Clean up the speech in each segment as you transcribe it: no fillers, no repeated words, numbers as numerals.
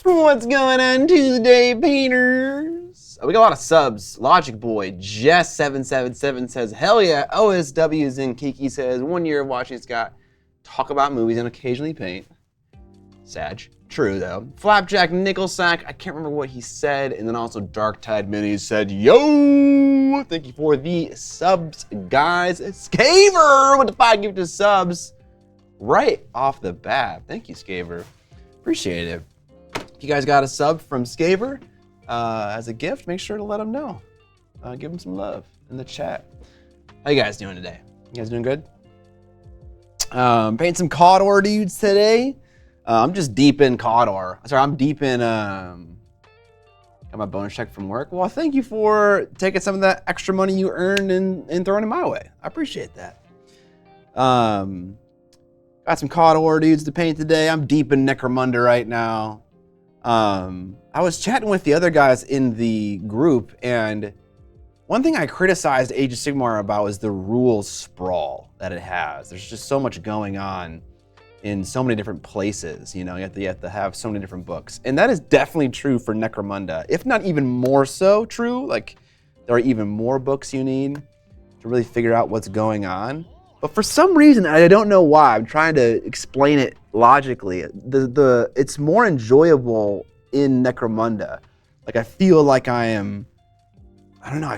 What's going on Tuesday, painters? We got a lot of subs. Logic Boy, Jess777 says, hell yeah, OSW's in. Kiki says, 1 year of watching Scott talk about movies and occasionally paint. Sag. True, though. Flapjack Nickelsack, I can't remember what he said. And then also Dark Tide Minis said, yo! Thank you for the subs, guys. Scaver with the 5 gifted subs right off the bat. Thank you, Scaver. Appreciate it. If you guys got a sub from Scaver as a gift, make sure to let him know. Give him some love in the chat. How you guys doing today? You guys doing good? Painting some LotR dudes today. I'm just deep in LotR. Sorry, I'm deep in, got my bonus check from work. Well, thank you for taking some of that extra money you earned and throwing it my way. I appreciate that. Got some LotR dudes to paint today. I'm deep in Necromunda right now. I was chatting with the other guys in the group, and one thing I criticized Age of Sigmar about was the rules sprawl that it has. There's just so much going on in so many different places. You know, you have to have so many different books, and that is definitely true for Necromunda, if not even more so true. Like, there are even more books you need to really figure out what's going on. But for some reason, I don't know why, I'm trying to explain it logically. It's more enjoyable in Necromunda. Like, I feel like I don't know,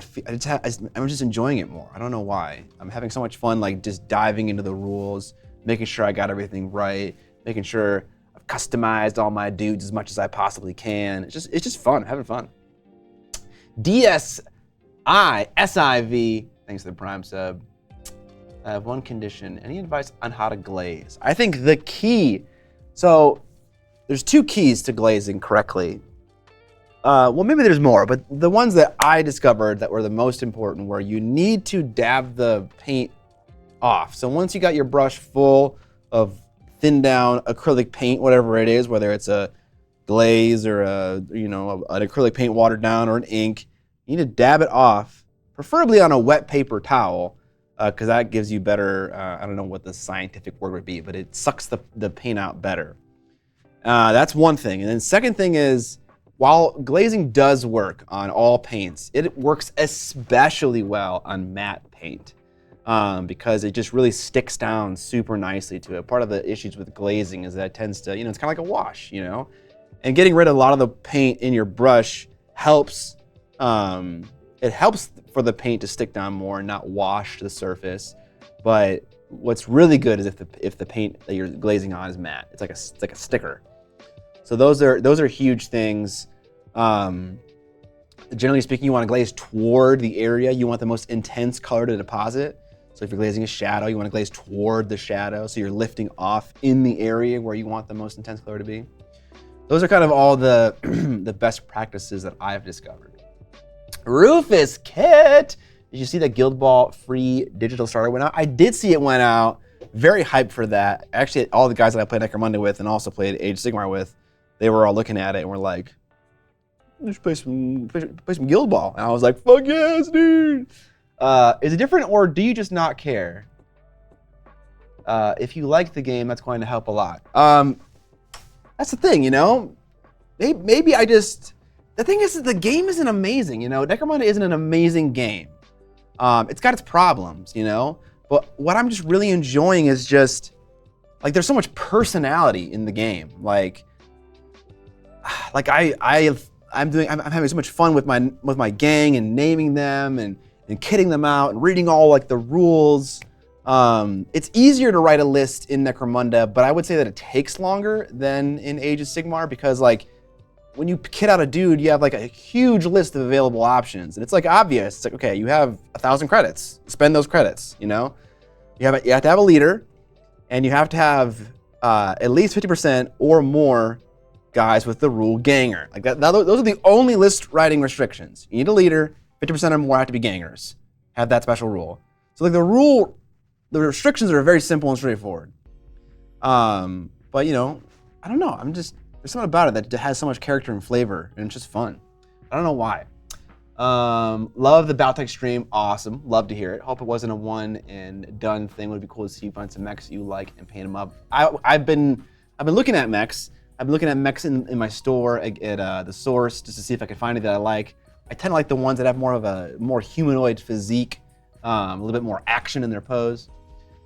I'm just enjoying it more. I don't know why. I'm having so much fun, like, just diving into the rules, making sure I got everything right, making sure I've customized all my dudes as much as I possibly can. It's just fun, I'm having fun. DSISIV, thanks for the Prime sub. I have one condition. Any advice on how to glaze? I think the key, so there's 2 keys to glazing correctly. Well, maybe there's more, but the ones that I discovered that were the most important were you need to dab the paint off. So once you got your brush full of thinned down acrylic paint, whatever it is, whether it's a glaze or an acrylic paint watered down or an ink, you need to dab it off, preferably on a wet paper towel, because that gives you better, I don't know what the scientific word would be, but it sucks the paint out better. That's one thing. And then second thing is, while glazing does work on all paints, it works especially well on matte paint because it just really sticks down super nicely to it. Part of the issues with glazing is that it tends to, it's kind of like a wash, And getting rid of a lot of the paint in your brush helps, it helps for the paint to stick down more and not wash the surface. But what's really good is if the paint that you're glazing on is matte. It's like a sticker. So those are huge things. Generally speaking, you want to glaze toward the area you want the most intense color to deposit. So if you're glazing a shadow, you want to glaze toward the shadow, so you're lifting off in the area where you want the most intense color to be. Those are kind of all the the best practices that I've discovered. Rufus Kit, did you see that Guild Ball free digital starter went out? I did see it went out. Very hyped for that. Actually, all the guys that I played Necromunda with and also played Age of Sigmar with, they were all looking at it and were like, "Let's play some Guild Ball." And I was like, "Fuck yes, dude!" Is it different, or do you just not care? If you like the game, that's going to help a lot. That's the thing, Maybe I just. The thing is that the game isn't amazing, Necromunda isn't an amazing game. It's got its problems, But what I'm just really enjoying is just, like, there's so much personality in the game. Like I'm having so much fun with my gang and naming them and kitting them out and reading all like the rules. It's easier to write a list in Necromunda, but I would say that it takes longer than in Age of Sigmar because, like, when you kit out a dude, you have like a huge list of available options, and it's like obvious. It's like, okay, you have 1,000 credits. Spend those credits. You have to have a leader, and you have to have at least 50% or more guys with the rule ganger. Like that. Those are the only list writing restrictions. You need a leader. 50% or more have to be gangers. Have that special rule. So like the restrictions are very simple and straightforward. But I don't know. There's something about it that has so much character and flavor, and it's just fun. I don't know why. Love the Baltech stream. Awesome. Love to hear it. Hope it wasn't a one and done thing. Would be cool to see you find some mechs you like and paint them up. I've been looking at mechs. I've been looking at mechs in my store at the source just to see if I can find any that I like. I tend to like the ones that have more of a more humanoid physique, a little bit more action in their pose.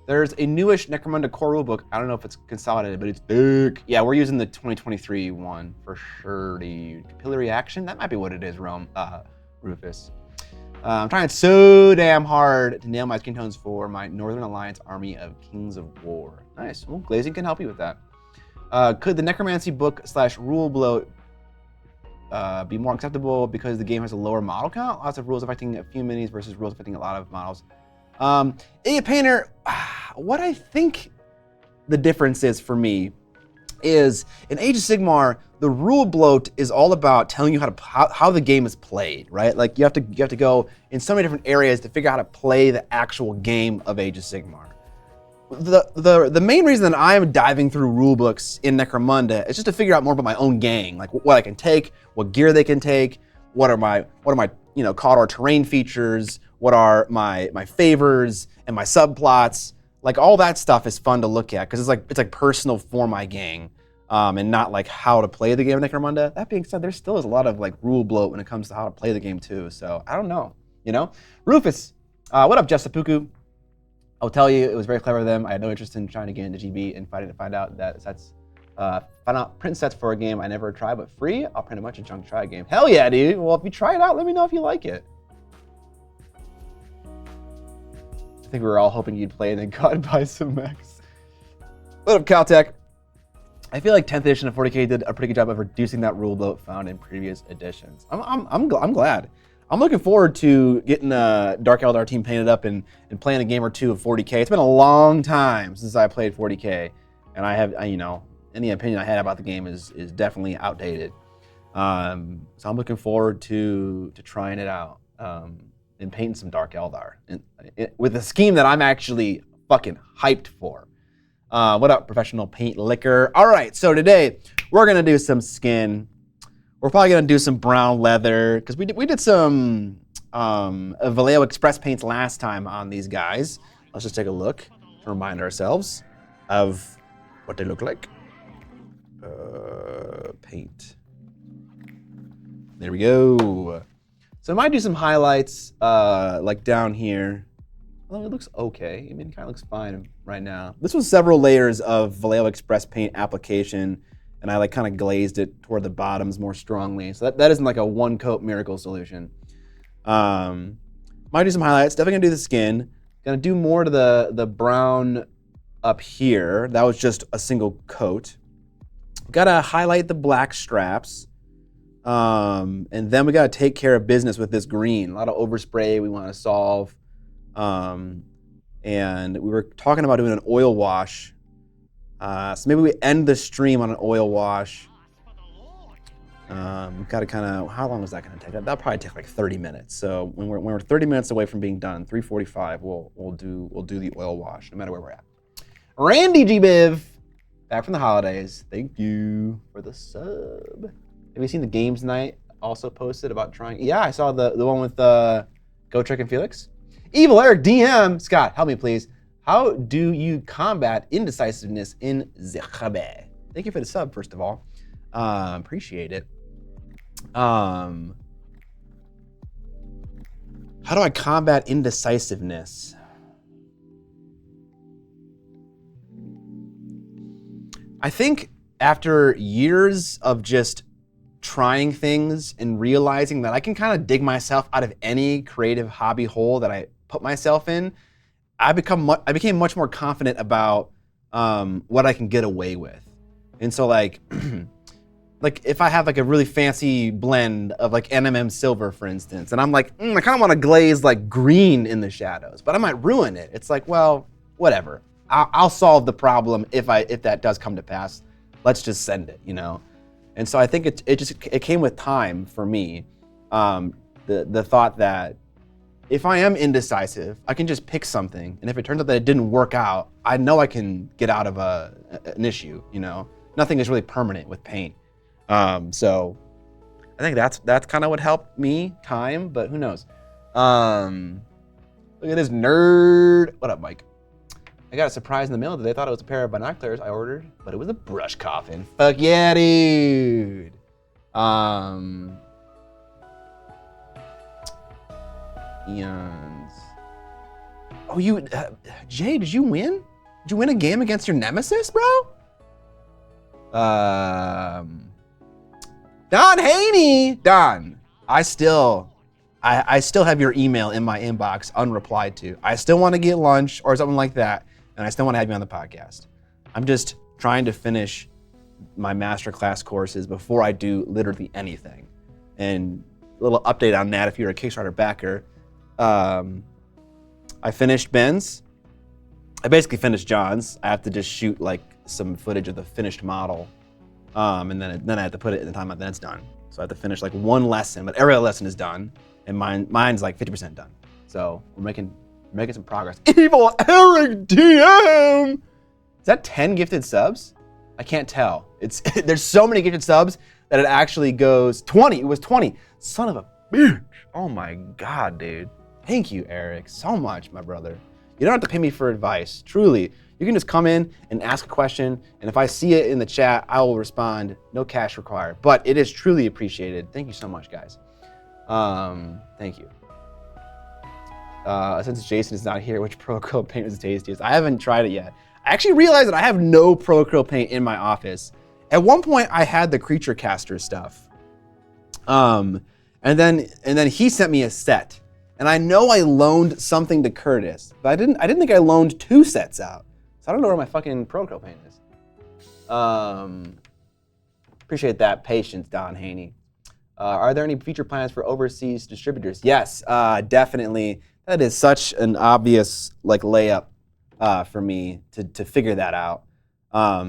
There's a newish Necromunda core rulebook. I don't know if it's consolidated, but it's thick. Yeah, we're using the 2023 one for sure. The capillary action, that might be what it is, Rufus. I'm trying so damn hard to nail my skin tones for my Northern Alliance army of Kings of War. Nice. Well, glazing can help you with that. Could the necromancy book / rule bloat be more acceptable because the game has a lower model count? Lots of rules affecting a few minis versus rules affecting a lot of models. Idiot Painter, what I think the difference is for me is in Age of Sigmar, the rule bloat is all about telling you how the game is played, right? Like you have to go in so many different areas to figure out how to play the actual game of Age of Sigmar. The main reason that I'm diving through rule books in Necromunda is just to figure out more about my own gang, like what I can take, what gear they can take, what are my LotR terrain features, what are my favors and my subplots. Like all that stuff is fun to look at because it's like personal for my gang, and not like how to play the game of Necromunda. That being said, there still is a lot of like rule bloat when it comes to how to play the game too. So I don't know, Rufus, what up, Jeff Seppuku? I'll tell you, it was very clever of them. I had no interest in trying to get into GB and fighting to find out that print sets for a game I never tried, but free. I'll print a bunch of junk to try a game. Hell yeah, dude. Well, if you try it out, let me know if you like it. I think we were all hoping you'd play and then got by some mechs. What up, Caltech? I feel like 10th edition of 40K did a pretty good job of reducing that rule bloat found in previous editions. I'm glad. I'm looking forward to getting the Dark LotR team painted up and playing a game or two of 40K. It's been a long time since I played 40K, and I have, any opinion I had about the game is definitely outdated. So I'm looking forward to trying it out and painting some Dark LotR with a scheme that I'm actually fucking hyped for. What up, Professional Paint Liquor? All right, so today we're gonna do some skin. We're probably gonna do some brown leather because we did some Vallejo Express paints last time on these guys. Let's just take a look to remind ourselves of what they look like. Paint. There we go. So I might do some highlights like down here. Well, it looks okay. I mean, it kind of looks fine right now. This was several layers of Vallejo Express paint application, and I like kind of glazed it toward the bottoms more strongly. So that isn't like a one coat miracle solution. Might do some highlights. Definitely gonna do the skin. Gonna do more to the brown up here. That was just a single coat. Gotta highlight the black straps. And then we gotta take care of business with this green. A lot of overspray we wanna solve. And we were talking about doing an oil wash. So maybe we end the stream on an oil wash. Gotta kind of, how long is that gonna take? That'll probably take like 30 minutes. So when we're 30 minutes away from being done, 3:45, we'll do the oil wash, no matter where we're at. Randy G Biv, back from the holidays. Thank you for the sub. Have you seen the games night also posted about trying? Yeah, I saw the one with Go Trick and Felix. Evil Eric DM, Scott, help me please. How do you combat indecisiveness in Zechabe? Thank you for the sub, first of all. Appreciate it. How do I combat indecisiveness? I think after years of just trying things and realizing that I can kind of dig myself out of any creative hobby hole that I put myself in, I became much more confident about what I can get away with. And so like if I have like a really fancy blend of like NMM silver, for instance, and I'm like, I kind of want to glaze like green in the shadows, but I might ruin it. It's like, well, whatever. I'll solve the problem if that does come to pass. Let's just send it, And so I think it came with time for me. The thought that if I am indecisive, I can just pick something, and if it turns out that it didn't work out, I know I can get out of an issue. Nothing is really permanent with paint. So I think that's kind of what helped me, time, but who knows? Look at this nerd. What up, Mike? I got a surprise in the mail that they thought it was a pair of binoculars I ordered, but it was a brush coffin. Fuck yeah, dude. Eons. Oh, Jay, did you win? Did you win a game against your nemesis, bro? Don Haney. Don, I still have your email in my inbox unreplied to. I still want to get lunch or something like that, and I still want to have you on the podcast. I'm just trying to finish my masterclass courses before I do literally anything. And a little update on that if you're a Kickstarter backer. I finished Ben's. I basically finished John's. I have to just shoot like some footage of the finished model, and then I have to put it in the time then it's done. So I have to finish like one lesson, but every other lesson is done, and mine's like 50% done. So we're making some progress. Evil Eric DM. Is that 10 gifted subs? I can't tell. There's so many gifted subs that it actually goes 20. It was 20. Son of a bitch. Oh my God, dude. Thank you, Eric, so much, my brother. You don't have to pay me for advice, truly. You can just come in and ask a question, and if I see it in the chat, I will respond. No cash required, but it is truly appreciated. Thank you so much, guys. Thank you. Since Jason is not here, which Pro Acrylic paint is the tastiest? I haven't tried it yet. I actually realized that I have no Pro Acrylic paint in my office. At one point, I had the Creature Caster stuff. And then he sent me a set. And I know I loaned something to Curtis, but I didn't think I loaned 2 sets out. So I don't know where my fucking Pro Acrylic paint is. Appreciate that patience, Don Haney. Are there any future plans for overseas distributors? Yes, definitely. That is such an obvious like layup for me to figure that out. I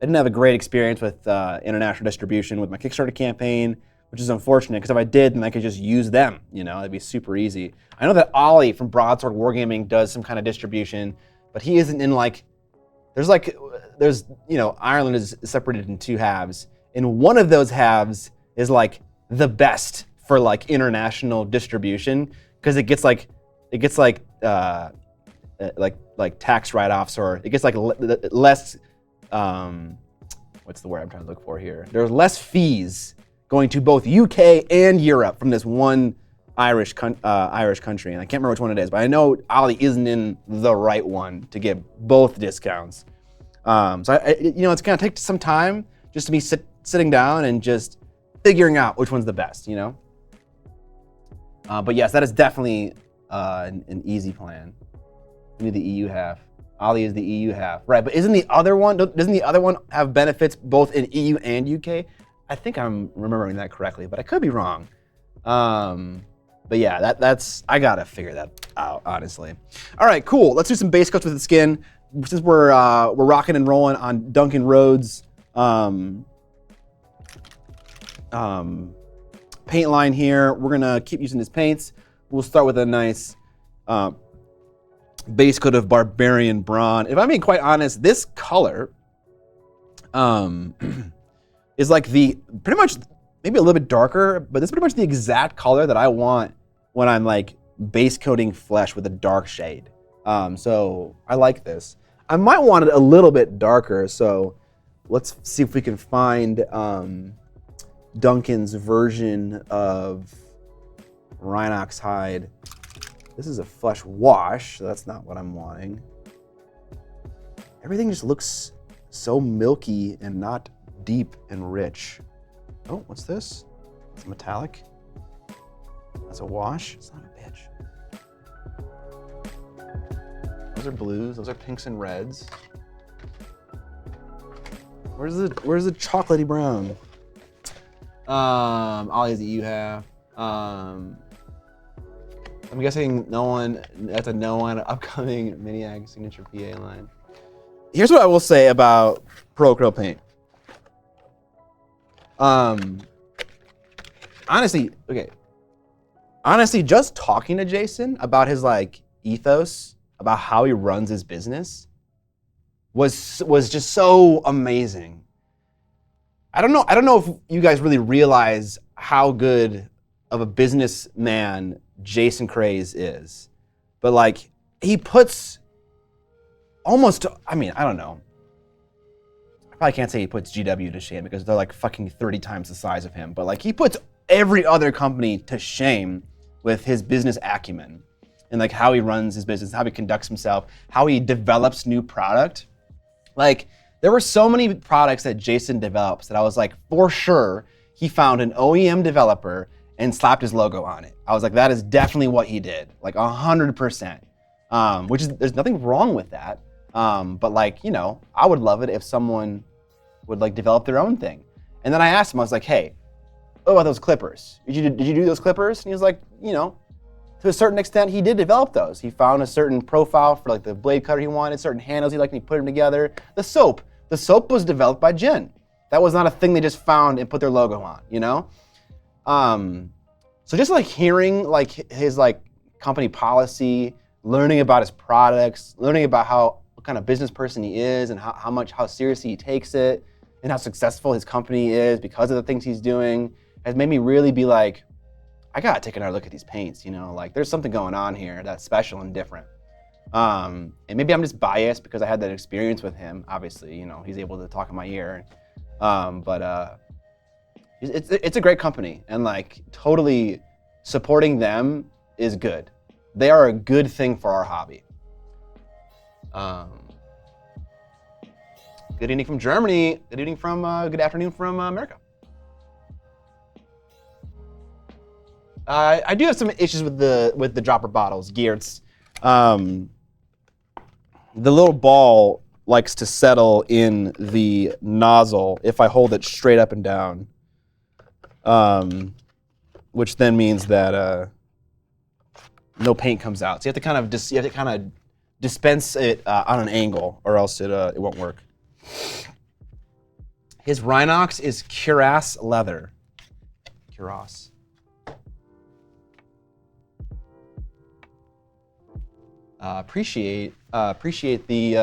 didn't have a great experience with international distribution with my Kickstarter campaign, which is unfortunate, because if I did, then I could just use them, it'd be super easy. I know that Ollie from Broadsword Wargaming does some kind of distribution, but he isn't in there's Ireland is separated in 2 halves, and one of those halves is like the best for like international distribution, because it gets tax write-offs, or it gets like less, what's the word I'm trying to look for here? There's less fees going to both UK and Europe from this one Irish country, and I can't remember which one it is, but I know Ollie isn't in the right one to get both discounts. So it's gonna take some time just to be sitting down and just figuring out which one's the best, But yes, that is definitely an easy plan. We need the EU half. Ollie is the EU half, right? But doesn't the other one have benefits both in EU and UK? I think I'm remembering that correctly, but I could be wrong. But yeah, that's I gotta figure that out, honestly. All right, cool. Let's do some base coats with the skin. Since we're rocking and rolling on Duncan Rhodes' paint line here, we're gonna keep using his paints. We'll start with a nice base coat of Barbarian Brawn. If I'm being quite honest, this color is like pretty much maybe a little bit darker, but this is pretty much the exact color that I want when I'm like base coating flesh with a dark shade. So I like this. I might want it a little bit darker, so let's see if we can find Duncan's version of Rhinox hide. This is a flesh wash, so that's not what I'm wanting. Everything just looks so milky and not deep and rich. Oh, what's this? It's metallic. That's a wash. It's not a bitch. Those are blues. Those are pinks and reds. Where's the chocolatey brown? Ollie's the EU half. I'm guessing that's a no on upcoming Miniac signature PA line. Here's what I will say about Pro Acrylic paint. Honestly, just talking to Jason about his like ethos, about how he runs his business, was just so amazing. I don't know if you guys really realize how good of a businessman Jason Craze is, but like he puts almost, I mean, I don't know. I probably can't say he puts GW to shame because they're like fucking 30 times the size of him, but like he puts every other company to shame with his business acumen and like how he runs his business, how he conducts himself, how he develops new product. Like there were so many products that Jason develops that I was like, for sure, he found an OEM developer and slapped his logo on it. I was like, that is definitely what he did, like 100%. Which is, there's nothing wrong with that. But like, you know, I would love it if someone would like develop their own thing. And then I asked him, I was like, hey, what about those clippers? Did you do those clippers? And he was like, you know, to a certain extent, he did develop those. He found a certain profile for like the blade cutter he wanted, certain handles he liked, and he put them together. The soap was developed by Jen. That was not a thing they just found and put their logo on, you know? So just like hearing like his like company policy, learning about his products, learning about what kind of business person he is and how seriously he takes it and how successful his company is because of the things he's doing has made me really be like, I gotta take another look at these paints, you know, like there's something going on here that's special and different. And maybe I'm just biased because I had that experience with him. Obviously, you know, he's able to talk in my ear. But it's a great company, and like totally supporting them is good. They are a good thing for our hobby. Good evening from Germany. Good afternoon from America. I do have some issues with the dropper bottles, Geertz. The little ball likes to settle in the nozzle if I hold it straight up and down, which then means that no paint comes out. So you have to kind of dispense it on an angle, or else it won't work. His Rhinox is cuirass leather. Cuirass. Appreciate the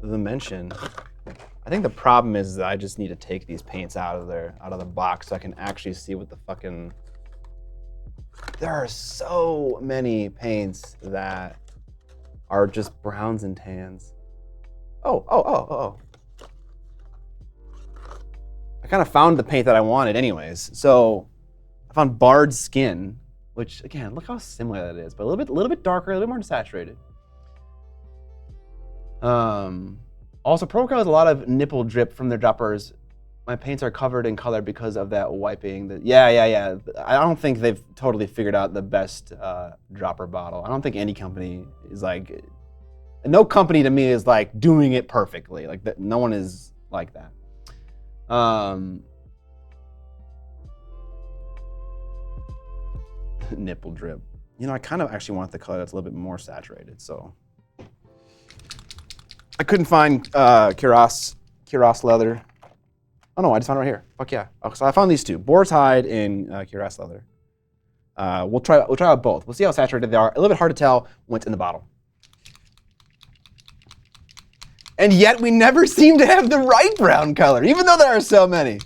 mention. I think the problem is that I just need to take these paints out of the box so I can actually see what the fucking. There are so many paints that are just browns and tans. Oh. I kind of found the paint that I wanted anyways. So I found Bard Skin, which again, look how similar that is, but a little bit darker, a little bit more saturated. Also, ProCal has a lot of nipple drip from their droppers. My paints are covered in color because of that wiping. Yeah. I don't think they've totally figured out the best dropper bottle. I don't think any company is like, no company to me is like doing it perfectly. Like that, no one is like that. Nipple drip. You know, I kind of actually want the color that's a little bit more saturated, so. I couldn't find cuirass leather. Oh no, I just found it right here. Fuck yeah. Oh, so I found these two, boar's hide and cuirass leather. We'll try out both. We'll see how saturated they are. A little bit hard to tell when it's in the bottle. And yet we never seem to have the right brown color, even though there are so many.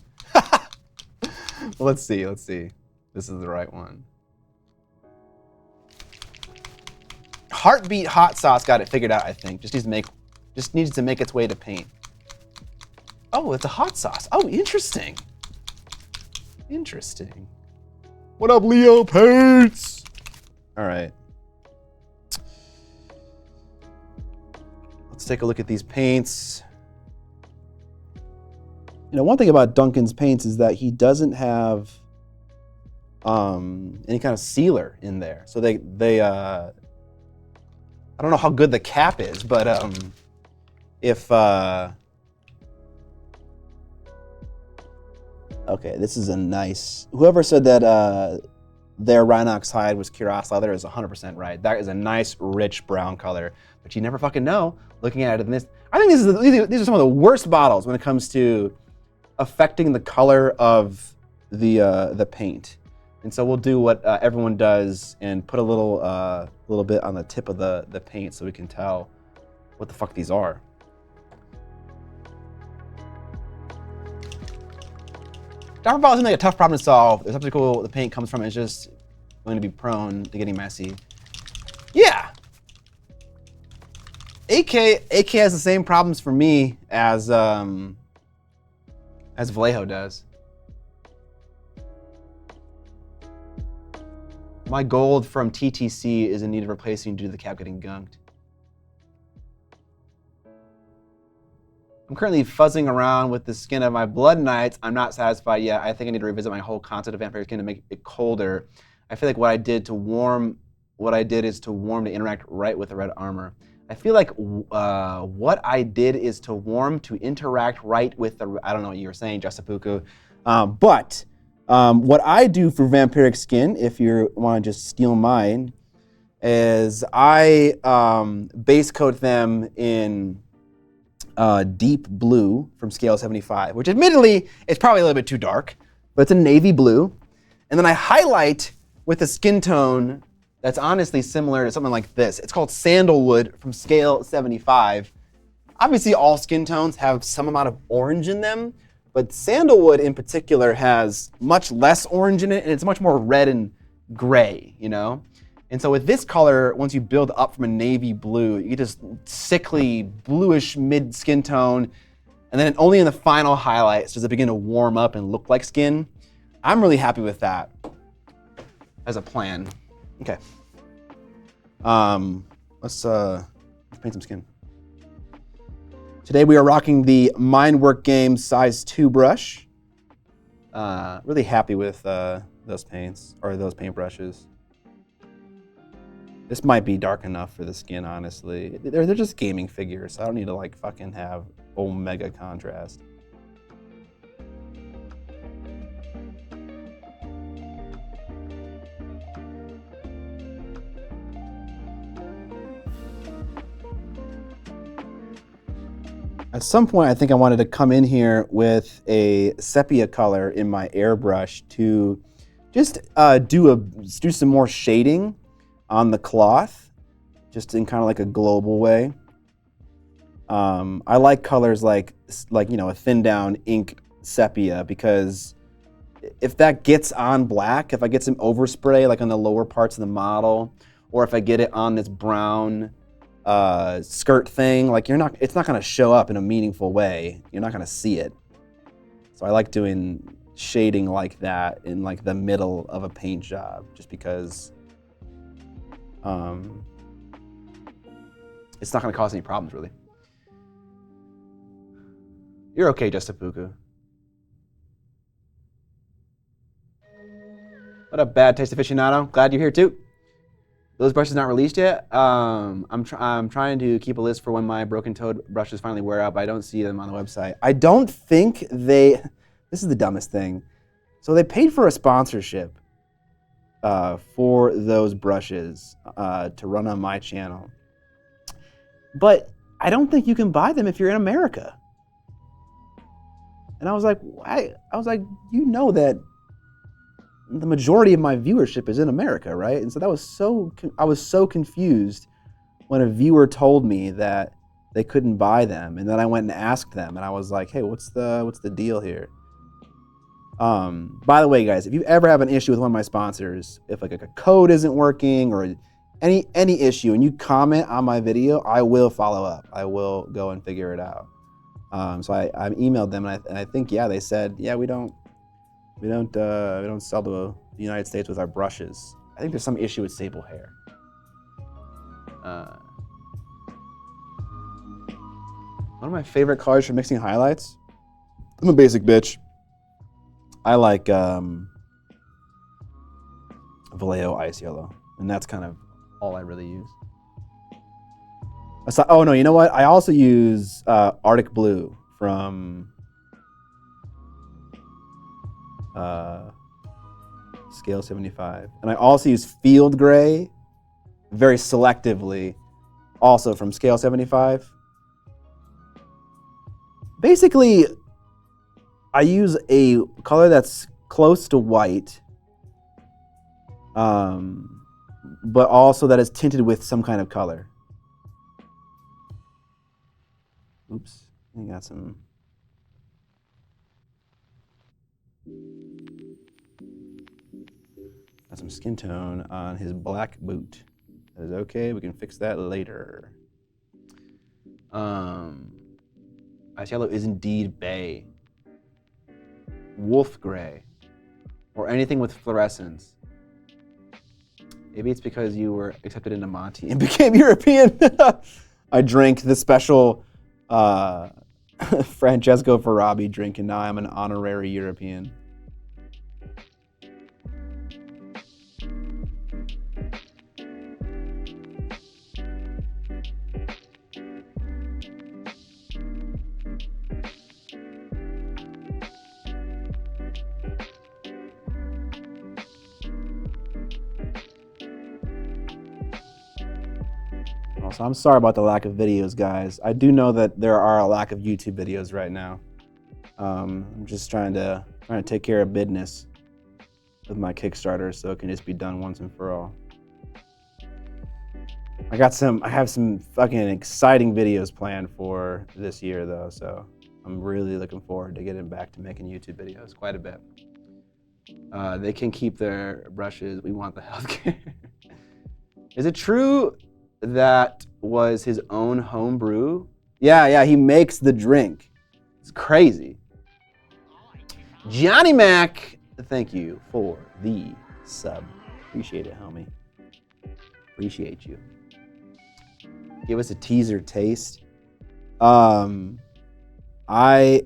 Let's see. This is the right one. Heartbeat Hot Sauce got it figured out, I think. Just needs to make its way to paint. Oh, it's a hot sauce. Oh, interesting. What up, Leo Paints? All right. Let's take a look at these paints. You know, one thing about Duncan's paints is that he doesn't have any kind of sealer in there. So they I don't know how good the cap is, but if okay, this is a nice. Whoever said that their Rhinox hide was cuirass leather is 100% right. That is a nice, rich brown color, but you never fucking know looking at it in this. I think these are some of the worst bottles when it comes to affecting the color of the paint. And so we'll do what everyone does and put a little bit on the tip of the paint so we can tell what the fuck these are. Dropper bottles seem like a tough problem to solve. There's something cool the paint comes from. It's just going to be prone to getting messy. Yeah. AK has the same problems for me as Vallejo does. My gold from TTC is in need of replacing due to the cap getting gunked. I'm currently fuzzing around with the skin of my Blood Knights. I'm not satisfied yet. I think I need to revisit my whole concept of vampire skin to make it colder. I feel like what I did is to warm to interact right with the red armor. I feel like what I did is to warm to interact right with the, I don't know what you were saying, Justipuku. But what I do for vampiric skin, if you want to just steal mine, is I base coat them in deep blue from scale 75, which admittedly is probably a little bit too dark, but it's a navy blue. And then I highlight with a skin tone that's honestly similar to something like this. It's called sandalwood from scale 75. Obviously all skin tones have some amount of orange in them, but sandalwood in particular has much less orange in it, and it's much more red and gray, you know? And so with this color, once you build up from a navy blue, you get this sickly bluish mid skin tone, and then only in the final highlights does it begin to warm up and look like skin. I'm really happy with that as a plan. Okay. Let's paint some skin. Today we are rocking the Mindwork Games size 2 brush. Really happy with those paints, or those paintbrushes. This might be dark enough for the skin, honestly. They're just gaming figures, so I don't need to like fucking have omega contrast. At some point, I think I wanted to come in here with a sepia color in my airbrush to just do some more shading on the cloth, just in kind of like a global way. I like colors like you know, a thin down ink sepia, because if that gets on black, if I get some overspray like on the lower parts of the model, or if I get it on this brown skirt thing, like it's not gonna show up in a meaningful way. You're not gonna see it. So I like doing shading like that in like the middle of a paint job, just because it's not gonna cause any problems, really. You're okay, Justipuku. What up, Bad Taste Aficionado? Glad you're here too. Those brushes not released yet. I'm trying to keep a list for when my broken toed brushes finally wear out, but I don't see them on the website. I don't think they, this is the dumbest thing. So they paid for a sponsorship for those brushes to run on my channel. But I don't think you can buy them if you're in America. And I was like, you know that the majority of my viewership is in America, right? And so I was so confused when a viewer told me that they couldn't buy them, and then I went and asked them, and I was like, hey, what's the deal here? By the way, guys, if you ever have an issue with one of my sponsors, if like a code isn't working or any issue, and you comment on my video, I will follow up. I will go and figure it out. So I emailed them, and I think, yeah, they said, yeah, we don't sell to the United States with our brushes. I think there's some issue with sable hair. One of my favorite colors for mixing highlights. I'm a basic bitch. I like Vallejo Ice Yellow, and that's kind of all I really use. Oh no, you know what? I also use Arctic Blue from scale 75. And I also use Field Gray very selectively, also from scale 75. Basically, I use a color that's close to white, but also that is tinted with some kind of color. Oops, I got some. got some skin tone on his black boot. That is okay, we can fix that later. Ice yellow is indeed bay. Wolf gray. Or anything with fluorescence. Maybe it's because you were accepted into Monty and became European. I drank the special Francesco Farabi drink, and now I'm an honorary European. Also, I'm sorry about the lack of videos, guys. I do know that there are a lack of YouTube videos right now. I'm just trying to take care of business with my Kickstarter so it can just be done once and for all. I have some fucking exciting videos planned for this year though, so I'm really looking forward to getting back to making YouTube videos quite a bit. They can keep their brushes. We want the healthcare. Is it true that was his own home brew? Yeah, he makes the drink. It's crazy. Johnny Mac, thank you for the sub. Appreciate it, homie. Appreciate you. Give us a teaser taste. I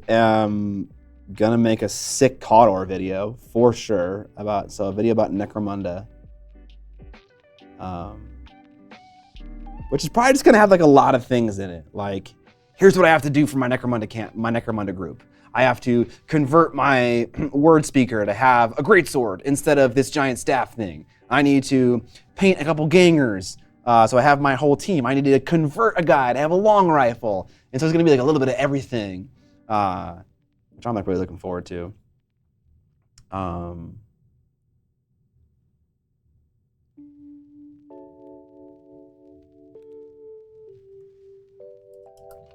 am gonna make a sick LotR video for sure a video about Necromunda. Which is probably just gonna have like a lot of things in it. Like, here's what I have to do for my Necromunda group. I have to convert my word speaker to have a greatsword instead of this giant staff thing. I need to paint a couple gangers, so I have my whole team. I need to convert a guy to have a long rifle. And so it's gonna be like a little bit of everything, which I'm like really looking forward to.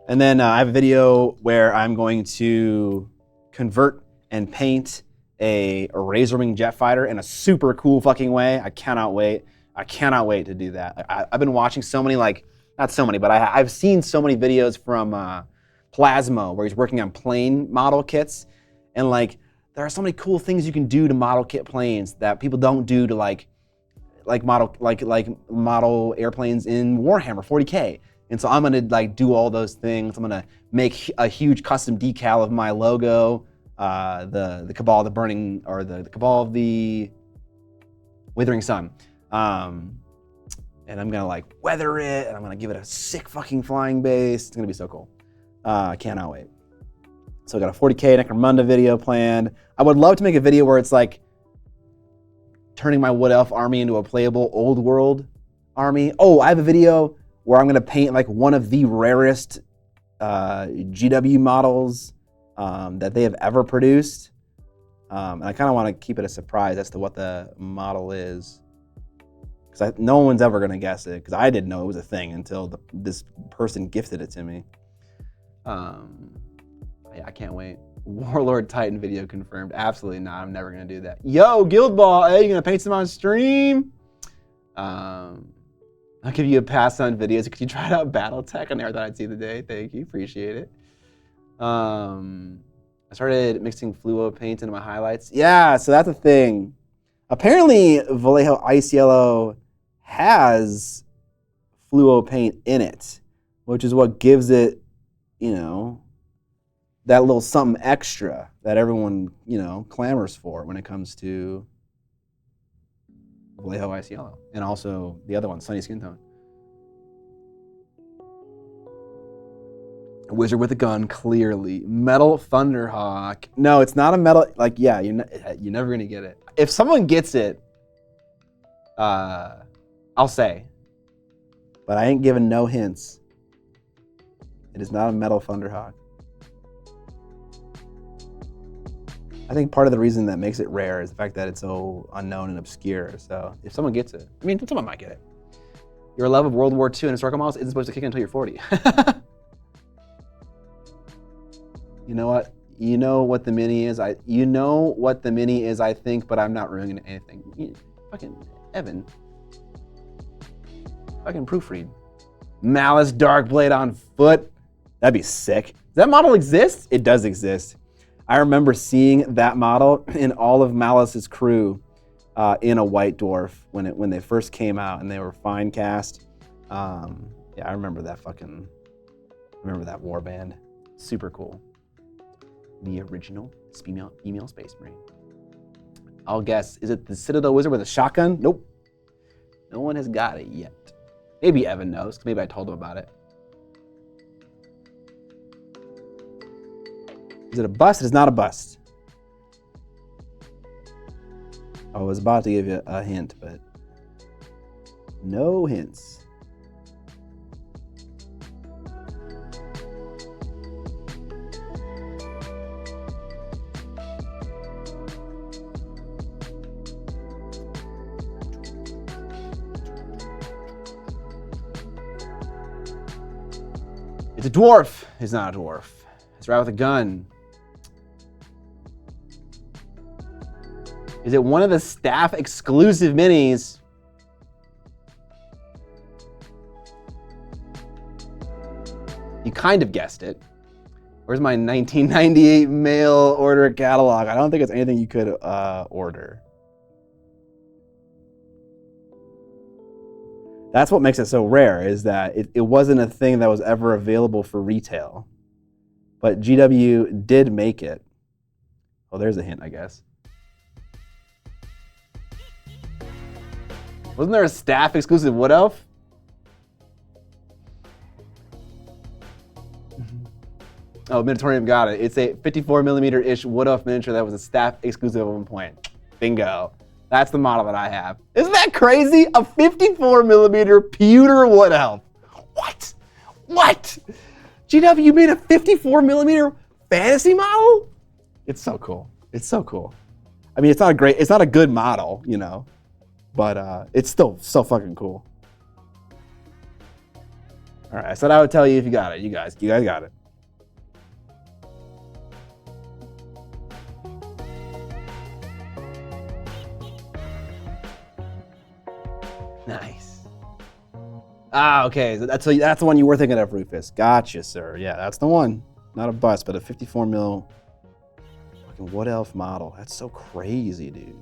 And then I have a video where I'm going to convert and paint a Razorwing jet fighter in a super cool fucking way. I cannot wait. I cannot wait to do that. I've been watching so many, not so many, but I've seen so many videos from Plasmo where he's working on plane model kits. And like, there are so many cool things you can do to model kit planes that people don't do to model airplanes in Warhammer 40K. And so I'm gonna do all those things. I'm gonna make a huge custom decal of my logo, the Cabal of the Burning, or the Cabal of the Withering Sun. And I'm gonna weather it, and I'm gonna give it a sick fucking flying base. It's gonna be so cool. I cannot wait. So I got a 40K Necromunda video planned. I would love to make a video where it's turning my Wood Elf army into a playable old world army. Oh, I have a video where I'm gonna paint one of the rarest GW models that they have ever produced. And I kind of want to keep it a surprise as to what the model is. Because no one's ever gonna guess it, because I didn't know it was a thing until this person gifted it to me. Yeah, I can't wait. Warlord Titan video confirmed. Absolutely not, I'm never gonna do that. Yo, Guild Ball, hey, you gonna paint some on stream? I'll give you a pass on videos. Could you try out Battletech? I never thought I'd see the day. Thank you, appreciate it. I started mixing fluo paint into my highlights. Yeah, so that's a thing. Apparently, Vallejo Ice Yellow has fluo paint in it, which is what gives it, that little something extra that everyone, clamors for when it comes to Vallejo Ice Yellow, and also the other one, Sunny Skin Tone. A wizard with a gun, clearly. Metal Thunderhawk. No, it's not a metal. Yeah, you're never gonna get it. If someone gets it, I'll say, but I ain't giving no hints. It is not a Metal Thunderhawk. I think part of the reason that makes it rare is the fact that it's so unknown and obscure. So if someone gets it, someone might get it. Your love of World War II and historical models isn't supposed to kick in until you're 40. You know what? You know what the mini is. You know what the mini is, I think, but I'm not ruining anything. Fucking Evan. Fucking proofread. Malice Darkblade on foot. That'd be sick. Does that model exist? It does exist. I remember seeing that model in all of Malice's crew in a White Dwarf when they first came out and they were fine cast. Yeah, I remember that that warband. Super cool. The original female Space Marine. I'll guess, is it the Citadel Wizard with a shotgun? Nope. No one has got it yet. Maybe Evan knows, 'cause maybe I told him about it. Is it a bust? It is not a bust. I was about to give you a hint, but no hints. It's a dwarf. It's not a dwarf. It's right with a gun. Is it one of the staff exclusive minis? You kind of guessed it. Where's my 1998 mail order catalog? I don't think it's anything you could order. That's what makes it so rare, is that it wasn't a thing that was ever available for retail. But GW did make it. Oh, there's a hint, I guess. Wasn't there a staff exclusive Wood Elf? Oh, Minotaurium got it. It's a 54mm-ish Wood Elf miniature that was a staff exclusive at one point. Bingo. That's the model that I have. Isn't that crazy? A 54mm pewter Wood Elf. What? What? GW made a 54mm fantasy model? It's so cool. It's so cool. I mean, it's not a good model, you know, but it's still so fucking cool. All right, I said I would tell you if you got it. You guys got it. Nice. Ah, okay. That's the one you were thinking of, Rufus. Gotcha, sir. Yeah, that's the one. Not a bust, but a 54mm fucking Wood Elf model. That's so crazy, dude.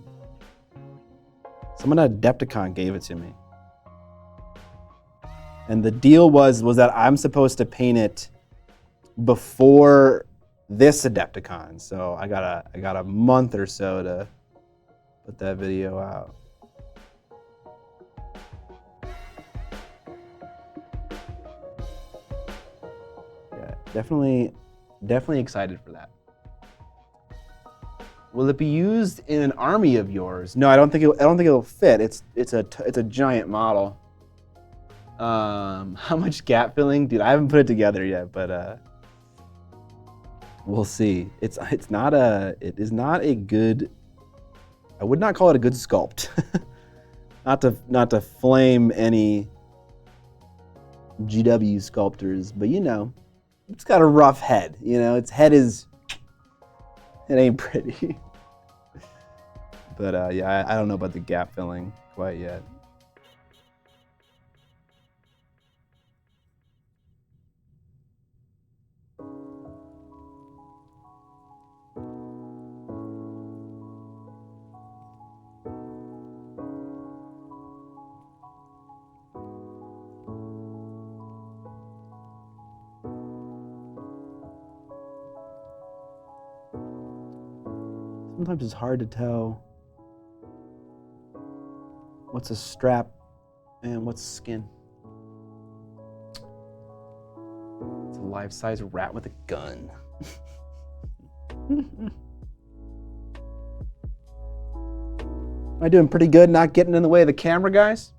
Someone at Adepticon gave it to me. And the deal was that I'm supposed to paint it before this Adepticon. So I got a month or so to put that video out. Yeah, definitely excited for that. Will it be used in an army of yours? No, I don't think it'll fit. It's a giant model. How much gap filling? Dude, I haven't put it together yet, but we'll see. It is not a good, I would not call it a good sculpt. not to flame any GW sculptors, but you know, it's got a rough head. You know, its head it ain't pretty. But yeah, I don't know about the gap filling quite yet. Sometimes it's hard to tell what's a strap and what's skin. It's a life-size rat with a gun. Am I doing pretty good not getting in the way of the camera, guys?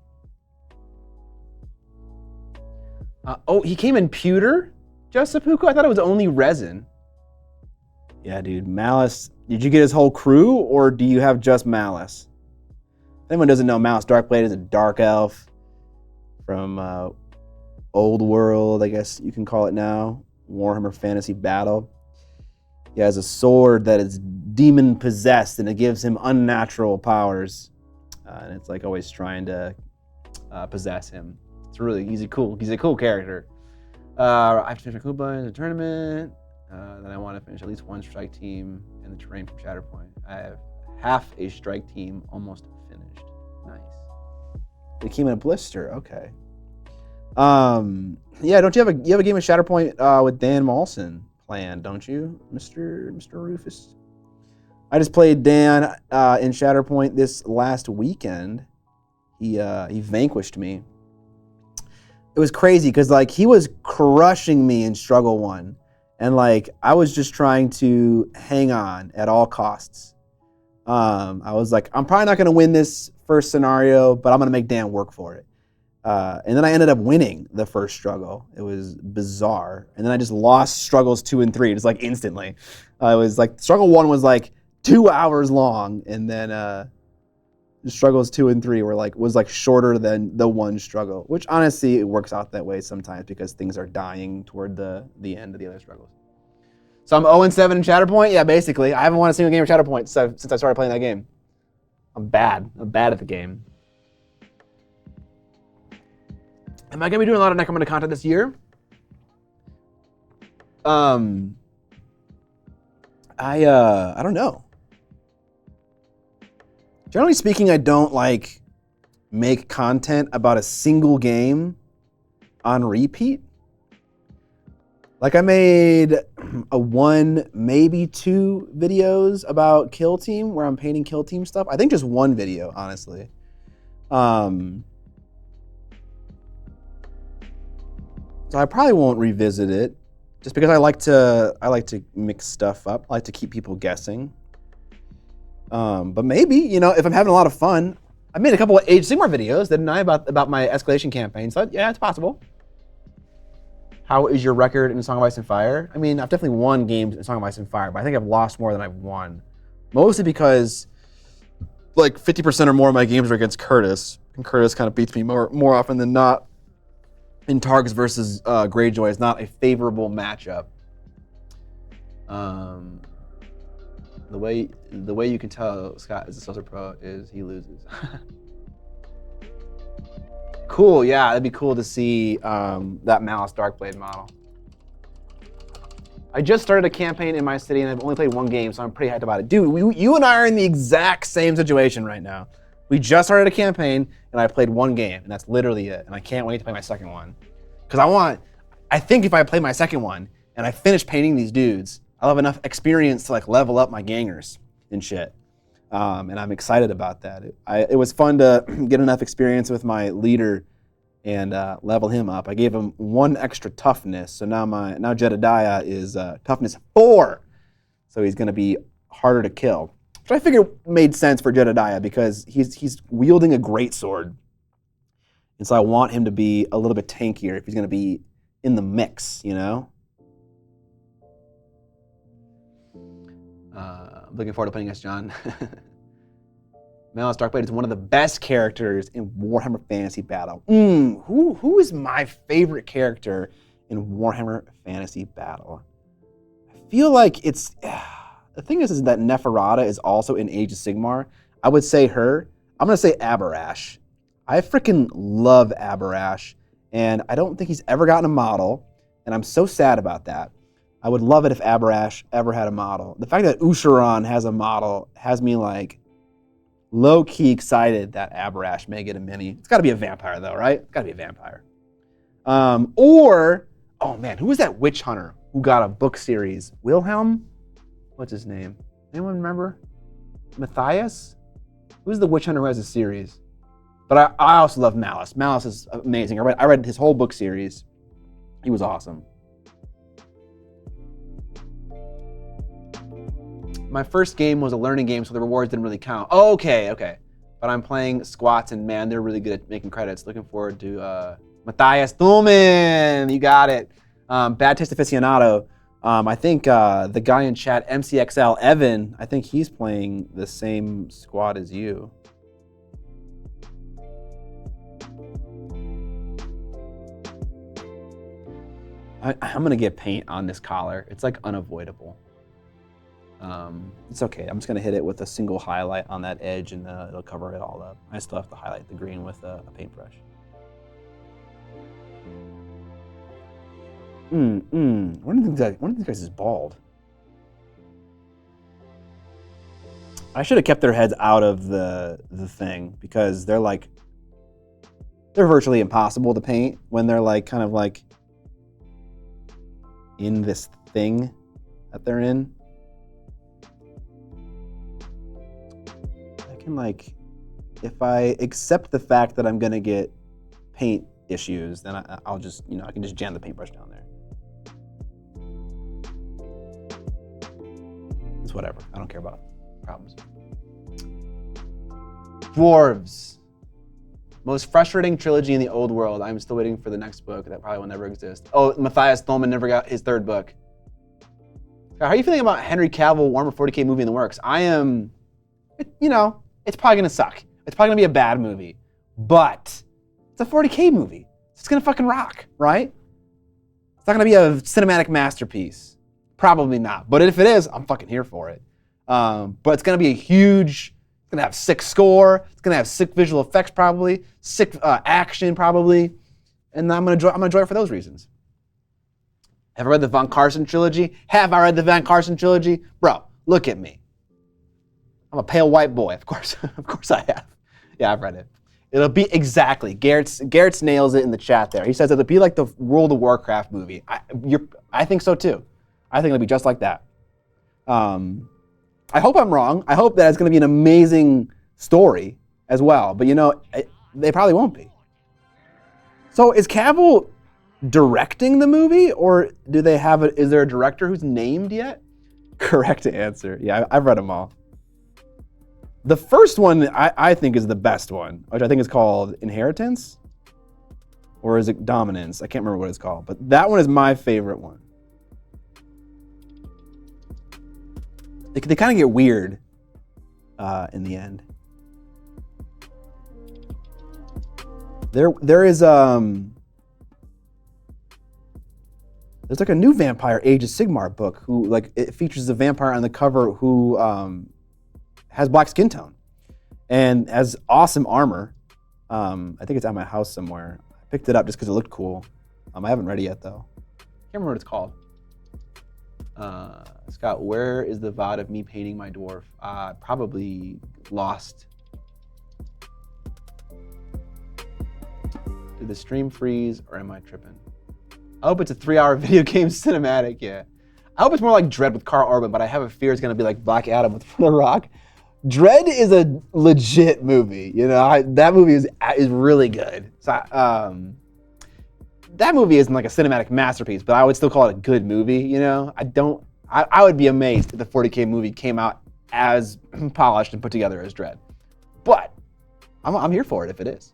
Oh, he came in pewter? Just Seppuku? I thought it was only resin. Yeah, dude, Malice. Did you get his whole crew, or do you have just Malice? If anyone doesn't know, Malice Darkblade is a dark elf from Old World, I guess you can call it now. Warhammer Fantasy Battle. He has a sword that is demon-possessed, and it gives him unnatural powers. and it's like always trying to possess him. He's a cool character. I have to finish my Kuba in the tournament. Then I want to finish at least one strike team in the terrain from Shatterpoint. I have half a strike team almost finished. Nice. It came in a blister. Okay. Yeah. Don't you have a game of Shatterpoint with Dan Mawson planned? Don't you, Mr. Rufus? I just played Dan in Shatterpoint this last weekend. He vanquished me. It was crazy because like he was crushing me in Struggle 1. And like I was just trying to hang on at all costs. I was like, I'm probably not gonna win this first scenario, but I'm gonna make Dan work for it. And then I ended up winning the first struggle. It was bizarre. And then I just lost struggles 2 and 3, just like instantly. It was like struggle 1 was like 2 hours long, and then struggles 2 and 3 was shorter than the one struggle, which honestly it works out that way sometimes because things are dying toward the end of the other struggles. So I'm 0-7 in Shatterpoint. Yeah, basically, I haven't won a single game of Shatterpoint since I started playing that game. I'm bad at the game. Am I gonna be doing a lot of Necromunda content this year? I don't know. Generally speaking, I don't like make content about a single game on repeat. Like I made 1, maybe 2 videos about Kill Team where I'm painting Kill Team stuff. I think just 1 video, honestly. So I probably won't revisit it just because I like to mix stuff up. I like to keep people guessing. But maybe, if I'm having a lot of fun, I made a couple of Age of Sigmar videos, didn't I, about my escalation campaign. So yeah, it's possible. How is your record in Song of Ice and Fire? I mean, I've definitely won games in Song of Ice and Fire, but I think I've lost more than I've won. Mostly because like 50% or more of my games are against Curtis, and Curtis kind of beats me more often than not. In Targs versus Greyjoy is not a favorable matchup. The way you can tell Scott is a Celtic Pro is he loses. Cool, yeah, that'd be cool to see that Malice Darkblade model. I just started a campaign in my city and I've only played 1 game, so I'm pretty hyped about it. Dude, you and I are in the exact same situation right now. We just started a campaign and I played 1 game, and that's literally it. And I can't wait to play my second one. Because I think if I play my second one and I finish painting these dudes, I'll have enough experience to like level up my gangers and shit. And I'm excited about that. It was fun to get enough experience with my leader and level him up. I gave him 1 extra toughness, so now Jedediah is toughness 4, so he's going to be harder to kill. Which I figured made sense for Jedediah because he's wielding a greatsword, and so I want him to be a little bit tankier if he's going to be in the mix, Looking forward to playing against John. Malice Darkblade is one of the best characters in Warhammer Fantasy Battle. Who is my favorite character in Warhammer Fantasy Battle? I feel like it's... The thing is that Neferata is also in Age of Sigmar. I would say her. I'm going to say Aberash. I freaking love Aberash, and I don't think he's ever gotten a model, and I'm so sad about that. I would love it if Aberash ever had a model. The fact that Usharon has a model has me like low-key excited that Aberash may get a mini. It's got to be a vampire though, right? It's got to be a vampire. Oh man, who was that witch hunter who got a book series? Wilhelm? What's his name? Anyone remember? Matthias? Who's the witch hunter who has a series? But I also love Malice. Malice is amazing. I read his whole book series. He was awesome. My first game was a learning game, so the rewards didn't really count. Oh, okay. But I'm playing squats, and man, they're really good at making credits. Looking forward to Matthias Thuhlman. You got it. Bad Taste Aficionado. I think the guy in chat, MCXL Evan, I think he's playing the same squad as you. I'm gonna get paint on this collar. It's like unavoidable. It's okay. I'm just gonna hit it with a single highlight on that edge, and it'll cover it all up. I still have to highlight the green with a paintbrush. One of these guys is bald. I should have kept their heads out of the thing, because they're virtually impossible to paint when they're like kind of like in this thing that they're in. I can if I accept the fact that I'm gonna get paint issues, then I'll just, I can just jam the paintbrush down there. It's whatever. I don't care about problems. Dwarves. Most frustrating trilogy in the old world. I'm still waiting for the next book that probably will never exist. Oh, Matthias Thulman never got his third book. How are you feeling about Henry Cavill Warhammer 40K movie in the works? I am, it's probably gonna suck. It's probably gonna be a bad movie, but it's a 40K movie. It's gonna fucking rock, right? It's not gonna be a cinematic masterpiece. Probably not, but if it is, I'm fucking here for it. But it's gonna be it's gonna have sick score. It's gonna have sick visual effects, probably sick action, probably, and I'm gonna enjoy it for those reasons. Have I read the Von Carson trilogy? Have I read the Von Carson trilogy? Bro, look at me. I'm a pale white boy, of course. Of course I have. Yeah, I've read it. It'll be exactly. Garrett's nails it in the chat there. He says it'll be like the World of Warcraft movie. I think so too. I think it'll be just like that. I hope I'm wrong. I hope that it's going to be an amazing story as well. But they probably won't be. So is Cavill directing the movie, or do they have is there a director who's named yet? Correct answer. Yeah, I've read them all. The first one I think is the best one, which I think is called Inheritance, or is it Dominance? I can't remember what it's called, but that one is my favorite one. They kind of get weird in the end. There is there's like a new vampire Age of Sigmar book who it features a vampire on the cover who has black skin tone and has awesome armor. I think it's at my house somewhere. I picked it up just because it looked cool. I haven't read it yet though. Can't remember what it's called. Scott, where is the VOD of me painting my dwarf? Probably lost. Did the stream freeze or am I tripping? I hope it's a 3-hour video game cinematic, yeah. I hope it's more like Dread with Carl Urban, but I have a fear it's gonna be like Black Adam with The Rock. Dread is a legit movie, that movie is really good. So, that movie isn't like a cinematic masterpiece, but I would still call it a good movie, I would be amazed if the 40K movie came out as polished and put together as Dread. But I'm here for it if it is.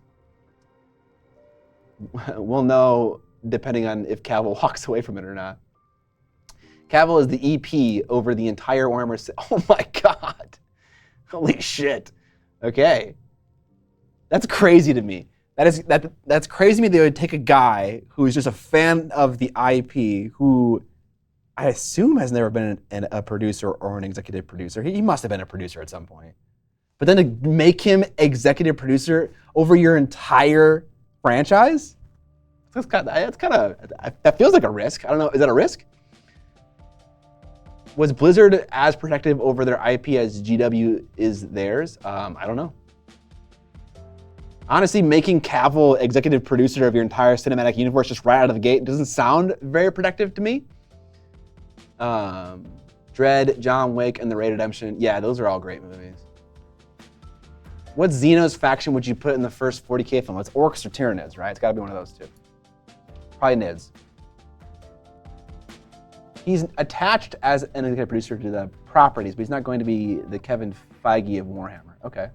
We'll know depending on if Cavill walks away from it or not. Cavill is the EP over the entire Warhammer. Oh my God. Holy shit. Okay. That's crazy to me. That's crazy to me. They would take a guy who is just a fan of the IP, who I assume has never been a producer or an executive producer. He must have been a producer at some point. But then to make him executive producer over your entire franchise, that feels like a risk. I don't know. Is that a risk? Was Blizzard as protective over their IP as GW is theirs? I don't know. Honestly, making Cavill executive producer of your entire cinematic universe just right out of the gate doesn't sound very protective to me. Dread, John Wick, and The Raid Redemption. Yeah, those are all great movies. What Xenos faction would you put in the first 40K film? It's Orcs or Tyranids, right? It's gotta be one of those two. Probably Nids. He's attached as an executive producer to the properties, but he's not going to be the Kevin Feige of Warhammer. Okay.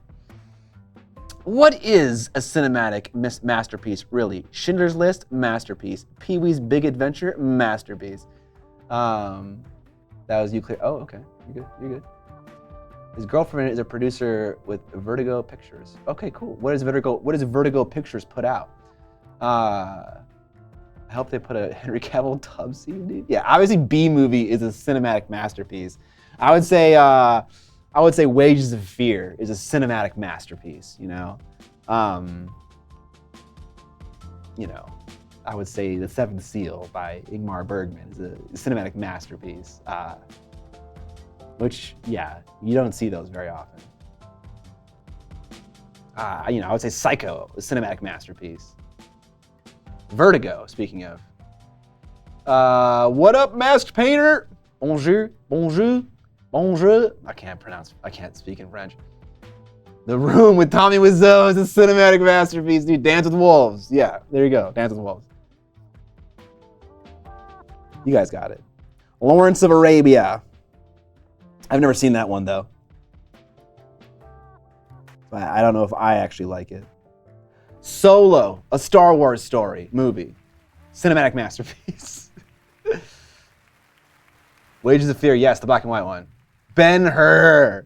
What is a cinematic masterpiece, really? Schindler's List, masterpiece. Pee-wee's Big Adventure, masterpiece. That was Euclid. Oh, okay. You're good. His girlfriend is a producer with Vertigo Pictures. Okay, cool. What does Vertigo Pictures put out? I hope they put a Henry Cavill tub scene, dude. Yeah, obviously B-Movie is a cinematic masterpiece. I would say Wages of Fear is a cinematic masterpiece. I would say The Seventh Seal by Ingmar Bergman is a cinematic masterpiece. Which, yeah, you don't see those very often. I would say Psycho, a cinematic masterpiece. Vertigo, speaking of. What up, masked painter? Bonjour, bonjour, bonjour. I can't speak in French. The Room with Tommy Wiseau is a cinematic masterpiece, dude. Dance with Wolves. Yeah, there you go. Dance with Wolves. You guys got it. Lawrence of Arabia. I've never seen that one, though. I don't know if I actually like it. Solo, a Star Wars story movie. Cinematic masterpiece. Wages of Fear, yes, the black and white one. Ben-Hur.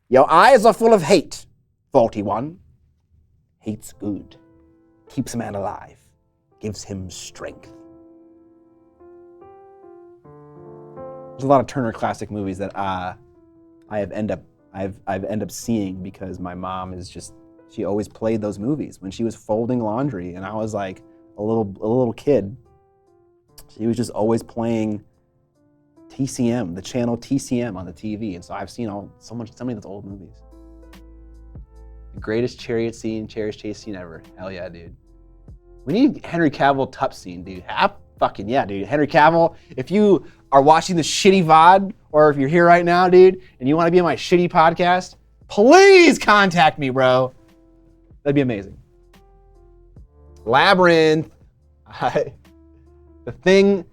Your eyes are full of hate, faulty one. Hate's good. Keeps a man alive. Gives him strength. There's a lot of Turner Classic movies that I've end up seeing because my mom she always played those movies when she was folding laundry, and I was like a little kid. She was just always playing TCM, the channel TCM on the TV, and so I've seen so many of those old movies. The greatest chariot chase scene ever. Hell yeah, dude. We need Henry Cavill Tup scene, dude. Fucking yeah, dude. Henry Cavill, if you are watching the shitty VOD, or if you're here right now, dude, and you want to be on my shitty podcast, please contact me, bro. That'd be amazing. Labyrinth. The Thing.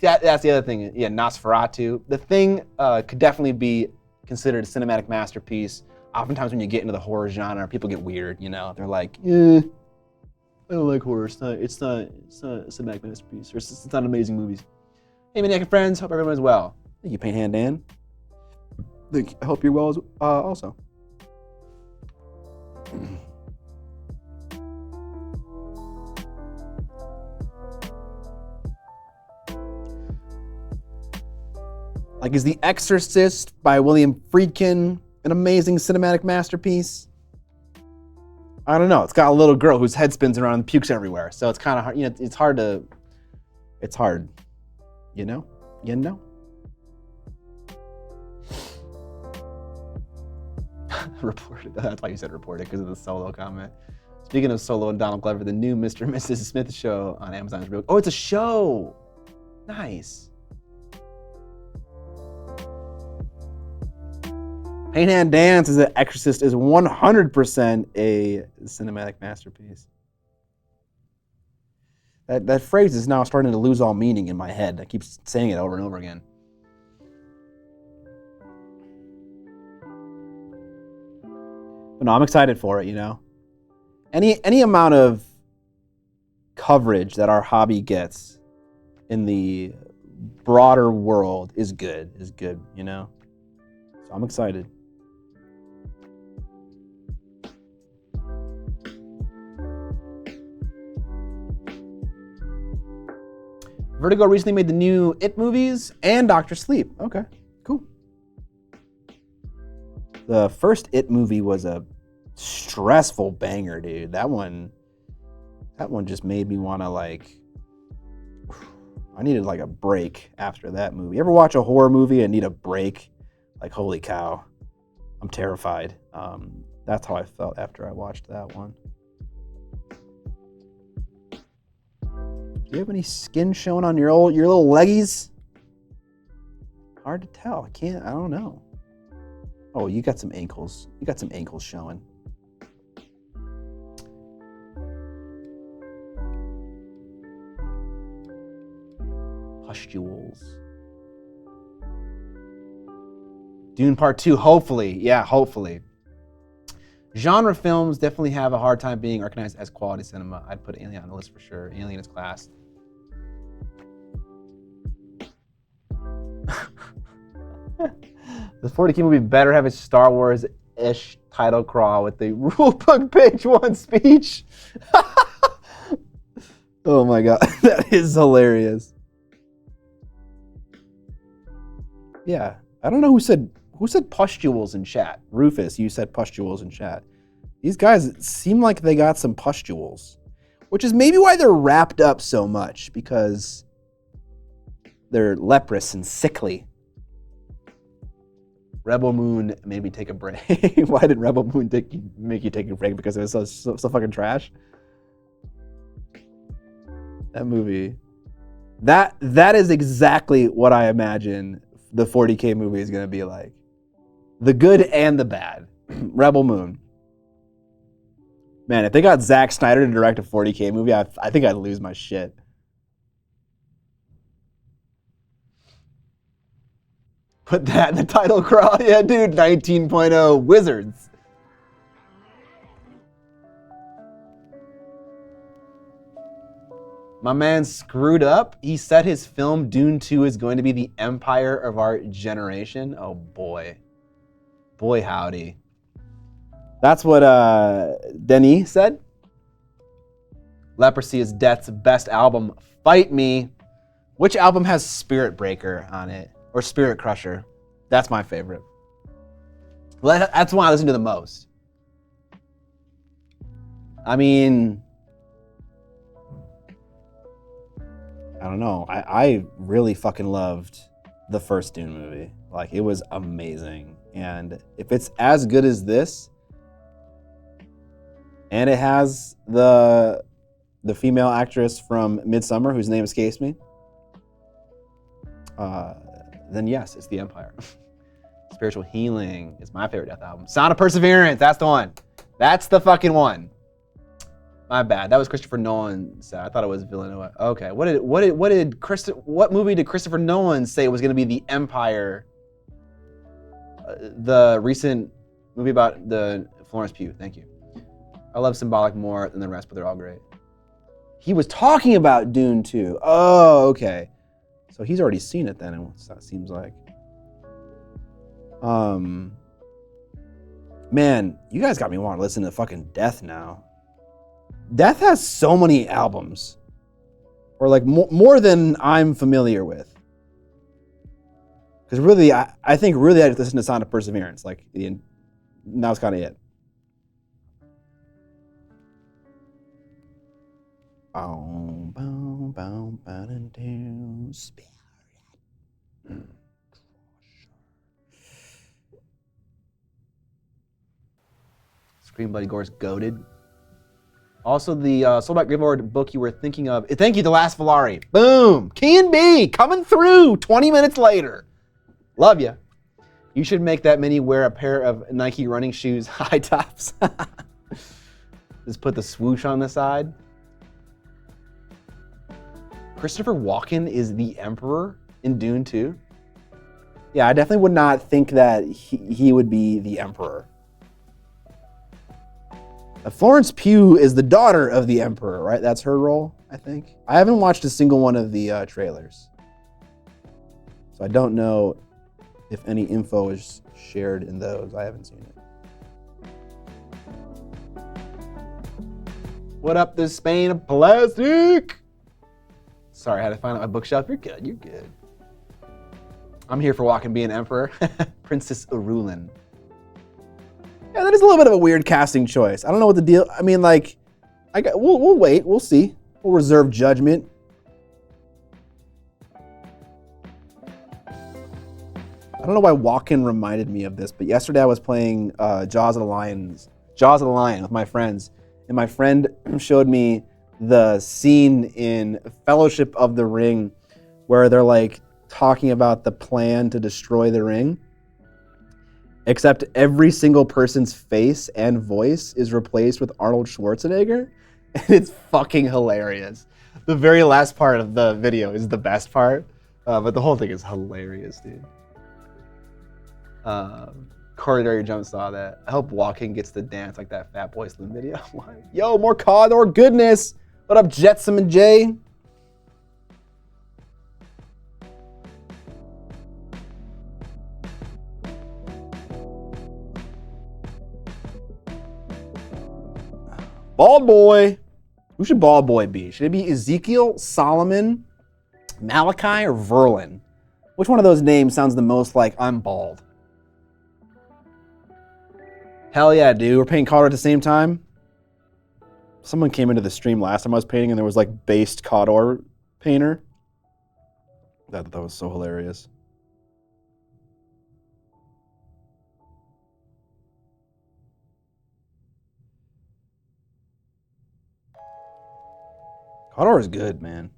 That's the other thing. Yeah, Nosferatu. The Thing could definitely be considered a cinematic masterpiece. Oftentimes when you get into the horror genre, people get weird, They're like, I don't like horror. It's not a cinematic masterpiece. Or it's not amazing movies. Hey, Miniac and friends. Hope everyone is well. Thank you, Paint Hand Dan. I hope you're well also. Like, is The Exorcist by William Friedkin an amazing cinematic masterpiece? I don't know. It's got a little girl whose head spins around and pukes everywhere. So it's kind of hard. It's hard. You know? Reported. That's why you said reported, because of the Solo comment. Speaking of Solo and Donald Glover, the new Mr. and Mrs. Smith show on Amazon is real. Oh, it's a show. Nice. Paint Hand Dan says that Exorcist is 100% a cinematic masterpiece. That phrase is now starting to lose all meaning in my head. I keep saying it over and over again. But no, I'm excited for it, Any amount of coverage that our hobby gets in the broader world is good, So I'm excited. Vertigo recently made the new It movies and Dr. Sleep. Okay, cool. The first It movie was a stressful banger, dude. That one just made me want to I needed a break after that movie. You ever watch a horror movie and need a break? Holy cow, I'm terrified. That's how I felt after I watched that one. Do you have any skin showing on your little leggies? Hard to tell. I don't know. Oh, you got some ankles. You got some ankles showing. Pustules. Dune Part 2, hopefully. Yeah, hopefully. Genre films definitely have a hard time being recognized as quality cinema. I'd put Alien on the list for sure. Alien is class. The 40K movie better have a Star Wars-ish title crawl with the rulebook page 1 speech. Oh my god, that is hilarious. Yeah. I don't know who said pustules in chat. Rufus, you said pustules in chat. These guys seem like they got some pustules, which is maybe why they're wrapped up so much, because they're leprous and sickly. Rebel Moon made me take a break. Why did Rebel Moon make you take a break? Because it was so fucking trash? That movie. That is exactly what I imagine the 40K movie is going to be like. The good and the bad. Rebel Moon. Man, if they got Zack Snyder to direct a 40K movie, I think I'd lose my shit. Put that in the title crawl. Yeah, dude, 19.0 Wizards. My man screwed up. He said his film Dune 2 is going to be the empire of our generation. Oh boy. Boy howdy. That's what Denis said. Leprosy is Death's best album. Fight me. Which album has Spirit Breaker on it? Or Spirit Crusher? That's my favorite. Well, that's one I listen to the most. I mean, I don't know. I really fucking loved the first Dune movie. Like, it was amazing. And if it's as good as this, and it has the female actress from Midsommar, whose name escapes me, then yes, it's the Empire. Spiritual Healing is my favorite Death album. Sound of Perseverance, that's the one. That's the fucking one. My bad. That was Christopher Nolan said. I thought it was Villeneuve. Okay. What movie did Christopher Nolan say was going to be the Empire? The recent movie about the Florence Pugh. Thank you. I love Symbolic more than the rest, but they're all great. He was talking about Dune 2. Oh, okay. So he's already seen it then, it seems like. Man, you guys got me wanting to listen to fucking Death now. Death has so many albums. Or like more than I'm familiar with. Because really, I think really I just listen to Sound of Perseverance. Like, that was kind of it. Scream Bloody Gore's goated. Also, the Soulback Grimlord book you were thinking of. Thank you, The Last Volari. Boom! Key and B coming through 20 minutes later. Love ya. You should make that mini wear a pair of Nike running shoes, high tops. Just put the swoosh on the side. Christopher Walken is the Emperor in Dune 2. Yeah, I definitely would not think that he would be the Emperor. Florence Pugh is the daughter of the Emperor, right? That's her role, I think. I haven't watched a single one of the trailers. So I don't know if any info is shared in those. I haven't seen it. What up, this Spain of plastic? Sorry, I had to find out my bookshelf. You're good, you're good. I'm here for Walken being Emperor. Princess Urulin. Yeah, that is a little bit of a weird casting choice. I don't know what the deal. I mean, like, we'll wait. We'll see. We'll reserve judgment. I don't know why Walken reminded me of this, but yesterday I was playing Jaws of the Lion with my friends, and my friend showed me the scene in Fellowship of the Ring where they're like talking about the plan to destroy the ring. Except every single person's face and voice is replaced with Arnold Schwarzenegger. And it's fucking hilarious. The very last part of the video is the best part. But the whole thing is hilarious, dude. Corridor Jump saw that. I hope Walken gets to dance like that Fat Boy Slim video. Yo, more COD or goodness. What up, Jetsam and Jay? Bald Boy. Who should Bald Boy be? Should it be Ezekiel, Solomon, Malachi, or Verlin? Which one of those names sounds the most like I'm bald? Hell yeah, dude. We're painting Cawdor at the same time. Someone came into the stream last time I was painting and there was like based Cawdor painter. That was so hilarious. Cawdor is good, man.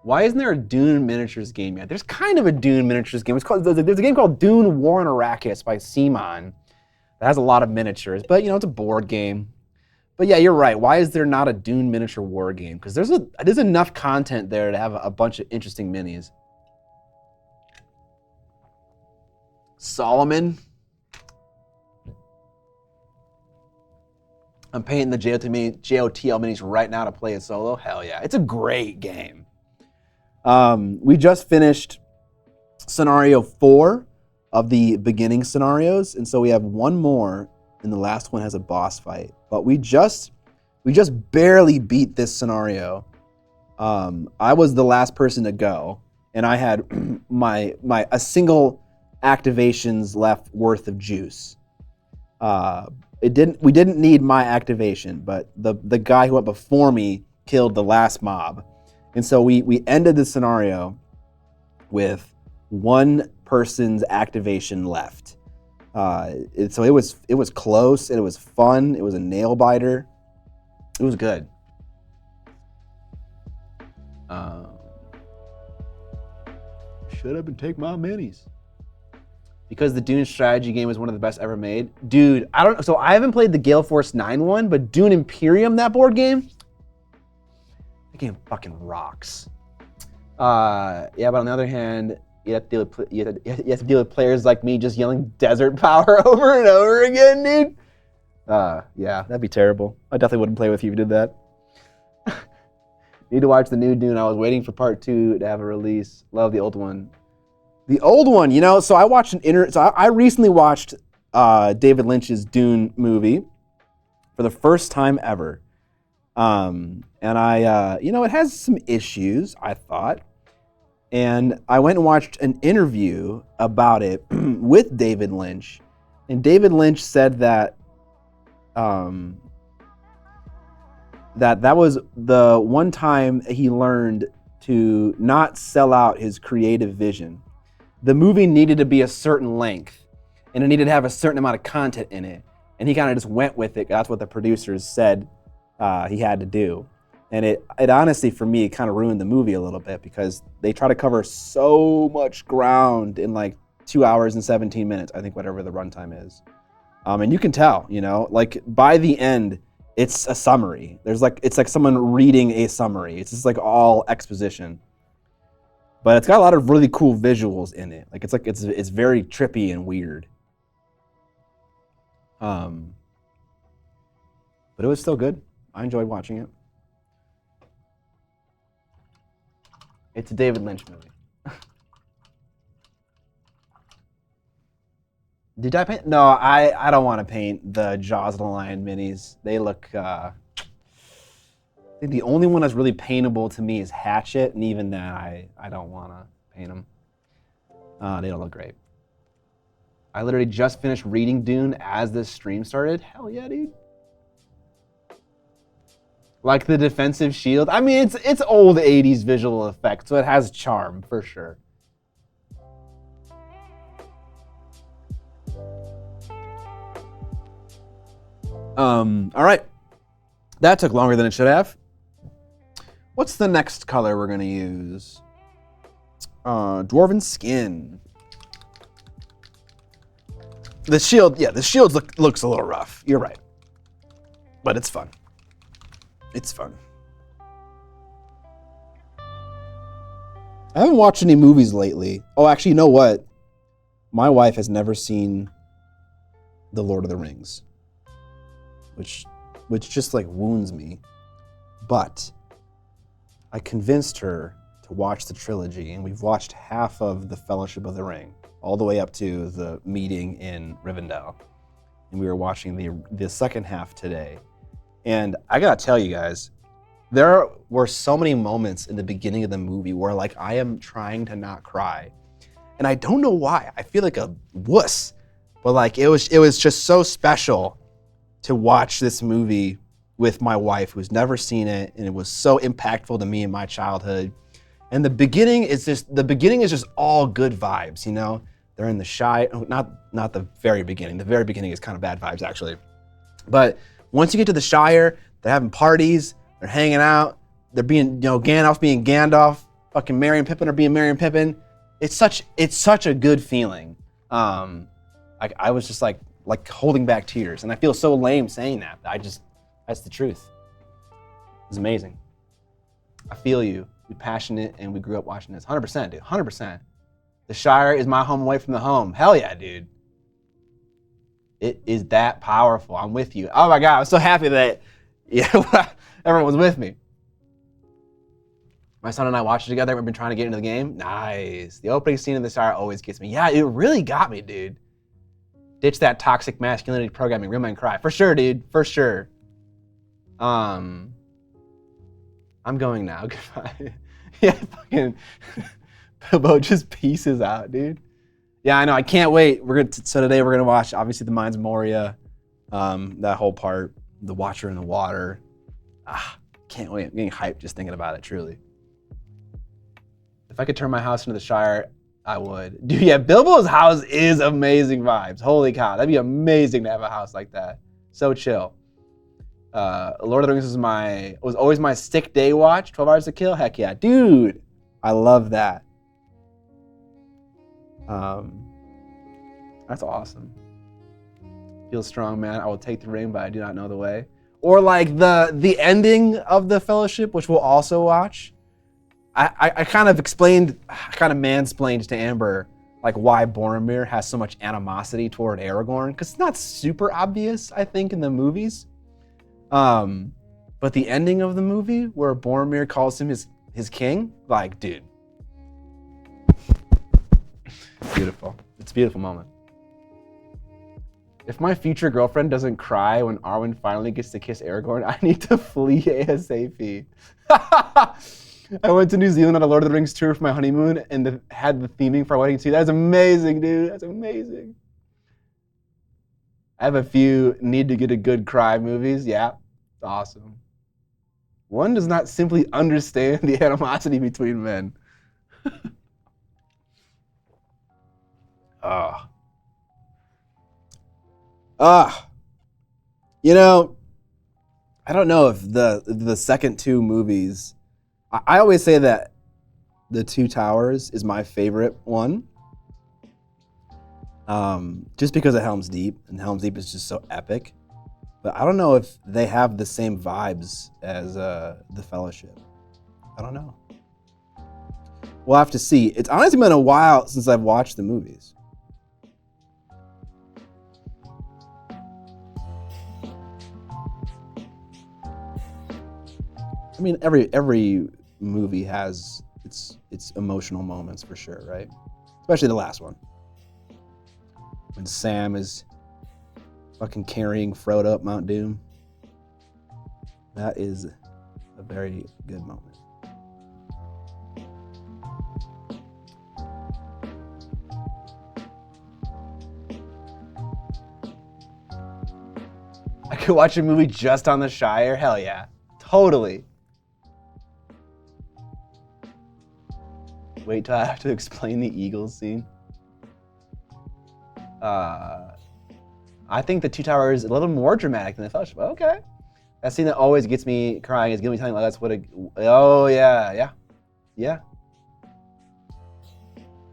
Why isn't there a Dune miniatures game yet? There's kind of a Dune miniatures game. There's a game called Dune War on Arrakis by Simon that has a lot of miniatures, but it's a board game. But yeah, you're right. Why is there not a Dune miniature war game? Because there's enough content there to have a bunch of interesting minis. Solomon. I'm painting the JOTL minis right now to play it solo. Hell yeah. It's a great game. We just finished scenario 4 of the beginning scenarios, and so we have one more, and the last one has a boss fight. But we just barely beat this scenario. I was the last person to go, and I had a single activations left worth of juice. We didn't need my activation, but the guy who went before me killed the last mob. And so we ended the scenario with one person's activation left. So it was close and it was fun. It was a nail biter. It was good. Shut up and take my minis. Because the Dune strategy game was one of the best ever made. Dude, I haven't played the Gale Force 9 one, but Dune Imperium, that board game, that game fucking rocks. Yeah, but on the other hand, you have to deal with players like me just yelling desert power over and over again, dude. Yeah, that'd be terrible. I definitely wouldn't play with you if you did that. Need to watch the new Dune. I was waiting for part 2 to have a release. Love the old one. The old one, so I watched I recently watched David Lynch's Dune movie for the first time ever. And I, it has some issues, I thought. And I went and watched an interview about it with David Lynch. And David Lynch said that that was the one time he learned to not sell out his creative vision. The movie needed to be a certain length, and it needed to have a certain amount of content in it. And he kind of just went with it. That's what the producers said he had to do. And it honestly, for me, it kind of ruined the movie a little bit because they try to cover so much ground in like 2 hours and 17 minutes, I think, whatever the runtime is. And you can tell, like by the end, it's a summary. It's like someone reading a summary. It's just like all exposition. But it's got a lot of really cool visuals in it. It's very trippy and weird. But it was still good. I enjoyed watching it. It's a David Lynch movie. Did I paint? No, I don't want to paint the Jaws of the Lion minis. They look... I think the only one that's really paintable to me is Hatchet, and even that, I don't want to paint them. They don't look great. I literally just finished reading Dune as this stream started. Hell yeah, dude. Like the defensive shield. I mean, it's old 80s visual effects, so it has charm, for sure. All right. That took longer than it should have. What's the next color we're gonna use? Dwarven Skin. The shield, looks a little rough. You're right. But it's fun. It's fun. I haven't watched any movies lately. Oh, actually, you know what? My wife has never seen The Lord of the Rings, which just like wounds me. But I convinced her to watch the trilogy, and we've watched half of The Fellowship of the Ring, all the way up to the meeting in Rivendell. And we were watching the second half today. And I gotta tell you guys, There were so many moments in the beginning of the movie where like I am trying to not cry. And I don't know why. I feel like a wuss. But like it was just so special to watch this movie with my wife who's never seen it, and it was so impactful to me in my childhood. And the beginning is just all good vibes, you know? They're in the not the very beginning. The very beginning is kind of bad vibes actually. But once you get to the Shire, they're having parties, they're hanging out, they're being, Gandalf being Gandalf, fucking Merry and Pippin are being Merry and Pippin. It's such a good feeling. I was just like holding back tears, and I feel so lame saying that. That's the truth. It's amazing. I feel you. We're passionate, and we grew up watching this. 100%, dude. 100%. The Shire is my home away from the home. Hell yeah, dude. It is that powerful. I'm with you. Oh my God, I'm so happy that everyone was with me. My son and I watched it together. We've been trying to get into the game. Nice. The opening scene of the Shire always gets me. Yeah, it really got me, dude. Ditch that toxic masculinity programming. Real men cry. For sure, dude. For sure. I'm going now. Goodbye. Yeah, fucking Bilbo just pieces out, dude. Yeah, I know. I can't wait. So today we're gonna watch obviously the Mines of Moria, that whole part, the Watcher in the Water. Can't wait. I'm getting hyped just thinking about it. Truly. If I could turn my house into the Shire, I would. Dude, yeah, Bilbo's house is amazing vibes. Holy cow, that'd be amazing to have a house like that. So chill. Lord of the Rings was always my stick day watch. 12 Hours to Kill. Heck yeah, dude. I love that. That's awesome. Feel strong, man. I will take the ring, but I do not know the way. Or like the ending of the Fellowship, which we'll also watch. I kind of mansplained to Amber like why Boromir has so much animosity toward Aragorn, because it's not super obvious, I think, in the movies. But the ending of the movie where Boromir calls him his king, like, dude. Beautiful. It's a beautiful moment. If my future girlfriend doesn't cry when Arwen finally gets to kiss Aragorn, I need to flee ASAP. I went to New Zealand on a Lord of the Rings tour for my honeymoon and had the theming for our wedding too. That's amazing, dude. That's amazing. I have a few need to get a good cry movies. Yeah, it's awesome. One does not simply understand the animosity between men. I don't know if the second two movies, I always say that The Two Towers is my favorite one. Just because of Helm's Deep, and Helm's Deep is just so epic. But I don't know if they have the same vibes as The Fellowship. I don't know. We'll have to see. It's honestly been a while since I've watched the movies. I mean, every movie has its emotional moments for sure, right? Especially the last one. When Sam is fucking carrying Frodo up Mount Doom. That is a very good moment. I could watch a movie just on the Shire? Hell yeah. Totally. Wait till I have to explain the Eagles scene. I think the Two Towers is a little more dramatic than the Fellowship. Okay. That scene that always gets me crying is Gilby telling like that's what oh yeah. You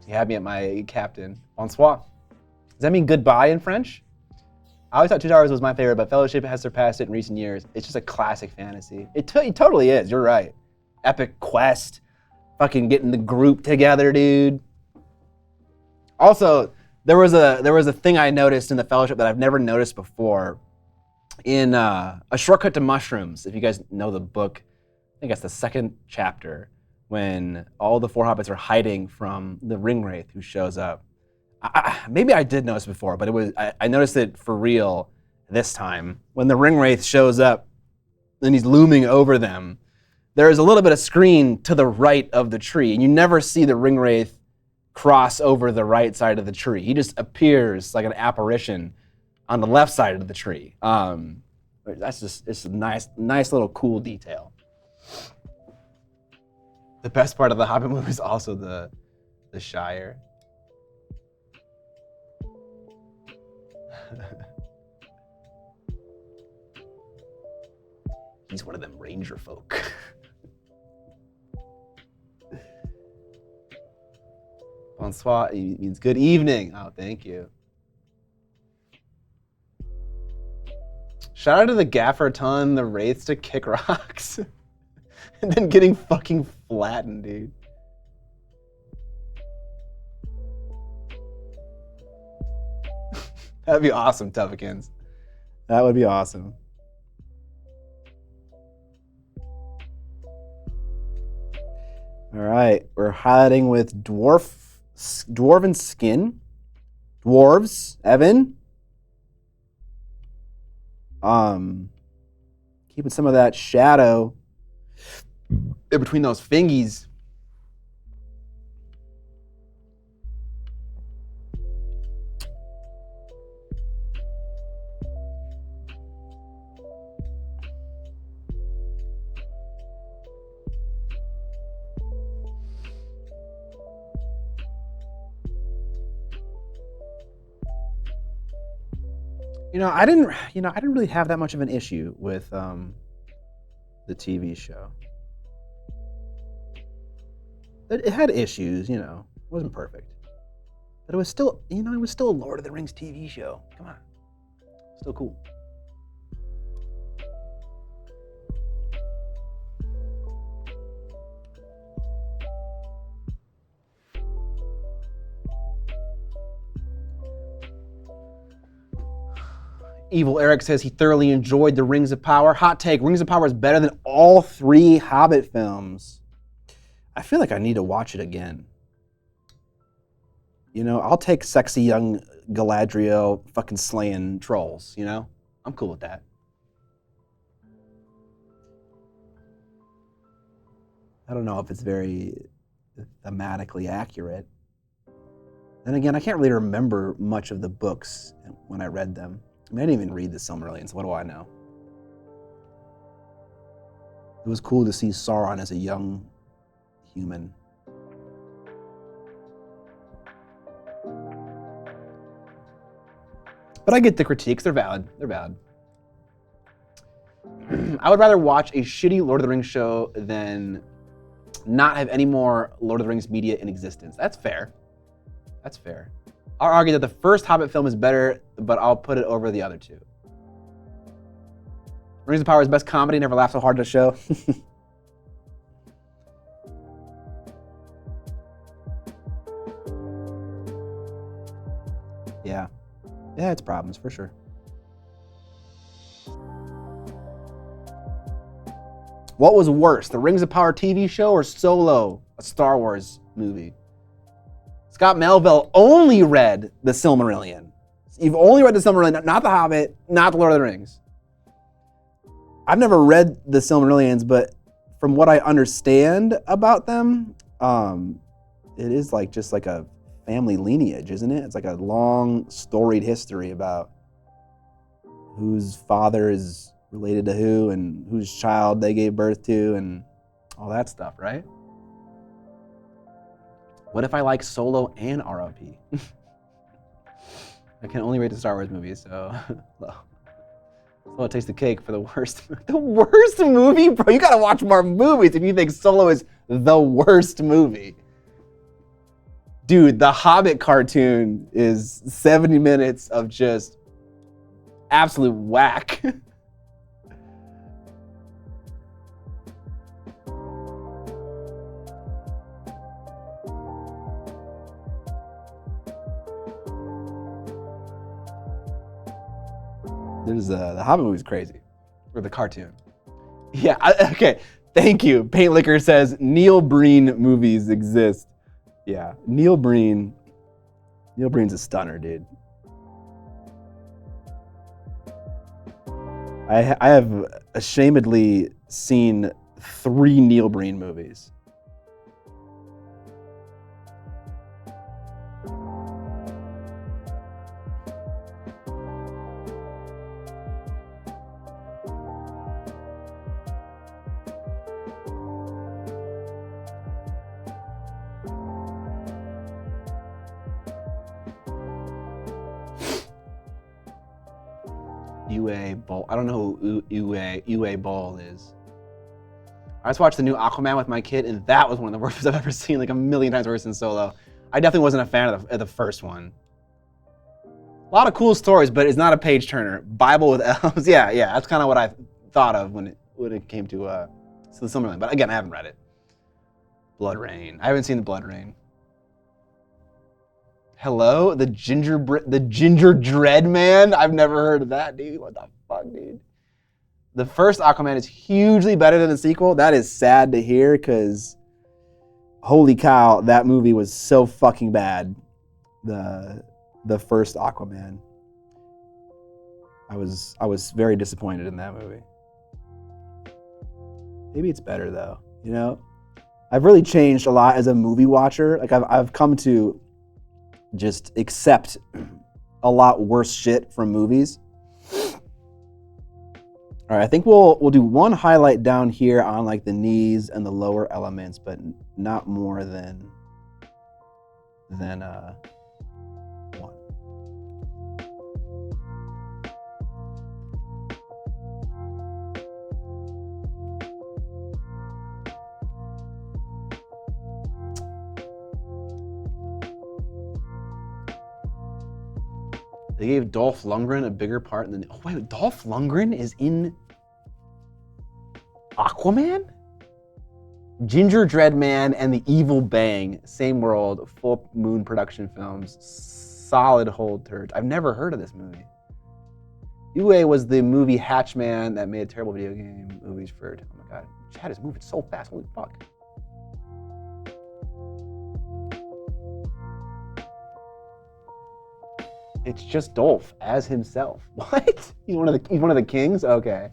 had me at my captain. Bonsoir. Does that mean goodbye in French? I always thought Two Towers was my favorite, but Fellowship has surpassed it in recent years. It's just a classic fantasy. It totally is, you're right. Epic quest. Fucking getting the group together, dude. Also, there was a thing I noticed in the Fellowship that I've never noticed before. In A Shortcut to Mushrooms, if you guys know the book, I think that's the second chapter, when all the four hobbits are hiding from the Ringwraith who shows up. Maybe I did notice before, but I noticed it for real this time. When the Ringwraith shows up and he's looming over them, there's a little bit of screen to the right of the tree, and you never see the ringwraith cross over the right side of the tree. He just appears like an apparition on the left side of the tree. It's a nice little cool detail. The best part of the Hobbit movie is also the Shire. He's one of them ranger folk. Bonsoir means good evening. Oh, thank you. Shout out to the gaffer telling the wraiths to kick rocks and then getting fucking flattened, dude. That'd be awesome, Tuffekins. That would be awesome. All right, we're highlighting with dwarven skin. Dwarves, Evan. Keeping some of that shadow in between those fingies. I didn't really have that much of an issue with the TV show. It had issues, it wasn't perfect, but it was still, it was still a Lord of the Rings TV show. Come on, still cool. Evil Eric says he thoroughly enjoyed the Rings of Power. Hot take, Rings of Power is better than all 3 Hobbit films. I feel like I need to watch it again. I'll take sexy young Galadriel fucking slaying trolls, I'm cool with that. I don't know if it's very thematically accurate. Then again, I can't really remember much of the books when I read them. I didn't even read the Silmarillion, so what do I know? It was cool to see Sauron as a young human. But I get the critiques, they're valid. I would rather watch a shitty Lord of the Rings show than not have any more Lord of the Rings media in existence. That's fair. I'll argue that the first Hobbit film is better, but I'll put it over the other 2. Rings of Power is best comedy, never laughed so hard at a show. Yeah, it's problems for sure. What was worse, the Rings of Power TV show or Solo, a Star Wars movie? Scott Melville only read the Silmarillion. You've only read the Silmarillion, not the Hobbit, not the Lord of the Rings. I've never read the Silmarillions, but from what I understand about them, it is just like a family lineage, isn't it? It's like a long storied history about whose father is related to who and whose child they gave birth to and all that stuff, right? What if I like Solo and ROP? I can only rate the Star Wars movies, so Solo takes the cake for the worst. The worst movie? Bro, you gotta watch more movies if you think Solo is the worst movie. Dude, the Hobbit cartoon is 70 minutes of just absolute whack. The Hobbit movie is crazy, or the cartoon. Yeah, okay, thank you. Paint Liquor says Neil Breen movies exist. Yeah, Neil Breen's a stunner, dude. I have ashamedly seen 3 Neil Breen movies. Uwe Boll. I don't know who Uwe Boll is. I just watched the new Aquaman with my kid, and that was one of the worst movies I've ever seen, like a million times worse than Solo. I definitely wasn't a fan of the first one. A lot of cool stories, but it's not a page turner. Bible with elves, yeah, that's kind of what I thought of when it came to the Silmarillion. But again, I haven't read it. Blood Rain. I haven't seen the Blood Rain. Hello, the Ginger Dread Man. I've never heard of that, dude. What the fuck, dude? The first Aquaman is hugely better than the sequel. That is sad to hear, because holy cow, that movie was so fucking bad. The first Aquaman. I was very disappointed in that movie. Maybe it's better though, you know? I've really changed a lot as a movie watcher. Like I've come to just accept a lot worse shit from movies. All right, I think we'll do one highlight down here on like the knees and the lower elements, but not more than one. They gave Dolph Lundgren a bigger part than... Oh, wait, Dolph Lundgren is in Aquaman? Ginger Dread Man and the Evil Bang, same world, Full Moon Production Films, solid hold turds. I've never heard of this movie. Uwe was the movie Hatchman that made terrible video game movies for... Oh my god, Chad is moving so fast, holy fuck. It's just Dolph as himself. What? He's one of the kings? Okay.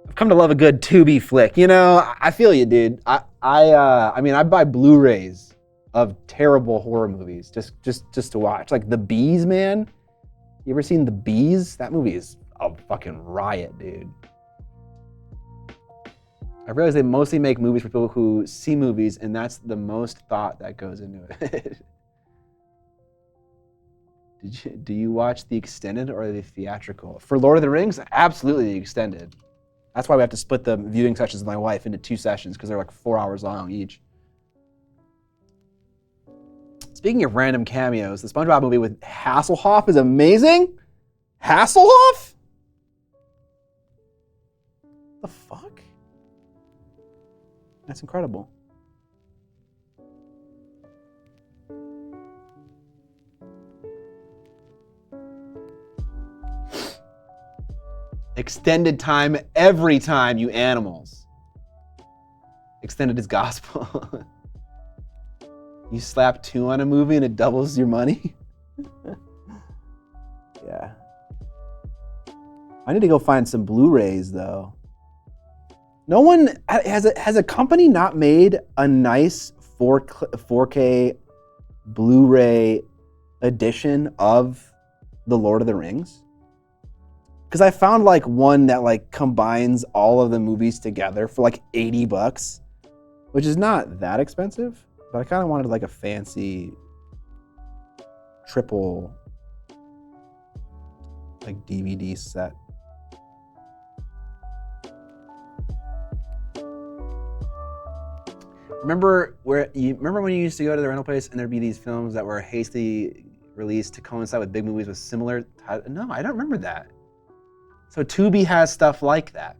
I've come to love a good Tubi flick. You know, I feel you, dude. I mean, I buy Blu-rays of terrible horror movies just to watch. Like The Bees, man. You ever seen The Bees? That movie is a fucking riot, dude. I realize they mostly make movies for people who see movies, and that's the most thought that goes into it. Do you watch the extended or the theatrical? For Lord of the Rings, absolutely the extended. That's why we have to split the viewing sessions with my wife into 2 sessions, because they're like 4 hours long each. Speaking of random cameos, the SpongeBob movie with Hasselhoff is amazing. Hasselhoff? The fuck? That's incredible. Extended time every time, you animals. Extended is gospel. You slap 2 on a movie and it doubles your money? Yeah. I need to go find some Blu-rays though. No one, has a company not made a nice 4K Blu-ray edition of The Lord of the Rings? Because I found like one that like combines all of the movies together for like $80, which is not that expensive, but I kind of wanted like a fancy triple like DVD set. Remember when you used to go to the rental place and there'd be these films that were hastily released to coincide with big movies with similar titles? No, I don't remember that. So Tubi has stuff like that.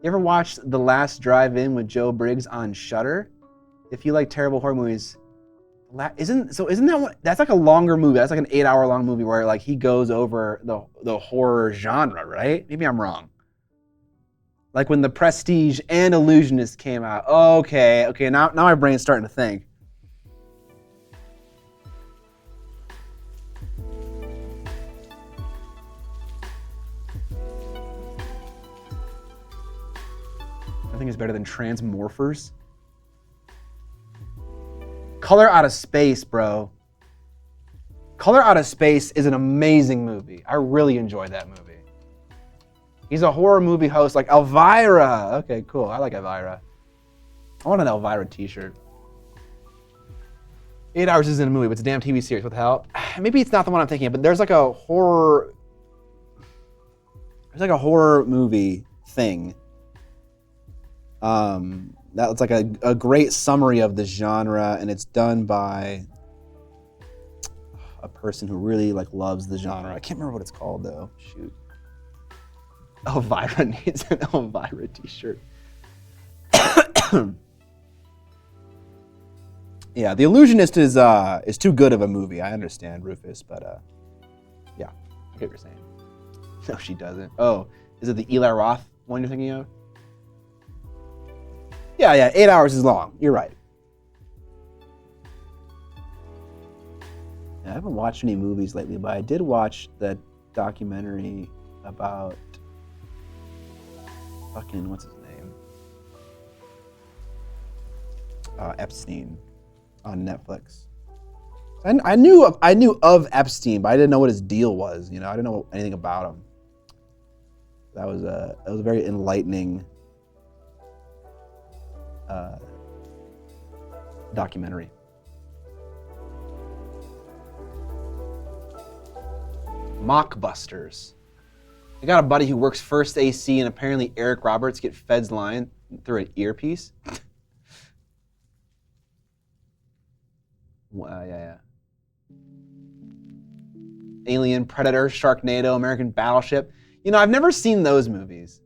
You ever watched The Last Drive-In with Joe Briggs on Shudder? If you like terrible horror movies, isn't that one? That's like a longer movie. That's like an 8-hour-long movie where like he goes over the horror genre, right? Maybe I'm wrong. Like when The Prestige and Illusionist came out. Okay, now my brain's starting to think. is better than Transmorphers. Color Out of Space, bro. Color Out of Space is an amazing movie. I really enjoyed that movie. He's a horror movie host like Elvira. Okay, cool. I like Elvira. I want an Elvira t-shirt. 8 Hours isn't a movie, but it's a damn TV series. What the hell? Maybe it's not the one I'm thinking of, but there's like a horror... There's like a horror movie thing. That's like a great summary of the genre, and it's done by a person who really like loves the genre. I can't remember what it's called though. Shoot. Elvira needs an Elvira t-shirt. Yeah, The Illusionist is too good of a movie. I understand, Rufus, but yeah, I get what you're saying. No, she doesn't. Oh, is it the Eli Roth one you're thinking of? Yeah, 8 hours is long. You're right. I haven't watched any movies lately, but I did watch that documentary about fucking, what's his name? Epstein on Netflix. I knew of Epstein, but I didn't know what his deal was. You know, I didn't know anything about him. That was a very enlightening documentary. Mockbusters. I got a buddy who works First AC, and apparently Eric Roberts get Fed's line through an earpiece. Yeah. Alien, Predator, Sharknado, American Battleship. You know, I've never seen those movies.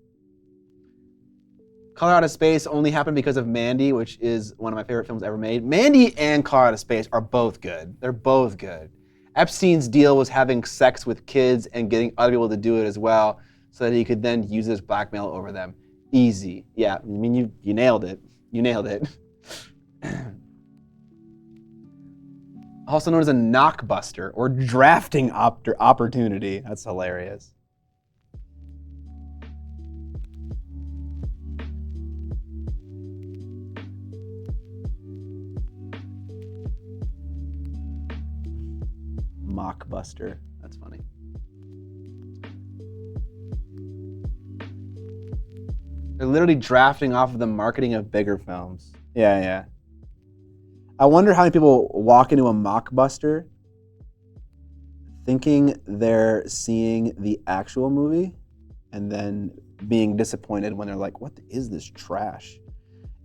Color Out of Space only happened because of Mandy, which is one of my favorite films ever made. Mandy and Color Out of Space are both good. They're both good. Epstein's deal was having sex with kids and getting other people to do it as well, so that he could then use it as blackmail over them. Easy. Yeah, I mean, you nailed it. You nailed it. Also known as a knockbuster or drafting opportunity. That's hilarious. Mockbuster. That's funny. They're literally drafting off of the marketing of bigger films. Yeah. I wonder how many people walk into a mockbuster thinking they're seeing the actual movie and then being disappointed when they're like, what is this trash?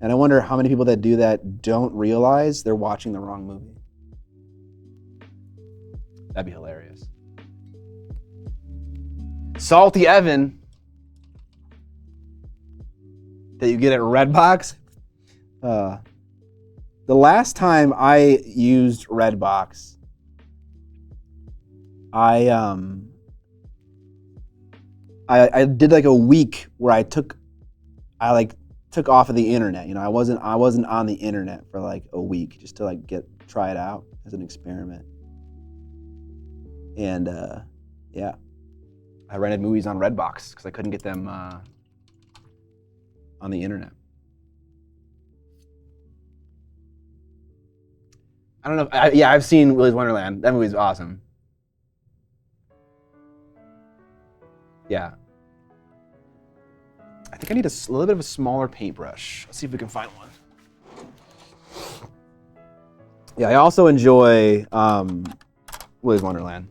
And I wonder how many people that do that don't realize they're watching the wrong movie. That'd be hilarious. Salty Evan that you get at Redbox. The last time I used Redbox, I did like a week where I took off of the internet. You know, I wasn't on the internet for like a week just to like try it out as an experiment. And yeah, I rented movies on Redbox because I couldn't get them on the internet. I don't know. I've seen Willy's Wonderland. That movie's awesome. Yeah. I think I need a little bit of a smaller paintbrush. Let's see if we can find one. Yeah, I also enjoy Willy's Wonderland.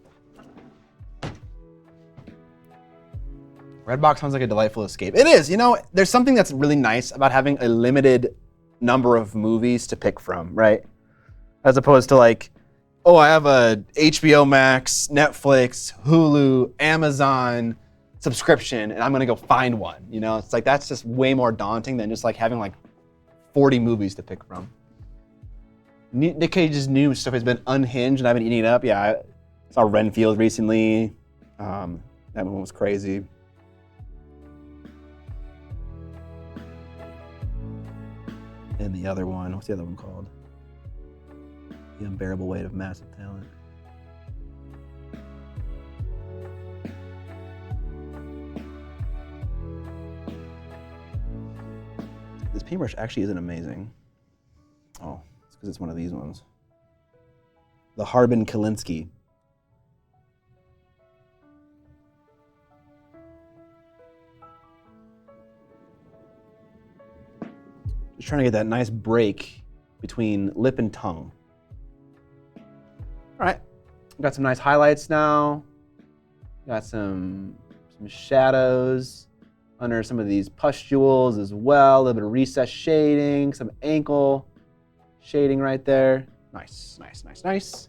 Redbox sounds like a delightful escape. It is. You know, there's something that's really nice about having a limited number of movies to pick from, right? As opposed to like, oh, I have a HBO Max, Netflix, Hulu, Amazon subscription, and I'm gonna go find one. You know, it's like that's just way more daunting than just like having like 40 movies to pick from. Nick Cage's new stuff has been unhinged, and I've been eating it up. Yeah, I saw Renfield recently. That one was crazy. And the other one, what's the other one called? The Unbearable Weight of Massive Talent. paintbrush actually isn't amazing. Oh, it's because it's one of these ones. The Harbin Kalinsky. Just trying to get that nice break between lip and tongue. All right, got some nice highlights now. Got some shadows under some of these pustules as well. A little bit of recessed shading, some ankle shading right there. Nice, nice, nice, nice.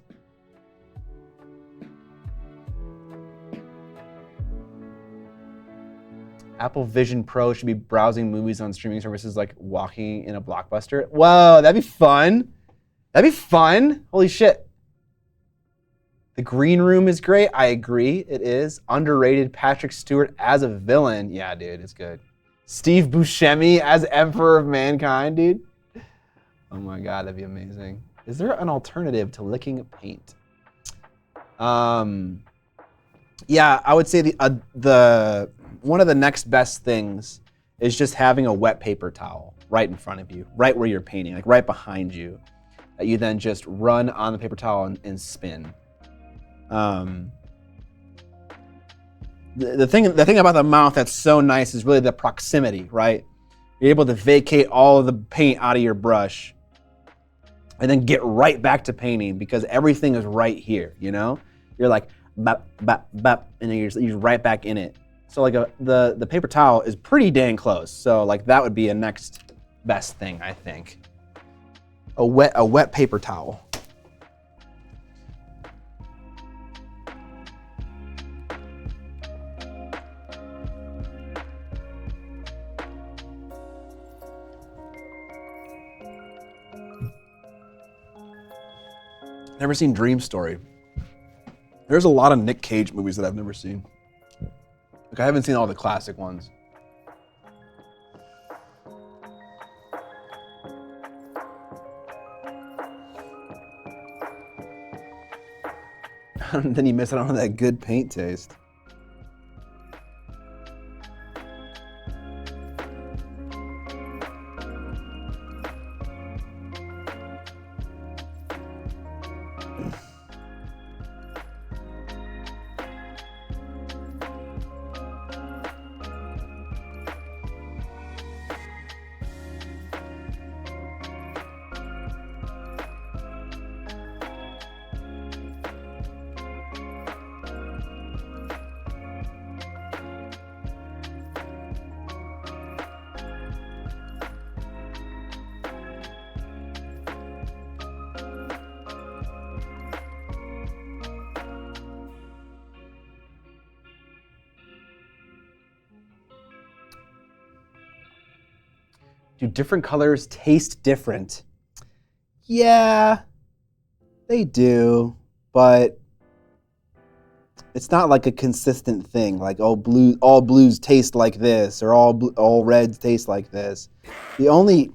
Apple Vision Pro should be browsing movies on streaming services like walking in a Blockbuster. Whoa, that'd be fun. That'd be fun. Holy shit. The Green Room is great. I agree, it is. Underrated Patrick Stewart as a villain. Yeah, dude, it's good. Steve Buscemi as Emperor of Mankind, dude. Oh my God, that'd be amazing. Is there an alternative to licking paint? Yeah, I would say the one of the next best things is just having a wet paper towel right in front of you, right where you're painting, like right behind you, that you then just run on the paper towel and spin. The thing about the mouth that's so nice is really the proximity, right? You're able to vacate all of the paint out of your brush and then get right back to painting because everything is right here, you know? You're like, bap, bap, bap, and then you're right back in it. So like the paper towel is pretty dang close. So like that would be a next best thing, I think. A wet paper towel. Never seen Dream Story. There's a lot of Nick Cage movies that I've never seen. Like I haven't seen all the classic ones. Then you miss out on that good paint taste. Do different colors taste different? Yeah, they do, but it's not like a consistent thing. Like all blues taste like this, or all reds taste like this. The only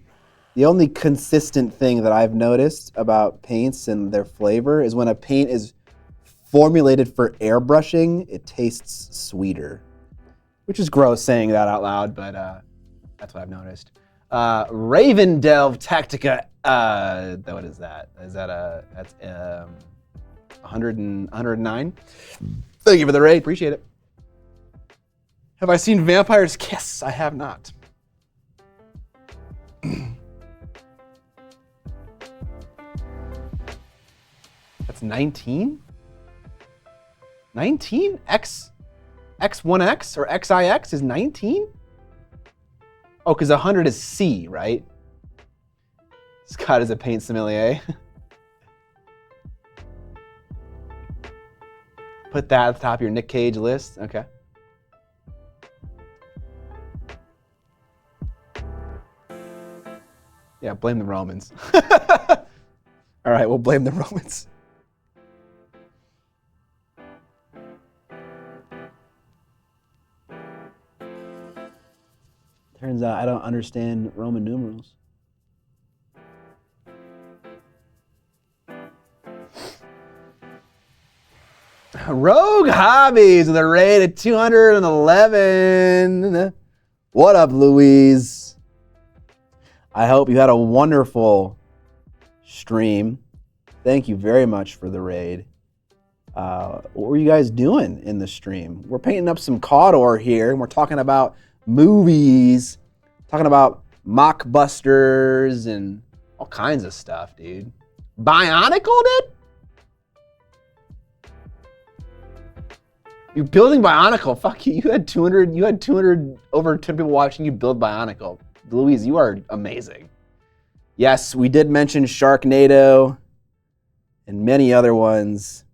consistent thing that I've noticed about paints and their flavor is when a paint is formulated for airbrushing, it tastes sweeter, which is gross saying that out loud, but that's what I've noticed. Raven Delve Tactica. What is that? Is that that's 109? Thank you for the raid. Appreciate it. Have I seen Vampire's Kiss? I have not. That's 19? 19? X1X or XIX is 19? Oh, because 100 is C, right? Scott is a paint sommelier. Put that at the top of your Nick Cage list. Okay. Yeah, blame the Romans. All right, we'll blame the Romans. Turns out I don't understand Roman numerals. Rogue Hobbies with a raid at 211. What up, Louise? I hope you had a wonderful stream. Thank you very much for the raid. What were you guys doing in the stream? We're painting up some LotR here, and we're talking about movies, talking about mockbusters and all kinds of stuff, dude. Bionicle, dude? You're building Bionicle. Fuck you. You had 200 over 10 people watching you build Bionicle. Louise, you are amazing. Yes, we did mention Sharknado and many other ones.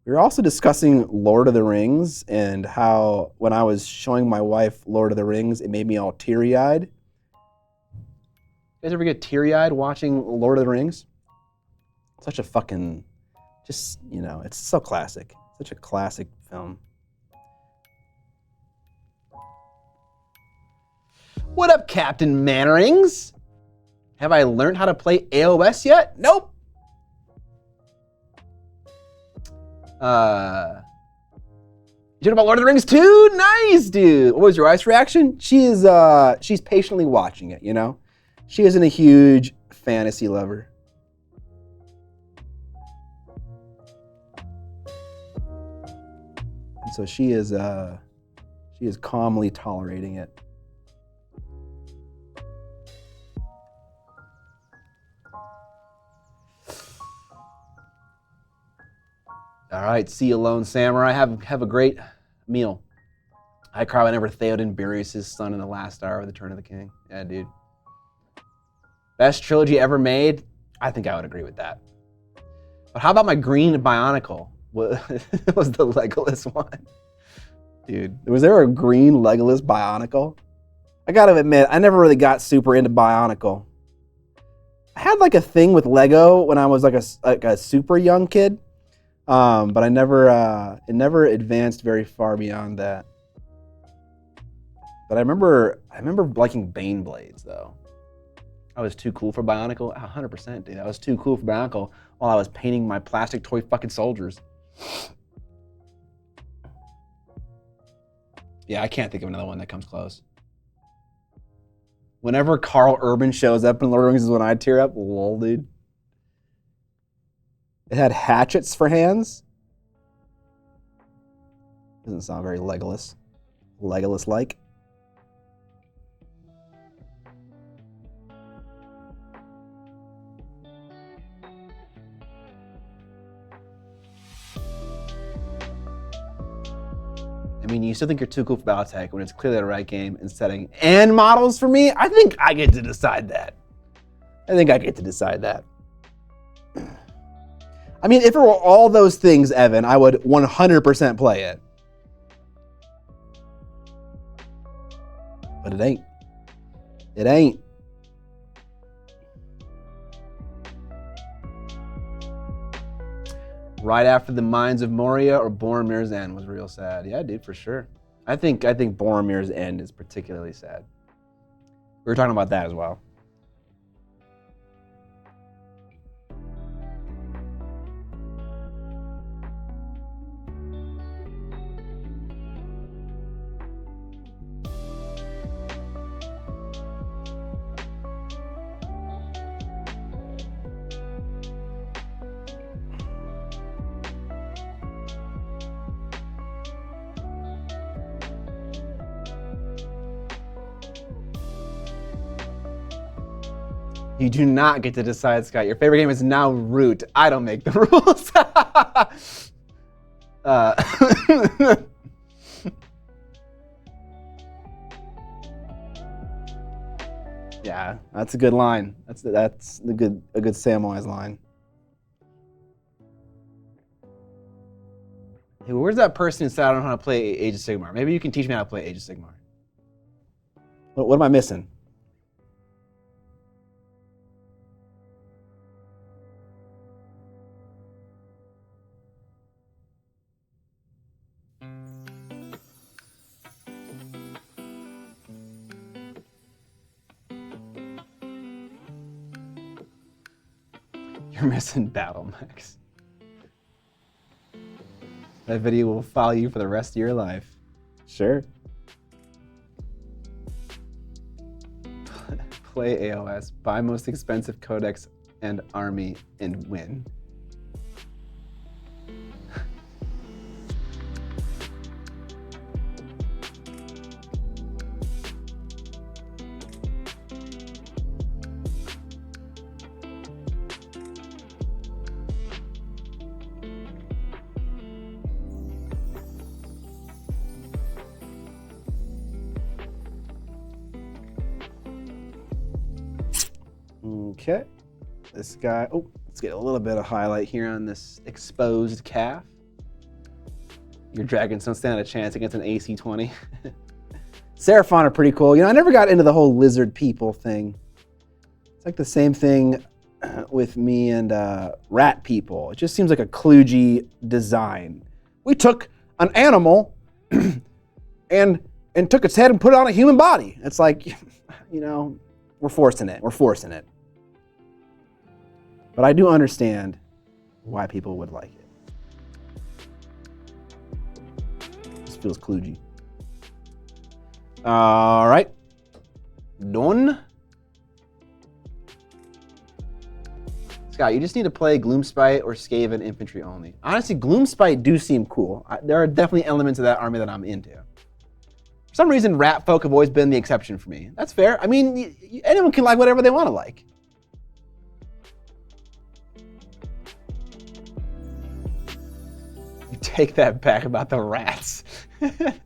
We were also discussing Lord of the Rings and how when I was showing my wife Lord of the Rings, it made me all teary-eyed. You guys ever get teary-eyed watching Lord of the Rings? Such a fucking, just, you know, it's so classic. Such a classic film. What up, Captain Mannerings? Have I learned how to play AOS yet? Nope. You talking about Lord of the Rings 2? Nice, dude. What was your wife's reaction? She's patiently watching it, you know? She isn't a huge fantasy lover. And so she is calmly tolerating it. All right, see you, Lone Samurai. Have a great meal. I cry whenever Theoden buries his son in the last hour of the Turn of the King. Yeah, dude. Best trilogy ever made? I think I would agree with that. But how about my green Bionicle? It was the Legolas one. Dude, was there a green Legolas Bionicle? I gotta admit, I never really got super into Bionicle. I had like a thing with Lego when I was like a super young kid. But it never advanced very far beyond that. But I remember liking Bane Blades though. I was too cool for Bionicle. 100%, dude. I was too cool for Bionicle while I was painting my plastic toy fucking soldiers. Yeah, I can't think of another one that comes close. Whenever Carl Urban shows up in Lord of the Rings is when I tear up. Lol, dude. It had hatchets for hands. Doesn't sound very Legolas. Legolas-like. I mean, you still think you're too cool for Battletech when it's clearly the right game and setting and models for me? I think I get to decide that. I mean, if it were all those things, Evan, I would 100% play it. But it ain't. It ain't. Right after the Mines of Moria or Boromir's End was real sad. Yeah, dude, for sure. I think Boromir's End is particularly sad. We were talking about that as well. You do not get to decide, Scott. Your favorite game is now Root. I don't make the rules. Yeah, that's a good line. That's a good Samwise line. Hey, where's that person who said I don't know how to play Age of Sigmar? Maybe you can teach me how to play Age of Sigmar. What am I missing? You're missing Battle Max. That video will follow you for the rest of your life. Sure. play AOS, buy most expensive codex and army, and win. Okay, this guy, oh, let's get a little bit of highlight here on this exposed calf. Your dragons don't stand a chance against an AC-20. Seraphon are pretty cool. You know, I never got into the whole lizard people thing. It's like the same thing with me and rat people. It just seems like a kludgy design. We took an animal and took its head and put it on a human body. It's like, you know, we're forcing it. We're forcing it. But I do understand why people would like it. This feels kludgy. All right. Done. Scott, you just need to play Gloomspite or Skaven infantry only. Honestly, Gloomspite do seem cool. There are definitely elements of that army that I'm into. For some reason, rat folk have always been the exception for me. That's fair. I mean, anyone can like whatever they want to like. You take that back about the rats. Just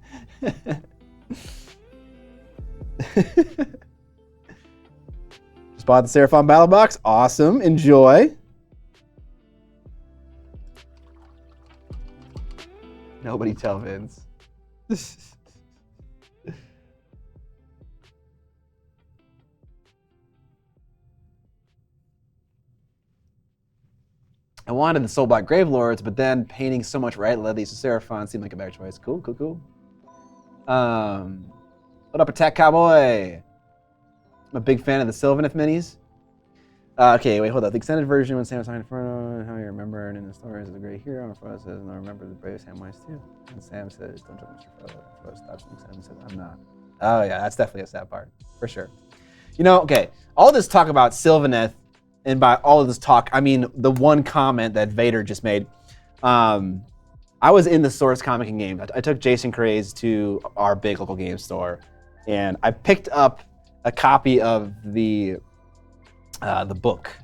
bought the Seraphon Battle Box. Awesome. Enjoy. Nobody tell Vince. I wanted the Soul Black Gravelords, but then painting so much red led these to Seraphon seemed like a better choice. Cool, cool, cool. What up, Attack Cowboy? I'm a big fan of the Sylvaneth minis. Okay, wait, hold up. The extended version when Sam was signed Inferno, how you remember, and in the stories is a great hero. And Frodo says, and I remember the brave Samwise too. And Sam says, don't jump Mr. Frodo. Frodo stops and Sam says, I'm not. Oh yeah, that's definitely a sad part, for sure. You know, okay, all this talk about Sylvaneth, and by all of this talk, I mean the one comment that Vader just made. I was in the Source Comic and Game. I took Jason Craze to our big local game store, and I picked up a copy of the book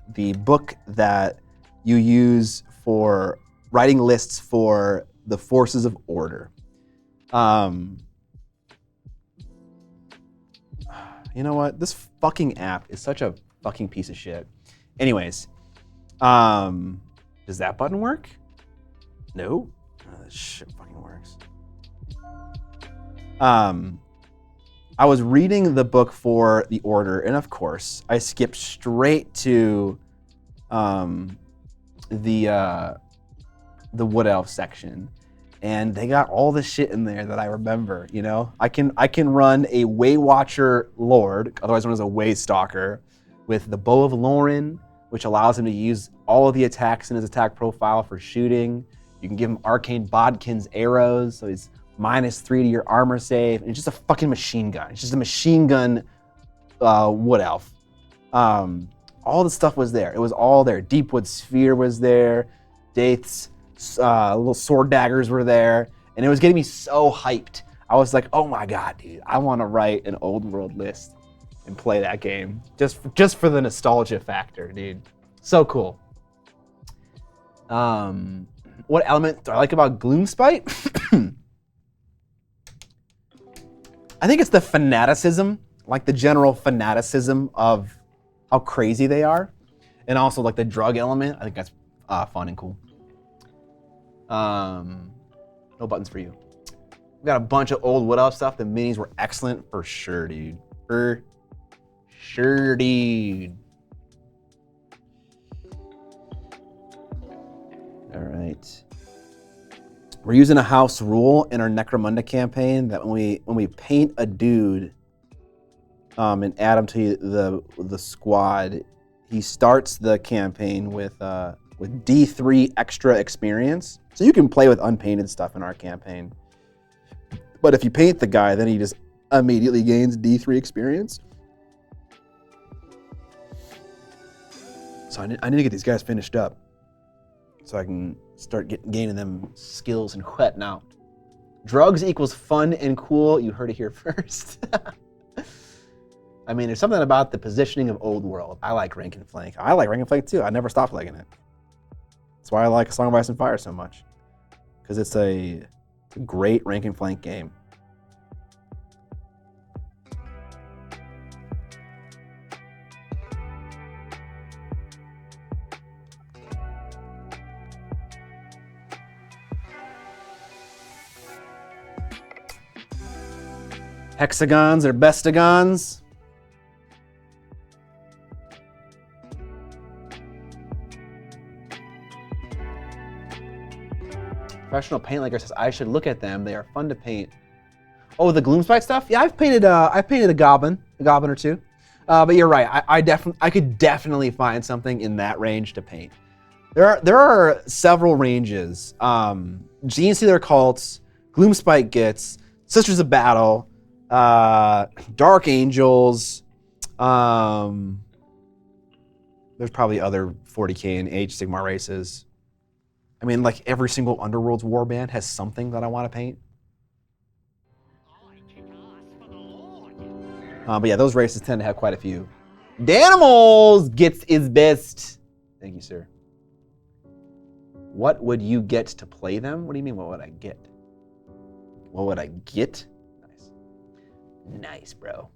that you use for writing lists for the Forces of Order. You know what? This fucking app is such a fucking piece of shit. Anyways, does that button work? No. This shit fucking works. I was reading the book for the Order, and of course, I skipped straight to the Wood Elf section, and they got all the shit in there that I remember. You know, I can run a Waywatcher Lord, otherwise known as a Waystalker, with the Bow of Lauren, which allows him to use all of the attacks in his attack profile for shooting. You can give him Arcane Bodkin's arrows, so he's -3 to your armor save, and it's just a fucking machine gun. It's just a machine gun Wood Elf. All the stuff was there. It was all there. Deepwood Sphere was there. Daith's little sword daggers were there, and it was getting me so hyped. I was like, oh my god, dude, I want to write an old world list and play that game just for the nostalgia factor, dude. So cool. What element do I like about Gloomspite? I think it's the fanaticism, like the general fanaticism of how crazy they are, and also like the drug element. I think that's fun and cool. No buttons for you. We got a bunch of old Wood Elf stuff. The minis were excellent for sure, dude. For sure, dude. All right. We're using a house rule in our Necromunda campaign that when we paint a dude and add him to the squad, he starts the campaign with D3 extra experience. So you can play with unpainted stuff in our campaign. But if you paint the guy, then he just immediately gains D3 experience. So I need to get these guys finished up so I can start gaining them skills and whatnot. Drugs equals fun and cool. You heard it here first. I mean, there's something about the positioning of Old World. I like Rank and Flank. I like Rank and Flank too. I never stopped liking it. That's why I like Song of Ice and Fire so much. Because it's a great Rank and Flank game. Hexagons or bestagons. Professional Paint Liker says I should look at them. They are fun to paint. Oh, the Gloomspite stuff? Yeah, I've painted a goblin or two. But you're right. I could definitely find something in that range to paint. There are several ranges. Gene Stealer Cults, Gloomspite Gits, Sisters of Battle, Dark Angels. There's probably other 40k and Age Sigmar races. I mean, like every single Underworld's warband has something that I want to paint. But yeah, those races tend to have quite a few. Danimals gets is best. Thank you, sir. What would you get to play them? What do you mean, what would I get? What would I get? Nice. Nice, bro.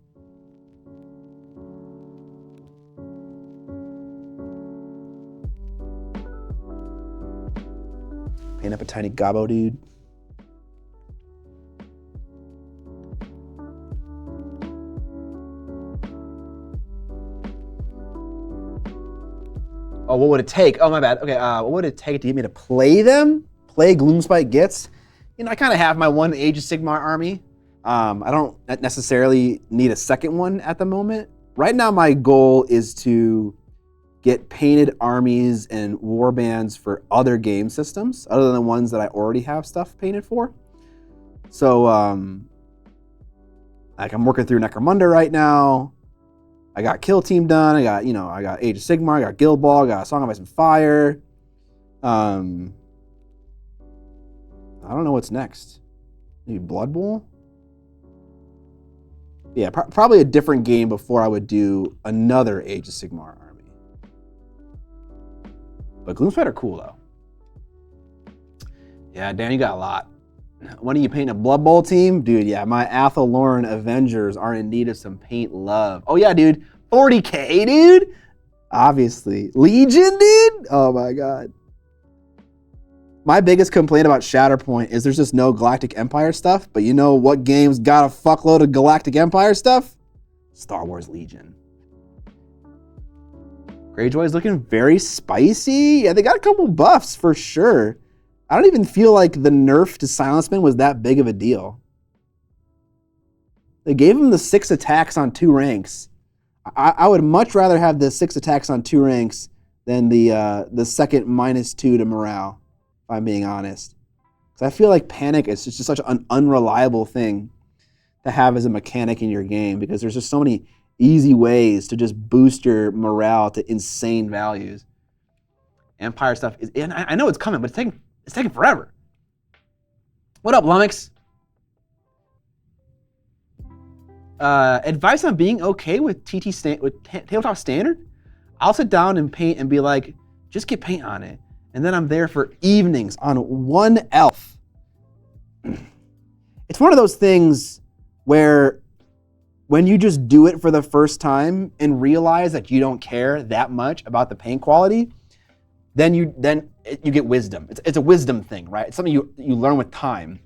Paint up a tiny gobbo dude. Oh, what would it take? Oh, my bad. Okay, what would it take to get me to play them? Play Gloomspite Gits? You know, I kind of have my one Age of Sigmar army. I don't necessarily need a second one at the moment. Right now, my goal is to get painted armies and warbands for other game systems, other than the ones that I already have stuff painted for. So, like I'm working through Necromunda right now. I got Kill Team done. I got Age of Sigmar. I got Guild Ball. I got Song of Ice and Fire. I don't know what's next. Maybe Blood Bowl? Yeah, probably a different game before I would do another Age of Sigmar army. But Gloomspite are cool though. Yeah, Dan, you got a lot. When do you paint a Blood Bowl team? Dude, yeah, my Athel Lauren Avengers are in need of some paint love. Oh yeah, dude. 40k, dude. Obviously. Legion, dude. Oh my God. My biggest complaint about Shatterpoint is there's just no Galactic Empire stuff, but you know what game's got a fuckload of Galactic Empire stuff? Star Wars Legion. Greyjoy's looking very spicy. Yeah, they got a couple buffs for sure. I don't even feel like the nerf to Silenceman was that big of a deal. They gave him the 6 attacks on 2 ranks. I would much rather have the 6 attacks on 2 ranks than the second -2 to morale, if I'm being honest. Because I feel like Panic is just such an unreliable thing to have as a mechanic in your game, because there's just so many easy ways to just boost your morale to insane values. Empire stuff is, and I know it's coming, but it's taking forever. What up, Lumix? Advice on being okay with tabletop standard? I'll sit down and paint and be like, just get paint on it. And then I'm there for evenings on one elf. It's one of those things where when you just do it for the first time and realize that you don't care that much about the paint quality, then you get wisdom. It's a wisdom thing, right? It's something you learn with time,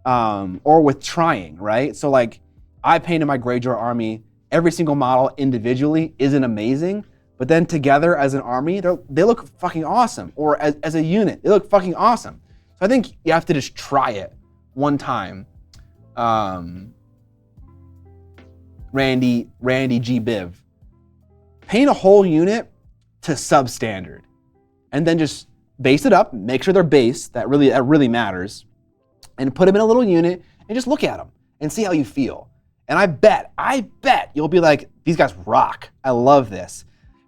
or with trying, right? So like, I painted my Greyjoy army. Every single model individually isn't amazing, but then together as an army, they look fucking awesome. Or as a unit, they look fucking awesome. So I think you have to just try it one time. Randy G. Biv. Paint a whole unit to substandard, and then just base it up, make sure they're based, that really matters, and put them in a little unit and just look at them and see how you feel. And I bet you'll be like, these guys rock. I love this.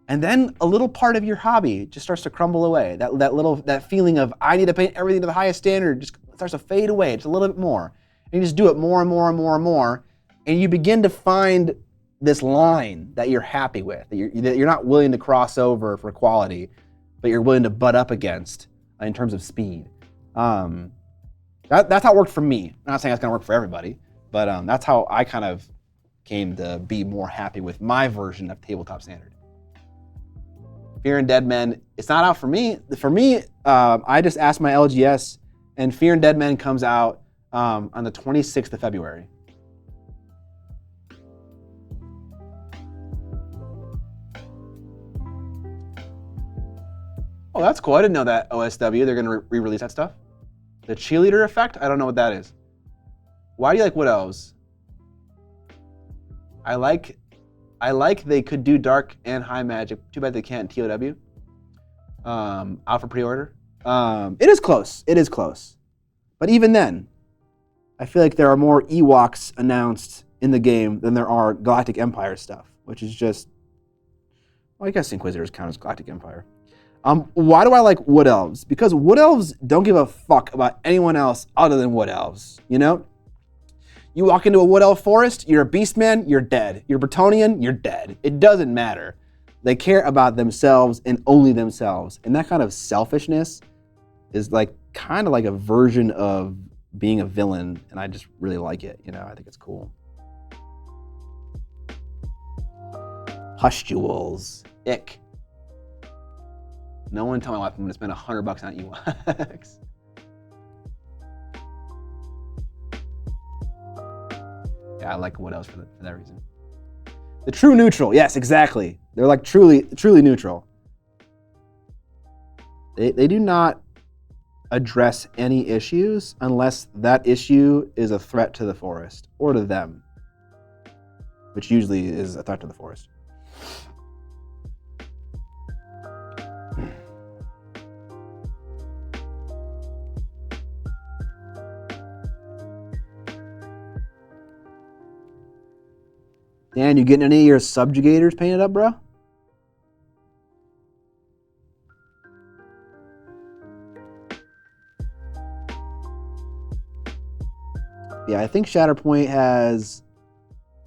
And then a little part of your hobby just starts to crumble away. That feeling of I need to paint everything to the highest standard just starts to fade away just a little bit more. And you just do it more and more and more and more. And you begin to find this line that you're happy with, that you're not willing to cross over for quality, but you're willing to butt up against in terms of speed. That's how it worked for me. I'm not saying that's gonna work for everybody, but that's how I kind of came to be more happy with my version of tabletop standard. Fear and Dead Men, it's not out for me. For me, I just asked my LGS, and Fear and Dead Men comes out on the 26th of February. Oh, that's cool. I didn't know that OSW, they're gonna re-release that stuff. The cheerleader effect? I don't know what that is. Why do you like Wood Elves? I like they could do dark and high magic. Too bad they can't in TOW. Out for pre-order. It is close. It is close. But even then, I feel like there are more Ewoks announced in the game than there are Galactic Empire stuff, which is just, well, I guess Inquisitors count as Galactic Empire. Why do I like Wood Elves? Because Wood Elves don't give a fuck about anyone else other than Wood Elves, you know? You walk into a Wood Elf forest, you're a Beastman, you're dead. You're Bretonnian, you're dead. It doesn't matter. They care about themselves and only themselves. And that kind of selfishness is like kind of like a version of being a villain, and I just really like it, you know? I think it's cool. Pustules. Ick. No one tell my wife I'm gonna spend $100 on Ewoks. Yeah, I like Wood Elves for that reason. The true neutral, yes, exactly. They're like truly neutral. They do not address any issues unless that issue is a threat to the forest or to them, which usually is a threat to the forest. Dan, you getting any of your subjugators painted up, bro? Yeah, I think Shatterpoint has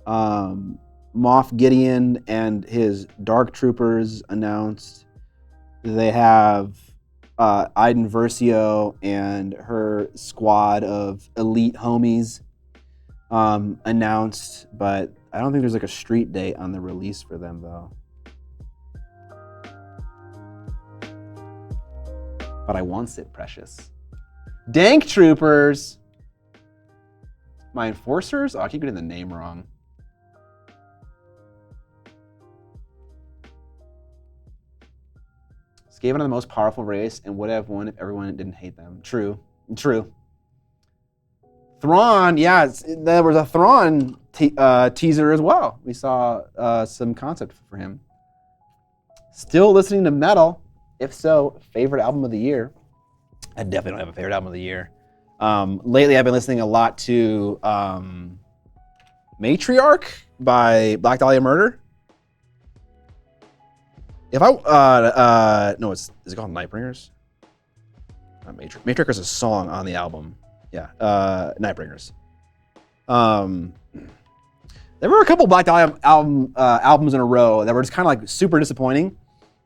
Moff Gideon and his Dark Troopers announced. They have Iden Versio and her squad of elite homies announced, but I don't think there's like a street date on the release for them though. But I wants it, precious. Dank Troopers! My Enforcers? Oh, I keep getting the name wrong. Skaven are the most powerful race and would have won if everyone didn't hate them. True. True. Thrawn, yeah, there was a Thrawn teaser as well. We saw some concept for him. Still listening to metal? If so, favorite album of the year? I definitely don't have a favorite album of the year. Lately, I've been listening a lot to Matriarch by Black Dahlia Murder. If I, no, is it called Nightbringers? Not Matriarch. Matriarch is a song on the album. Yeah, Nightbringers. There were a couple Black Dahlia albums in a row that were just kind of like super disappointing.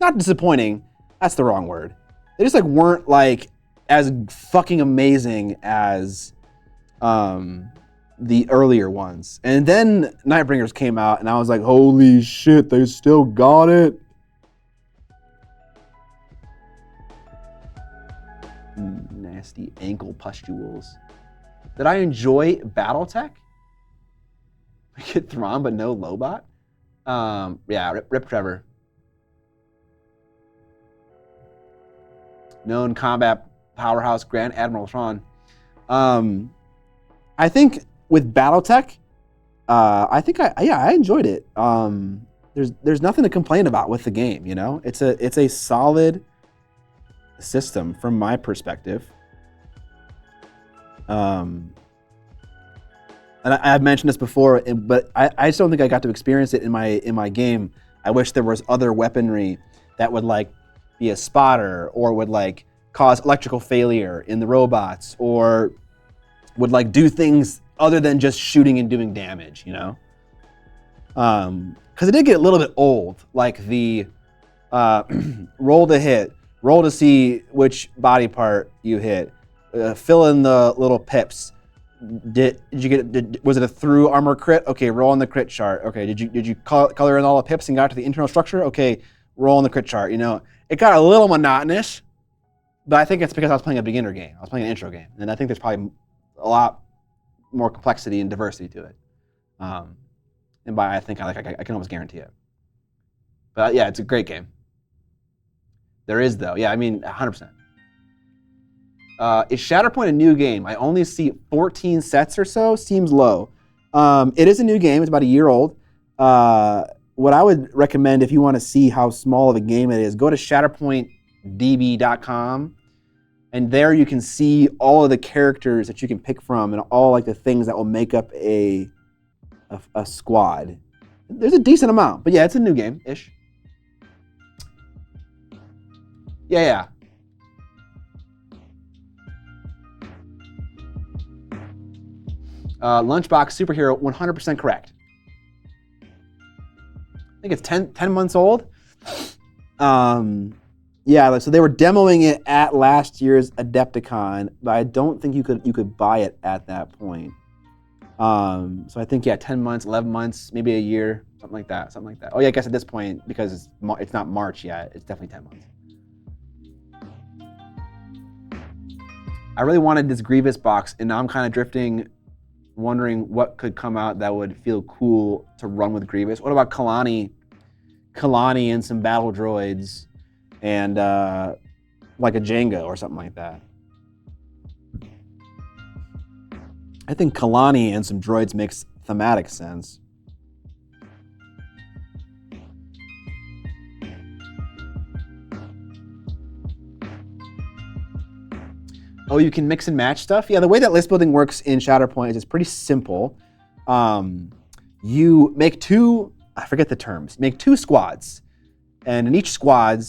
Not disappointing, that's the wrong word. They just like weren't like as fucking amazing as the earlier ones. And then Nightbringers came out and I was like, holy shit, they still got it. Nasty ankle pustules. Did I enjoy Battletech? I get Thrawn, but no Lobot. Yeah, Rip Trevor. Known combat powerhouse Grand Admiral Thrawn. I think with Battletech, I enjoyed it. There's nothing to complain about with the game. You know, it's a solid system from my perspective. And I've mentioned this before, but I just don't think I got to experience it in my game. I wish there was other weaponry that would like be a spotter or would like cause electrical failure in the robots or would like do things other than just shooting and doing damage, you know? Because it did get a little bit old, like the roll to hit, roll to see which body part you hit, fill in the little pips. Did you get? Was it a through armor crit? Okay, roll on the crit chart. Okay, did you color in all the pips and got to the internal structure? Okay, roll on the crit chart. You know, it got a little monotonous, but I think it's because I was playing a beginner game. I was playing an intro game, and I think there's probably a lot more complexity and diversity to it. And by I think I can almost guarantee it. But yeah, it's a great game. There is though, yeah, I mean 100%. Is Shatterpoint a new game? I only see 14 sets or so. Seems low. It is a new game. It's about a year old. What I would recommend if you want to see how small of a game it is, go to shatterpointdb.com, and there you can see all of the characters that you can pick from and all like the things that will make up a squad. There's a decent amount, but yeah, it's a new game-ish. Yeah. Lunchbox Superhero, 100% correct. I think it's 10 months old. Yeah, so they were demoing it at last year's Adepticon, but I don't think you could buy it at that point. So I think, yeah, 10 months, 11 months, maybe a year, something like that. Oh yeah, I guess at this point, because it's not March yet, it's definitely 10 months. I really wanted this Grievous box, and now I'm kind of drifting, wondering what could come out that would feel cool to run with Grievous. What about Kalani and some battle droids, and like a Jenga or something like that? I think Kalani and some droids makes thematic sense. Oh, you can mix and match stuff? Yeah, the way that list building works in Shatterpoint is it's pretty simple. You make I forget the terms, make two squads. And in each squad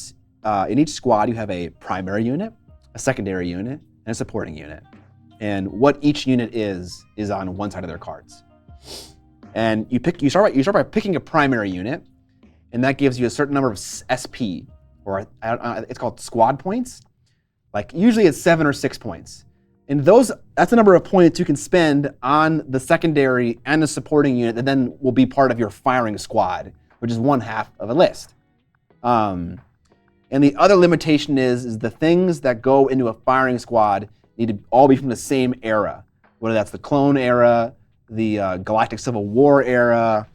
you have a primary unit, a secondary unit, and a supporting unit. And what each unit is on one side of their cards. And you start by picking a primary unit, and that gives you a certain number of SP, or it's called squad points. Like usually it's 7 or 6 points. And that's the number of points you can spend on the secondary and the supporting unit that then will be part of your firing squad, which is one half of a list. And the other limitation is the things that go into a firing squad need to all be from the same era, whether that's the Clone era, the Galactic Civil War era,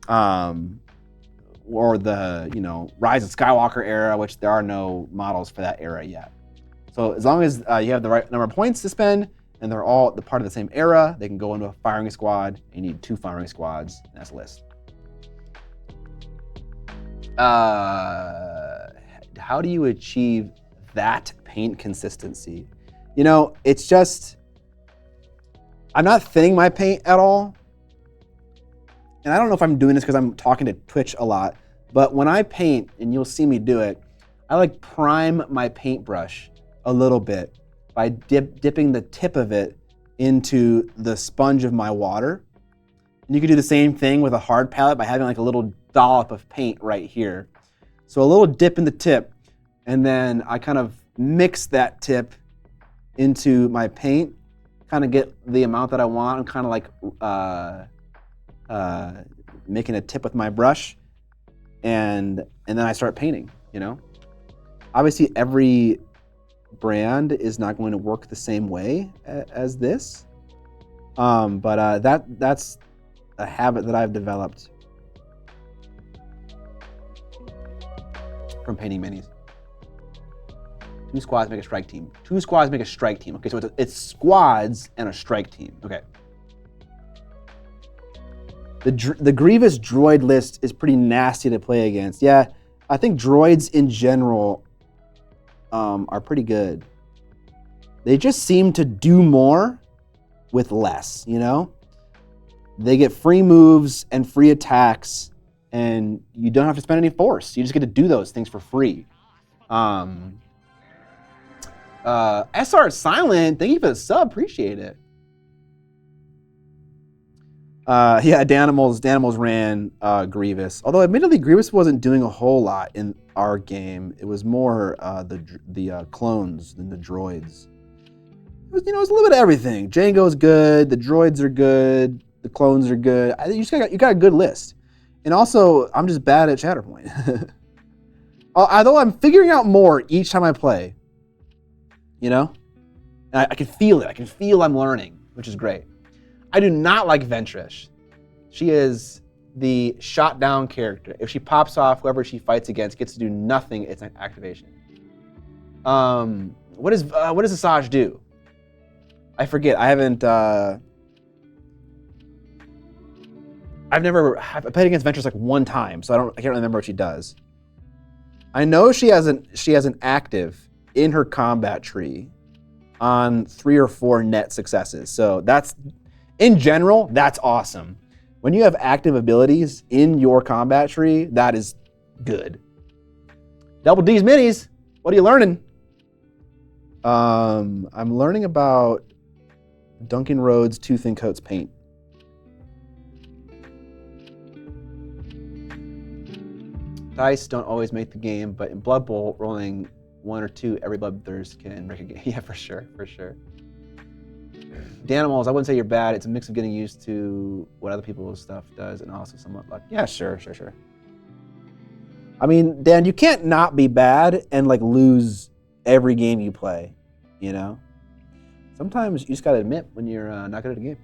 or the Rise of Skywalker era, which there are no models for that era yet. So as long as you have the right number of points to spend and they're all the part of the same era, they can go into a firing squad. You need 2 firing squads, and that's a list. How do you achieve that paint consistency? It's just, I'm not thinning my paint at all. And I don't know if I'm doing this because I'm talking to Twitch a lot, but when I paint, and you'll see me do it, I like prime my paintbrush a little bit by dipping the tip of it into the sponge of my water. And you can do the same thing with a hard palette by having like a little dollop of paint right here. So a little dip in the tip, and then I kind of mix that tip into my paint, kind of get the amount that I want. I'm kind of like making a tip with my brush, and then I start painting, Obviously every brand is not going to work the same way as this, but that's a habit that I've developed from painting minis. 2 squads make a strike team. 2 squads make a strike team. Okay, so it's squads and a strike team. Okay. The Grievous droid list is pretty nasty to play against. Yeah, I think droids in general are pretty good. They just seem to do more with less, They get free moves and free attacks and you don't have to spend any force. You just get to do those things for free. SR Silent, thank you for the sub, appreciate it. Yeah, Danimals ran Grievous. Although admittedly, Grievous wasn't doing a whole lot in our game. It was more the clones than the droids. It was, it was a little bit of everything. Django's good, the droids are good, the clones are good. I think you got a good list. And also, I'm just bad at Shatterpoint. Although I'm figuring out more each time I play. I can feel it. I can feel I'm learning, which is great. I do not like Ventress. She is the shot down character. If she pops off, whoever she fights against gets to do nothing. It's an activation. What does Asajj do? I forget. I haven't. I've played against Ventress like one time, so I can't remember what she does. I know she has an active in her combat tree on 3 or 4 net successes. So in general, that's awesome. When you have active abilities in your combat tree, that is good. Double D's minis, what are you learning? I'm learning about Duncan Rhodes Two Thin Coats paint. Dice don't always make the game, but in Blood Bowl, rolling 1 or 2 every bloodthirst can wreck a game. Yeah, for sure. Danimals, I wouldn't say you're bad. It's a mix of getting used to what other people's stuff does and also somewhat luck. Yeah, sure. I mean, Dan, you can't not be bad and lose every game you play, Sometimes you just gotta admit when you're not good at a game.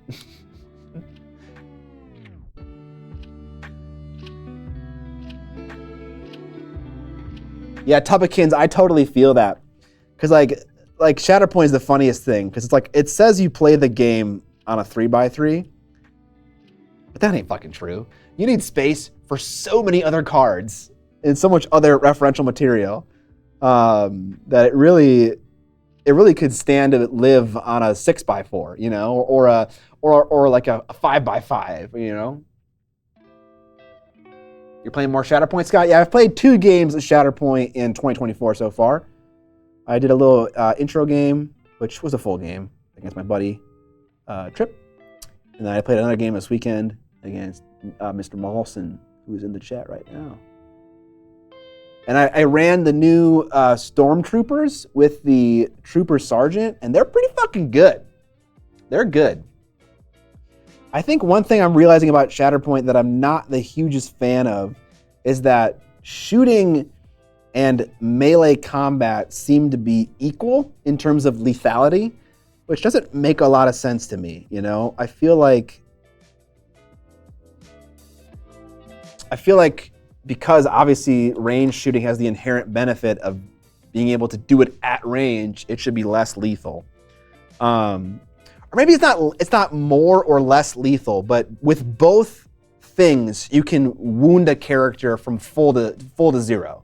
Yeah, Tubikins, I totally feel that. Because Shatterpoint is the funniest thing. Because it's it says you play the game on a 3x3. But that ain't fucking true. You need space for so many other cards and so much other referential material that it really could stand to live on a 6x4, or like a 5x5, You're playing more Shatterpoint, Scott? Yeah, I've played 2 games of Shatterpoint in 2024 so far. I did a little intro game, which was a full game against my buddy Trip. And then I played another game this weekend against Mr. Mawson, who's in the chat right now. And I ran the new Stormtroopers with the Trooper Sergeant, and they're pretty fucking good. They're good. I think one thing I'm realizing about Shatterpoint that I'm not the hugest fan of is that shooting and melee combat seem to be equal in terms of lethality, which doesn't make a lot of sense to me, I feel like because obviously range shooting has the inherent benefit of being able to do it at range, it should be less lethal. Or maybe it's not more or less lethal, but with both things, you can wound a character from full to 0.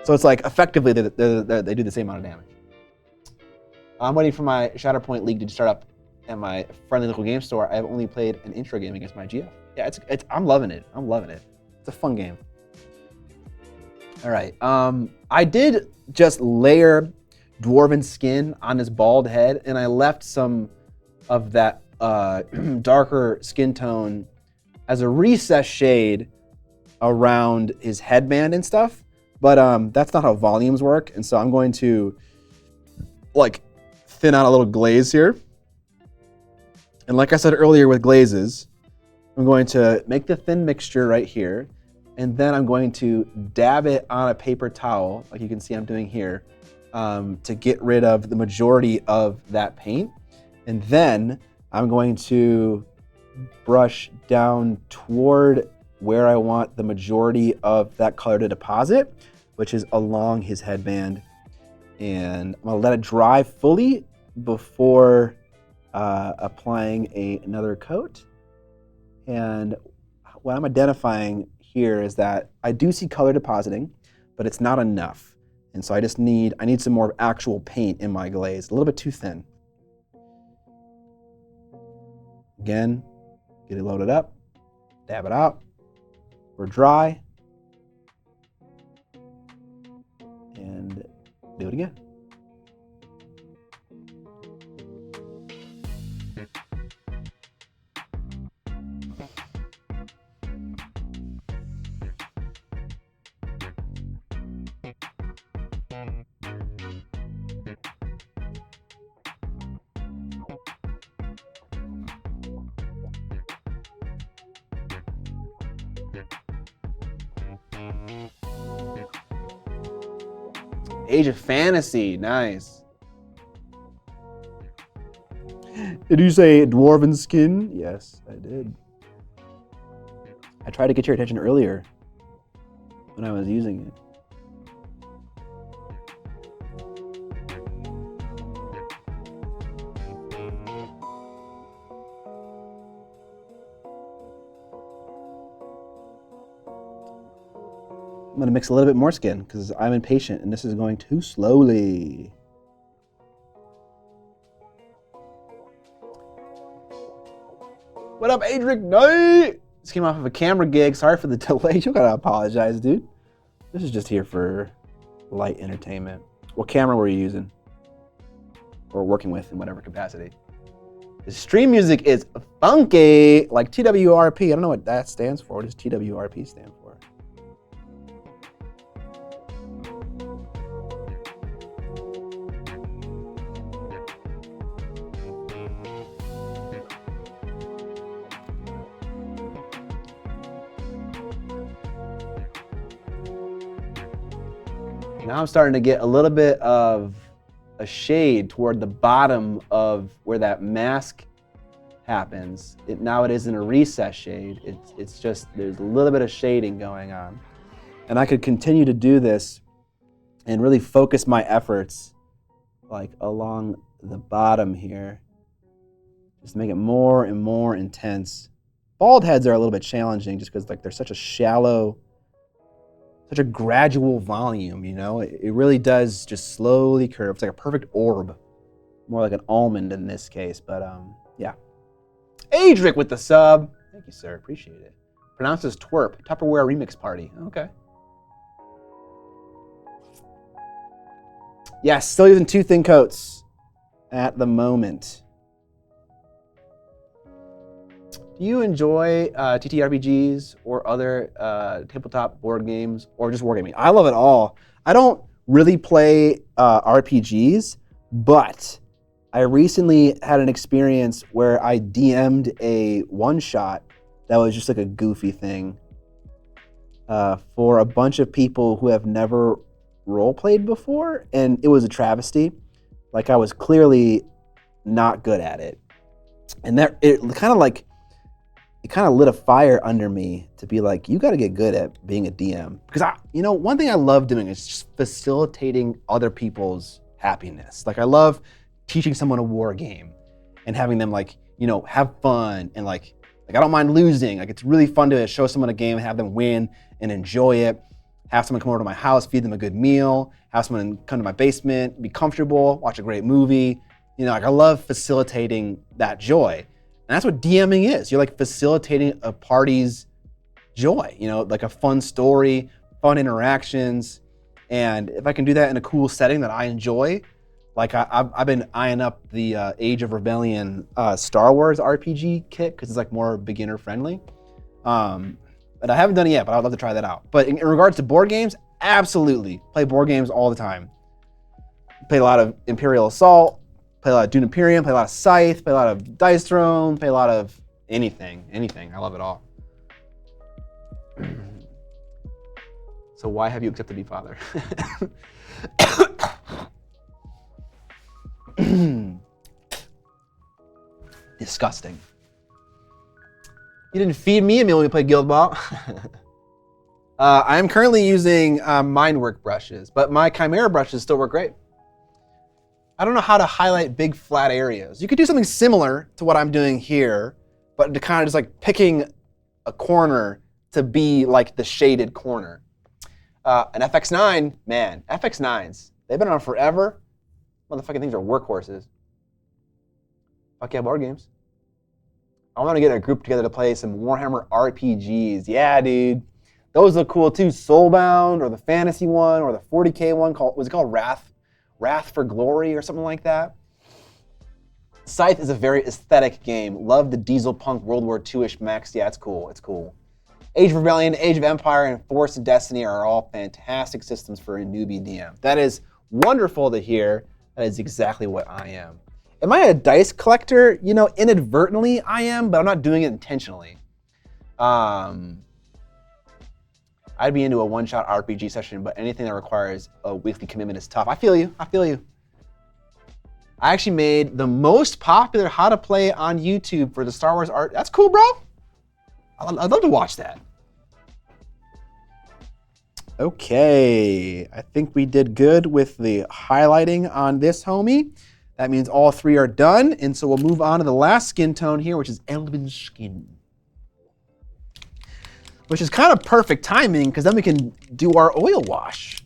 So it's effectively they do the same amount of damage. I'm waiting for my Shatterpoint League to start up at my friendly local game store. I've only played an intro game against my GF. Yeah, I'm loving it. It's a fun game. All right. I did just layer dwarven skin on his bald head, and I left some of that darker skin tone as a recess shade around his headband and stuff. But that's not how volumes work, and so I'm going to thin out a little glaze here. And like I said earlier with glazes, I'm going to make the thin mixture right here, and then I'm going to dab it on a paper towel, like you can see I'm doing here, to get rid of the majority of that paint. And then I'm going to brush down toward where I want the majority of that color to deposit, which is along his headband. And I'm gonna let it dry fully before applying another coat. And what I'm identifying here is that I do see color depositing, but it's not enough. And so I need some more actual paint in my glaze, a little bit too thin. Again, get it loaded up, dab it out. We're dry. And do it again. Age of Fantasy, nice. Did you say dwarven skin? Yes, I did. I tried to get your attention earlier when I was using it. I'm gonna mix a little bit more skin because I'm impatient and this is going too slowly. What up, Adric Knight? This came off of a camera gig. Sorry for the delay. You gotta apologize, dude. This is just here for light entertainment. What camera were you using? Or working with in whatever capacity? The stream music is funky, like TWRP. I don't know what that stands for. What does TWRP stand for? Now I'm starting to get a little bit of a shade toward the bottom of where that mask happens. Now it isn't a recess shade. It's just, there's a little bit of shading going on. And I could continue to do this and really focus my efforts like along the bottom here. Just make it more and more intense. Bald heads are a little bit challenging just because like they're such a shallow, such a gradual volume, you know? It really does just slowly curve. It's like a perfect orb. More like an almond in this case, but yeah. Adric with the sub. Thank you, sir, appreciate it. Pronounced as twerp, Tupperware remix party, okay. Yes, still using 2 thin coats at the moment. Do you enjoy TTRPGs or other tabletop board games or just wargaming? I love it all. I don't really play RPGs, but I recently had an experience where I DM'd a one-shot that was just like a goofy thing for a bunch of people who have never role-played before, and it was a travesty. Like I was clearly not good at it. And that it kind of lit a fire under me to be like, you got to get good at being a DM. Because one thing I love doing is just facilitating other people's happiness. Like I love teaching someone a war game and having them have fun and like I don't mind losing. Like it's really fun to show someone a game, have them win and enjoy it. Have someone come over to my house, feed them a good meal, have someone come to my basement, be comfortable, watch a great movie. I love facilitating that joy. And that's what DMing is. You're like facilitating a party's joy, like a fun story, fun interactions. And if I can do that in a cool setting that I enjoy, like I've been eyeing up the Age of Rebellion Star Wars RPG kit because it's like more beginner friendly. But I haven't done it yet, but I'd love to try that out. But in regards to board games, absolutely. Play board games all the time. Play a lot of Imperial Assault, play a lot of Dune Imperium, play a lot of Scythe, play a lot of Dice Throne, play a lot of anything. I love it all. So why have you accepted to be father? Disgusting. You didn't feed me a meal when we played Guild Ball. I am currently using Mindwork brushes, but my Chimera brushes still work great. I don't know how to highlight big flat areas. You could do something similar to what I'm doing here, but to kind of just like picking a corner to be like the shaded corner. An FX9, man, FX9s, they've been around forever. Motherfucking things are workhorses. Fuck yeah, board games. I want to get a group together to play some Warhammer RPGs. Yeah, dude. Those look cool too. Soulbound, or the fantasy one, or the 40K one. Was it called Wrath for Glory or something like that? Scythe is a very aesthetic game. Love the diesel punk World War II-ish mechs. Yeah, it's cool. It's cool. Age of Rebellion, Age of Empire, and Force of Destiny are all fantastic systems for a newbie DM. That is wonderful to hear. That is exactly what I am. Am I a dice collector? You know, inadvertently I am, but I'm not doing it intentionally. I'd be into a one-shot RPG session, but anything that requires a weekly commitment is tough. I feel you. I feel you. I actually made the most popular how to play on YouTube for the Star Wars art. That's cool, bro. I'd love to watch that. Okay, I think we did good with the highlighting on this homie. That means all three are done, and so we'll move on to the last skin tone here, which is Elven Skin. Which is kind of perfect timing, because then we can do our oil wash.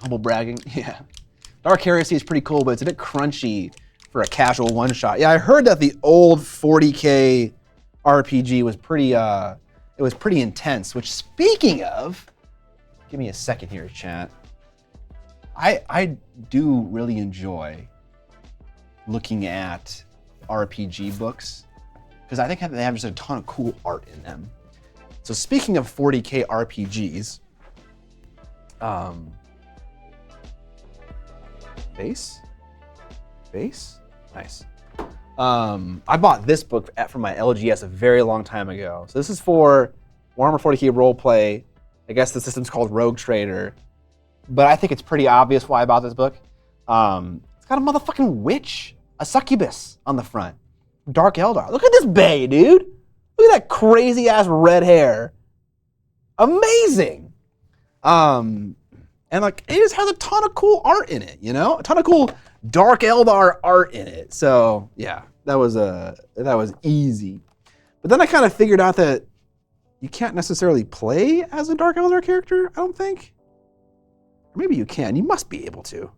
Humble bragging, yeah. Dark Heresy is pretty cool, but it's a bit crunchy for a casual one-shot. Yeah, I heard that the old 40K RPG was pretty, it was pretty intense, which speaking of, give me a second here, chat. I do really enjoy looking at RPG books, because I think they have just a ton of cool art in them. So speaking of 40K RPGs, base, nice. I bought this book from my LGS a very long time ago. So this is for Warhammer 40K roleplay. I guess the system's called Rogue Trader, but I think it's pretty obvious why I bought this book. It's got a motherfucking witch, a succubus on the front. Dark Eldar. Look at this bae, dude. Look at that crazy ass red hair. Amazing. And like, it just has a ton of cool art in it, you know? A ton of cool Dark Eldar art in it. So yeah, that was easy. But then I kind of figured out that you can't necessarily play as a Dark Eldar character, I don't think. Or maybe you can. You must be able to.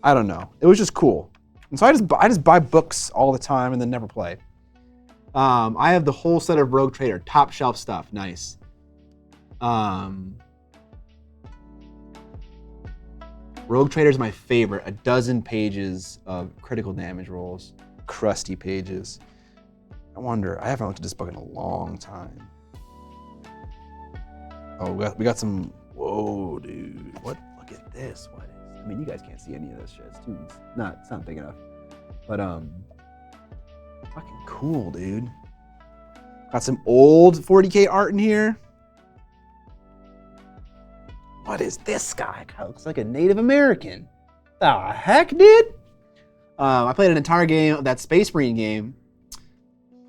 I don't know. It was just cool. And so I just buy books all the time and then never play. I have the whole set of Rogue Trader, top shelf stuff. Nice. Rogue Trader is my favorite. 12 pages of critical damage rolls. Crusty pages. I wonder, I haven't looked at this book in a long time. Oh, we got some, whoa, dude. What? Look at this. What is, I mean, you guys can't see any of this shit. It's not big enough. But, fucking cool, dude. Got some old 40K art in here. What is this guy? God, looks like a Native American. The heck, dude? I played an entire game of that Space Marine game.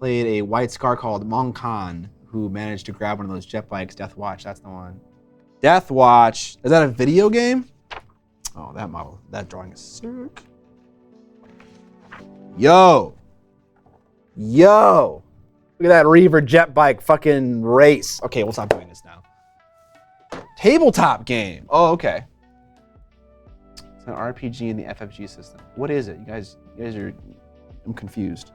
Played a White Scar called Monkan, who managed to grab one of those jet bikes. Death Watch, that's the one. Death Watch. Is that a video game? Oh, that model, that drawing is sick. Yo. Look at that Reaver jet bike fucking race. Okay, we'll stop doing this now. Tabletop game. Oh, okay. It's an RPG in the FFG system. What is it? You guys are, I'm confused.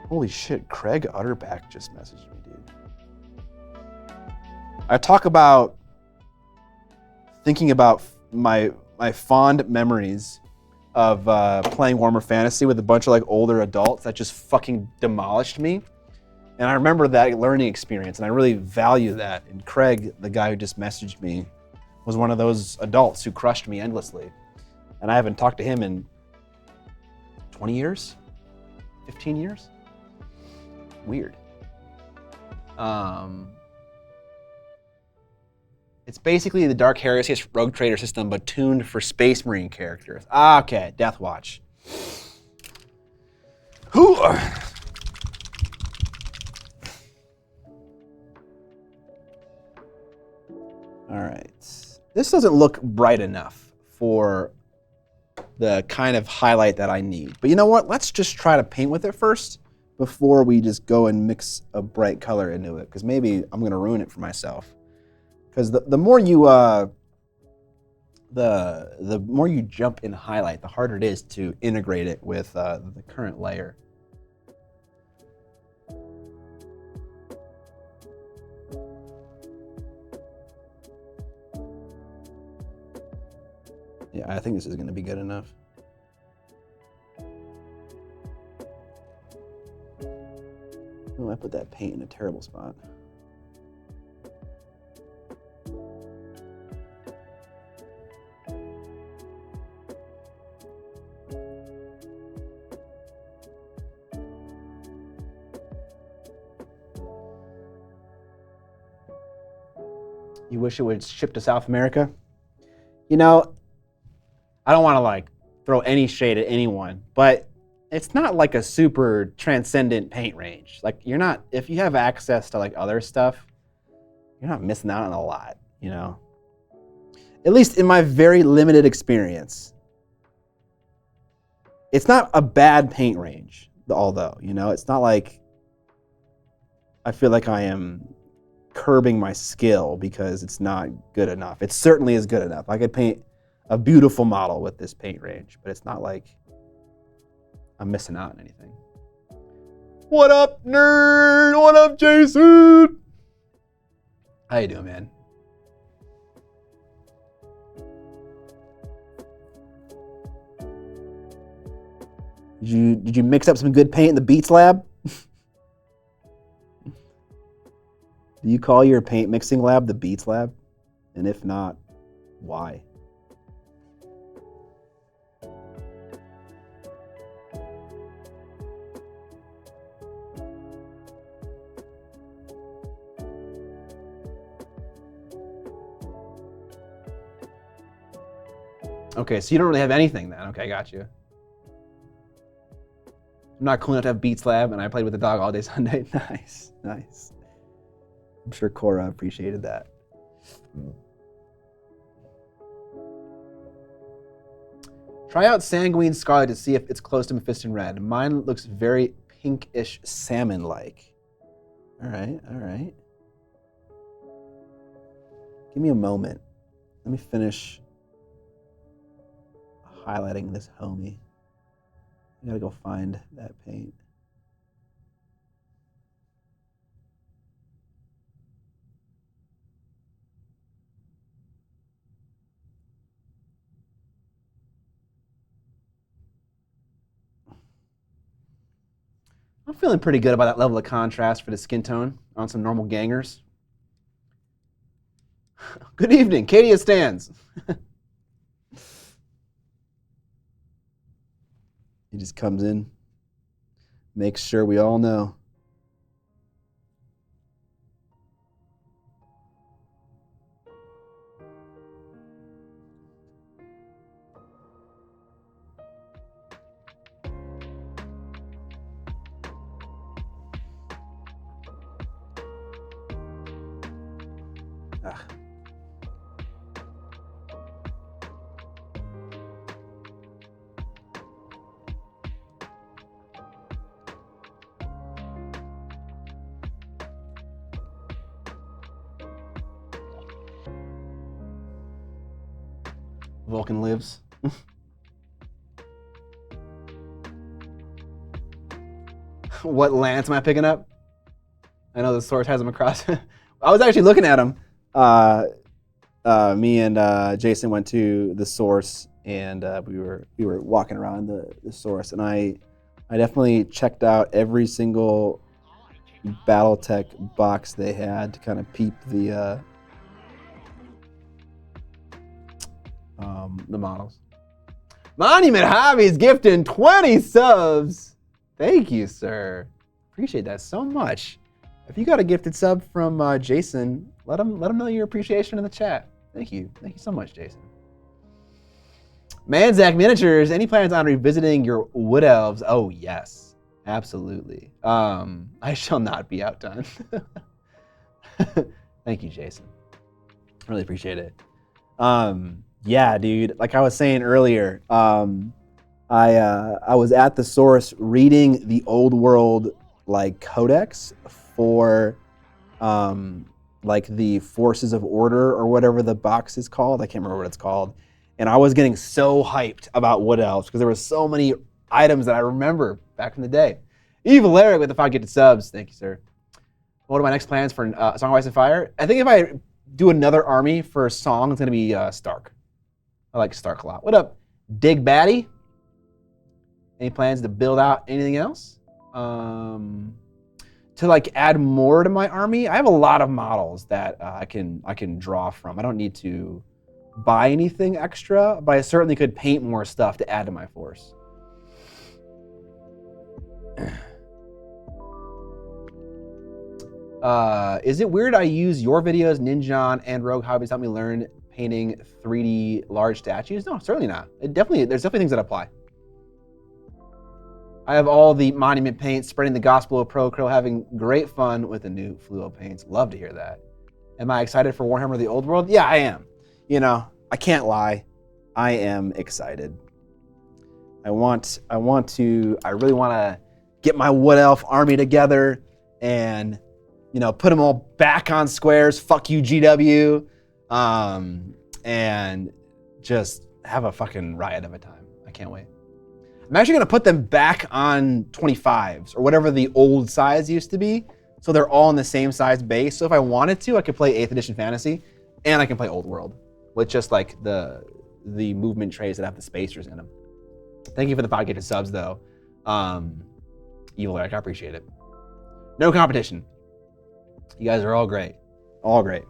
Holy shit, Craig Utterback just messaged me, dude. I talk about thinking about my fond memories of playing Warhammer Fantasy with a bunch of like older adults that just fucking demolished me. And I remember that learning experience, and I really value that. And Craig, the guy who just messaged me, was one of those adults who crushed me endlessly. And I haven't talked to him in 20 years? 15 years? Weird. It's basically the Dark Heresy Rogue Trader system, but tuned for Space Marine characters. Ah, okay, Death Watch. Who? All right. This doesn't look bright enough for the kind of highlight that I need. But you know what? Let's just try to paint with it first before we just go and mix a bright color into it, because maybe I'm going to ruin it for myself. Because the more you the more you jump in highlight, the harder it is to integrate it with the current layer. Yeah, I think this is going to be good enough. Oh, I put that paint in a terrible spot. You wish it would ship to South America? You know, I don't want to like throw any shade at anyone, but it's not like a super transcendent paint range. Like you're not, if you have access to like other stuff, you're not missing out on a lot, you know? At least in my very limited experience. It's not a bad paint range, although, you know, it's not like I feel like I am curbing my skill because it's not good enough. It certainly is good enough. I could paint a beautiful model with this paint range, but it's not like I'm missing out on anything. What up, nerd? What up, Jason? How you doing, man? Did you mix up some good paint in the Beats lab? Do you call your paint mixing lab the Beats lab? And if not, why? Okay, so you don't really have anything then. Okay, got you. I'm not cool enough to have Beats Lab, and I played with the dog all day Sunday. Nice, nice. I'm sure Cora appreciated that. Try out Sanguine Scarlet to see if it's close to Mephiston Red. Mine looks very pinkish salmon-like. All right, all right. Give me a moment. Let me finish highlighting this homie. I gotta go find that paint. I'm feeling pretty good about that level of contrast for the skin tone on some normal gangers. Good evening, Katia stands. He just comes in, makes sure we all know. Ah. Vulcan lives. What lance am I picking up? I know the source has them across. I was actually looking at them. Me and Jason went to the source, and we were walking around the source, and I definitely checked out every single BattleTech box they had to kind of peep the models. Monument Hobbies gifting 20 subs. Thank you, sir. Appreciate that so much. If you got a gifted sub from Jason, let him know your appreciation in the chat. Thank you so much, Jason. Manzac Miniatures, any plans on revisiting your Wood Elves? Oh yes, absolutely. I shall not be outdone. Thank you, Jason. Really appreciate it. Yeah, dude. Like I was saying earlier, I was at the source reading the old world like codex for like the Forces of Order or whatever the box is called. I can't remember what it's called. And I was getting so hyped about Wood Elves because there were so many items that I remember back in the day. Evil Eric with the 5 gifted subs. Thank you, sir. What are my next plans for Song of Ice and Fire? I think if I do another army for a song, it's going to be Stark. I like Stark a lot. What up, Dig Batty? Any plans to build out anything else? To like add more to my army? I have a lot of models that I can draw from. I don't need to buy anything extra, but I certainly could paint more stuff to add to my force. Is it weird I use your videos, Ninjon and Rogue Hobbies help me learn painting 3D large statues? No, certainly not. There's definitely things that apply. I have all the monument paints, spreading the gospel of Pro Crow, having great fun with the new fluo paints. Love to hear that. Am I excited for Warhammer the Old World? Yeah, I am. You know, I can't lie. I am excited. I really want to get my Wood Elf army together and, you know, put them all back on squares. Fuck you, GW. And just have a fucking riot of a time. I can't wait. I'm actually gonna put them back on 25s or whatever the old size used to be. So they're all in the same size base. So if I wanted to, I could play 8th edition fantasy and I can play Old World with just like the movement trays that have the spacers in them. Thank you for the 5 gifted subs though. Evil Eric, I appreciate it. No competition. You guys are all great. All great.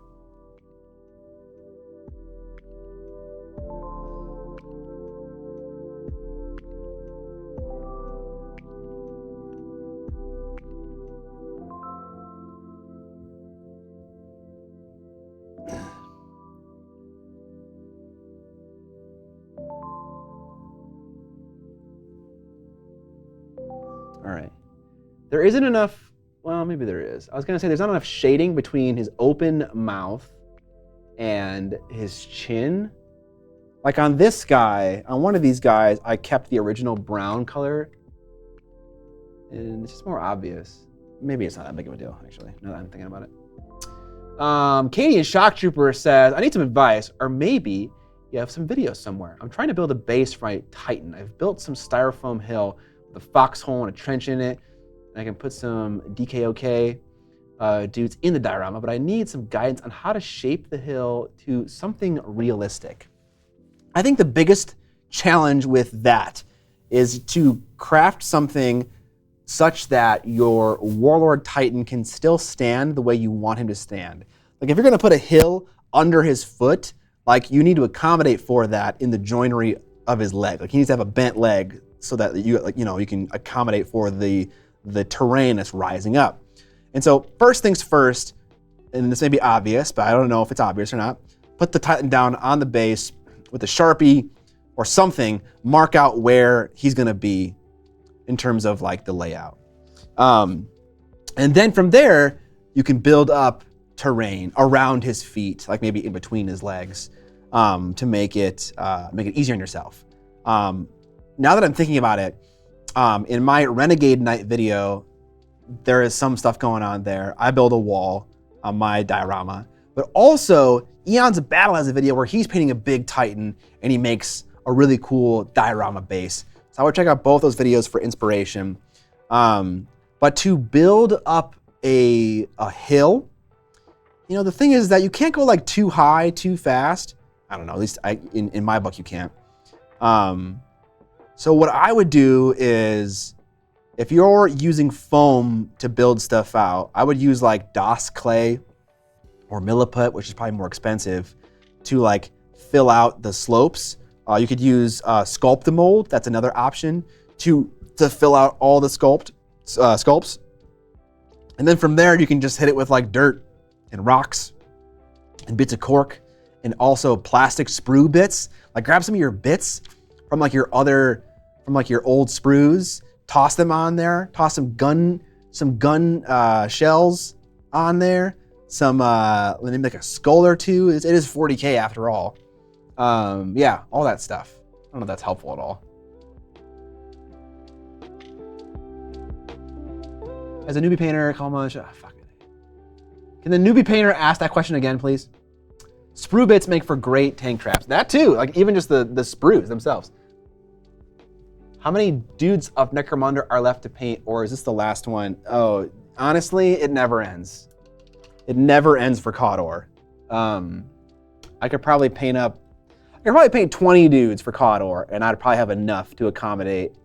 All right. There isn't enough, well, maybe there is. I was gonna say there's not enough shading between his open mouth and his chin. Like on this guy, on one of these guys, I kept the original brown color and it's just more obvious. Maybe it's not that big of a deal, actually, now that I'm thinking about it. Katie and Shock Trooper says, I need some advice, or maybe you have some videos somewhere. I'm trying to build a base for my Titan. I've built some styrofoam hill with a foxhole and a trench in it. And I can put some DKOK dudes in the diorama, but I need some guidance on how to shape the hill to something realistic. I think the biggest challenge with that is to craft something such that your Warlord Titan can still stand the way you want him to stand. Like if you're gonna put a hill under his foot, like you need to accommodate for that in the joinery of his leg. Like he needs to have a bent leg so that you can accommodate for the terrain that's rising up. And so first things first, and this may be obvious, but I don't know if it's obvious or not, put the Titan down on the base with a Sharpie or something, mark out where he's gonna be in terms of like the layout. And then from there, you can build up terrain around his feet, like maybe in between his legs, to make it easier on yourself. Now that I'm thinking about it, in my Renegade Knight video, there is some stuff going on there. I build a wall on my diorama, but also Eons of Battle has a video where he's painting a big Titan and he makes a really cool diorama base. So I would check out both those videos for inspiration. But to build up a hill, you know, the thing is that you can't go like too high, too fast. I don't know, at least in my book you can't. So what I would do is, if you're using foam to build stuff out, I would use like DOS clay or Milliput, which is probably more expensive, to like fill out the slopes. You could use Sculpt-A-Mold, that's another option, to fill out all the sculpts. And then from there, you can just hit it with like dirt and rocks and bits of cork and also plastic sprue bits. Like grab some of your bits from like your old sprues, toss them on there, toss some gun shells on there, maybe like a skull or two. It is 40K after all. Yeah, all that stuff. I don't know if that's helpful at all. As a newbie painter, fuck it. Can the newbie painter ask that question again, please? Sprue bits make for great tank traps. That too, like even just the sprues themselves. How many dudes of Necromunda are left to paint, or is this the last one? Oh, honestly, it never ends. It never ends for KotOR. I could probably paint 20 dudes for KotOR, and I'd probably have enough to accommodate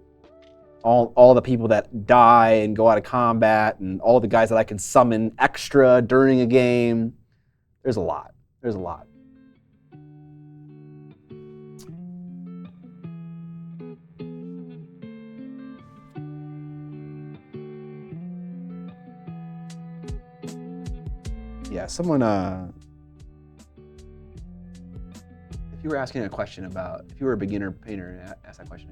all the people that die and go out of combat, and all the guys that I can summon extra during a game. There's a lot. There's a lot. Yeah, someone, if you were asking a question about, if you were a beginner painter, ask that question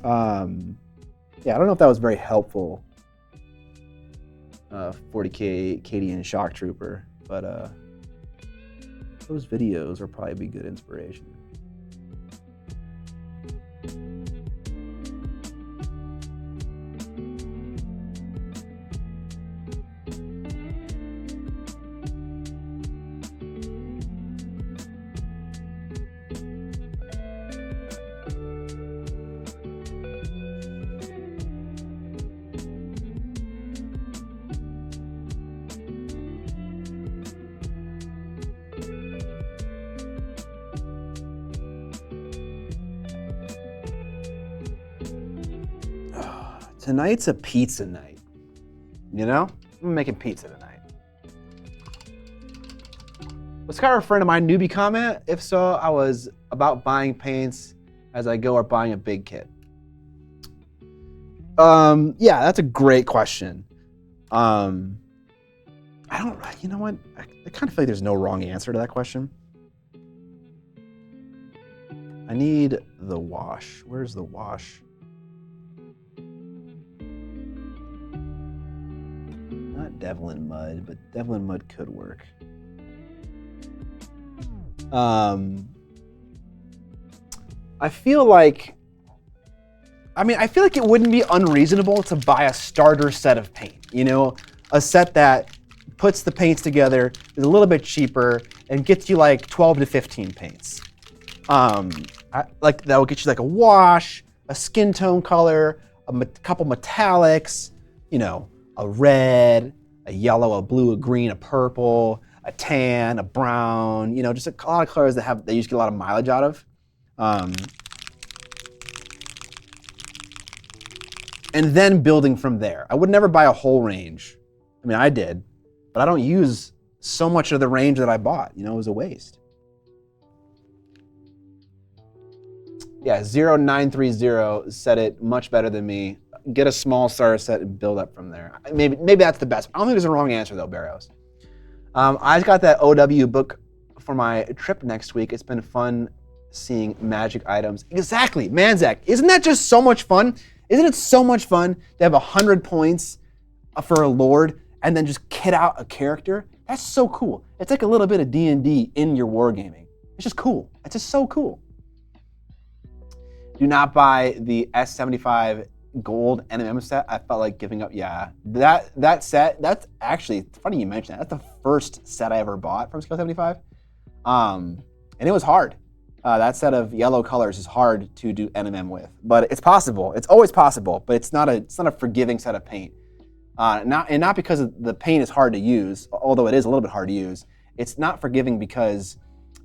again. Yeah, I don't know if that was very helpful. 40K Cadian Shock Trooper, but those videos will probably be good inspiration. Tonight's a pizza night, you know? I'm making pizza tonight. Was Sky a friend of my newbie comment? If so, I was about buying paints as I go or buying a big kit. Yeah, that's a great question. I don't, you know what? I kind of feel like there's no wrong answer to that question. I need the wash. Where's the wash? Devlin Mud, but Devlin Mud could work. I feel like it wouldn't be unreasonable to buy a starter set of paint, you know, a set that puts the paints together, is a little bit cheaper, and gets you like 12 to 15 paints. Like that will get you like a wash, a skin tone color, a couple metallics, you know, a red, a yellow, a blue, a green, a purple, a tan, a brown, you know, just a lot of colors that you just get a lot of mileage out of. And then building from there. I would never buy a whole range. I mean, I did, but I don't use so much of the range that I bought. You know, it was a waste. Yeah, 0930 said it much better than me. Get a small starter set and build up from there. Maybe that's the best. I don't think there's a wrong answer though, Barrows. I got that OW book for my trip next week. It's been fun seeing magic items. Exactly, Manzak. Isn't that just so much fun? Isn't it so much fun to have 100 points for a lord and then just kit out a character? That's so cool. It's like a little bit of D&D in your wargaming. It's just cool. It's just so cool. Do not buy the S75 gold NMM set. I felt like giving up. Yeah, that set, that's actually, it's funny you mention that. That's the first set I ever bought from Scale 75. And it was hard. That set of yellow colors is hard to do NMM with, but it's possible. It's always possible, but it's not a forgiving set of paint. Not because the paint is hard to use, although it is a little bit hard to use. It's not forgiving because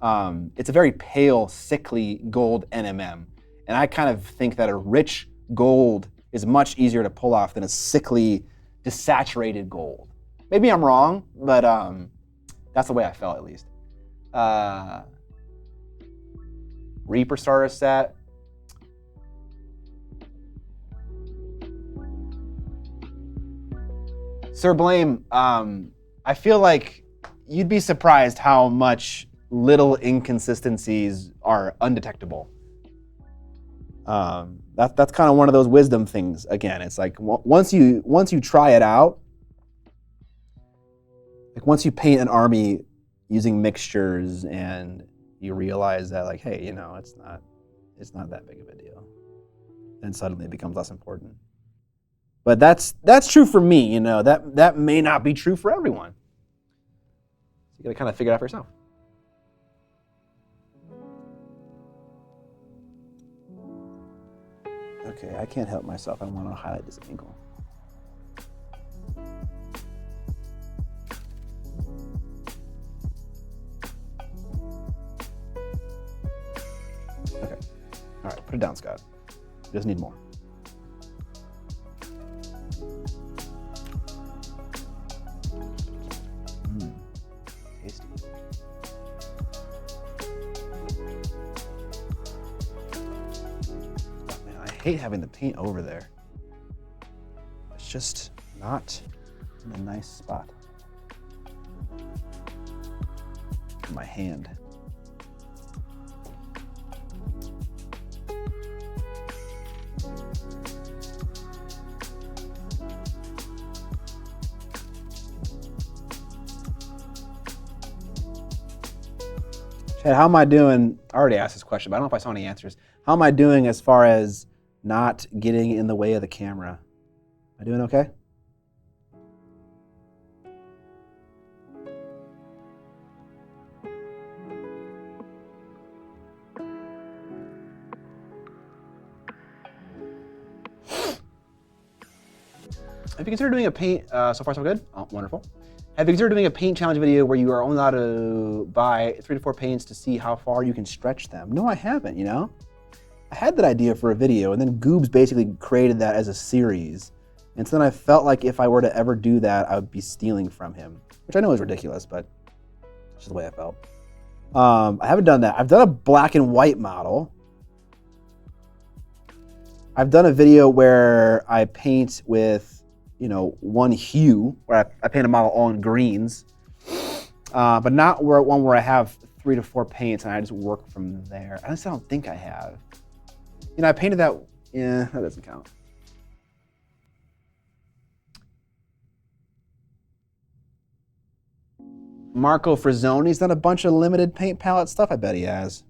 it's a very pale, sickly gold NMM. And I kind of think that a rich gold is much easier to pull off than a sickly, desaturated gold. Maybe I'm wrong, but that's the way I felt at least. Reaper starter set. Sir Blame, I feel like you'd be surprised how much little inconsistencies are undetectable. That's kind of one of those wisdom things. Again, it's like once you try it out, like once you paint an army using mixtures and you realize that like, hey, you know, it's not that big of a deal, then suddenly it becomes less important. But that's true for me, you know. That may not be true for everyone. You gotta kind of figure it out for yourself. Okay, I can't help myself. I want to highlight this angle. Okay. All right, put it down, Scott. Just need more. Tasty. Oh, man, I hate having the paint over there. It's just not in a nice spot. My hand. Chad, how am I doing? I already asked this question, but I don't know if I saw any answers. How am I doing as far as not getting in the way of the camera? Am I doing okay? Have you considered doing a paint, so far so good? Oh, wonderful. Have you considered doing a paint challenge video where you are only allowed to buy 3 to 4 paints to see how far you can stretch them? No, I haven't, you know? I had that idea for a video, and then Goobs basically created that as a series. And so then I felt like if I were to ever do that, I would be stealing from him, which I know is ridiculous, but it's just the way I felt. I haven't done that. I've done a black and white model. I've done a video where I paint with, you know, one hue, where I paint a model all in greens, but not one where I have 3 to 4 paints and I just work from there. I don't think I have. You know, I painted that, yeah, that doesn't count. Marco Frazzoni's done a bunch of limited paint palette stuff. I bet he has.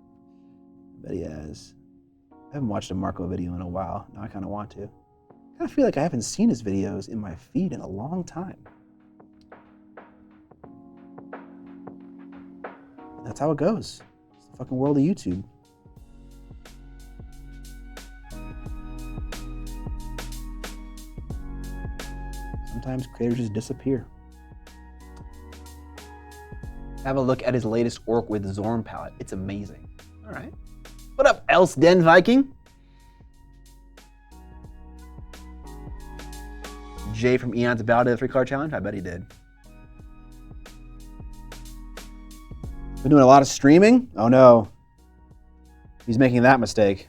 I bet he has. I haven't watched a Marco video in a while. Now I kind of want to. I feel like I haven't seen his videos in my feed in a long time. That's how it goes. It's the fucking world of YouTube. Sometimes creators just disappear. Have a look at his latest Orc with Zorn palette. It's amazing. All right. What up, Else Den Viking? Jay from Eon's About did a 3-color challenge? I bet he did. Been doing a lot of streaming? Oh no. He's making that mistake.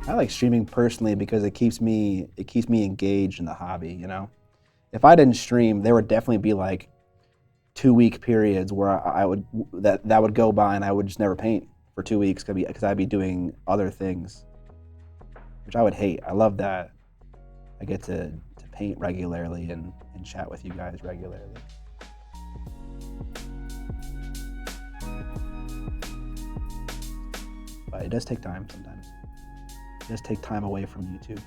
I like streaming personally because it keeps me engaged in the hobby, you know? If I didn't stream, there would definitely be like 2-week periods where I would that would go by and I would just never paint for 2 weeks because I'd be doing other things, which I would hate. I love that I get to paint regularly and chat with you guys regularly. But it does take time sometimes. It does take time away from YouTube,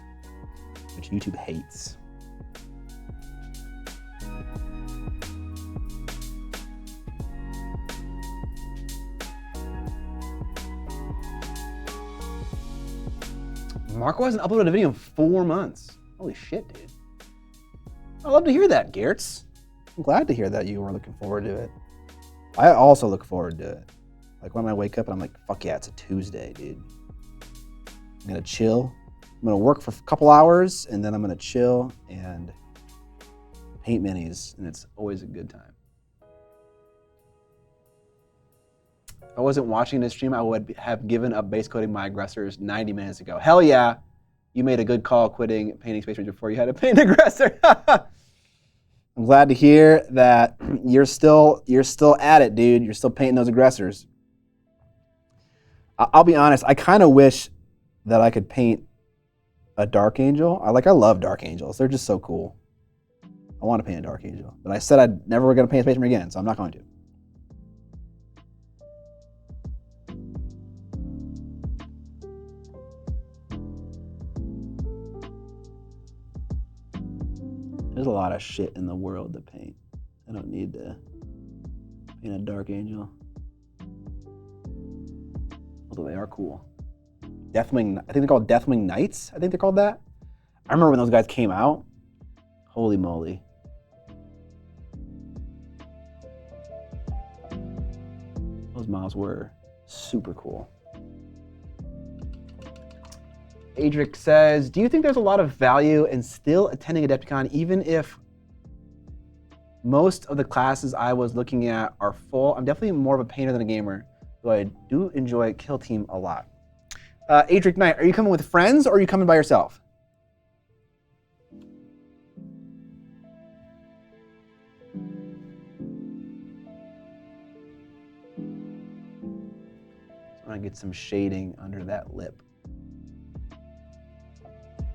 which YouTube hates. Marco hasn't uploaded a video in 4 months. Holy shit, dude. I love to hear that, Geertz. I'm glad to hear that you were looking forward to it. I also look forward to it. Like when I wake up and I'm like, fuck yeah, it's a Tuesday, dude. I'm gonna chill. I'm gonna work for a couple hours and then I'm gonna chill and paint minis, and it's always a good time. If I wasn't watching this stream, I would have given up base coating my aggressors 90 minutes ago. Hell yeah, you made a good call quitting painting Space Marines before you had to paint aggressor. I'm glad to hear that you're still at it, dude. You're still painting those aggressors. I'll be honest, I kind of wish that I could paint a Dark Angel. I love Dark Angels. They're just so cool. I want to paint a Dark Angel, but I said I'd never going to paint a Space Marine again, so I'm not going to. a lot of shit in the world to paint. I don't need to paint a Dark Angel. Although they are cool. Deathwing, I think they're called Deathwing Knights. I think they're called that. I remember when those guys came out. Holy moly. Those models were super cool. Adric says, do you think there's a lot of value in still attending Adepticon even if most of the classes I was looking at are full? I'm definitely more of a painter than a gamer, though I do enjoy Kill Team a lot. Adric Knight, are you coming with friends or are you coming by yourself? I want to get some shading under that lip.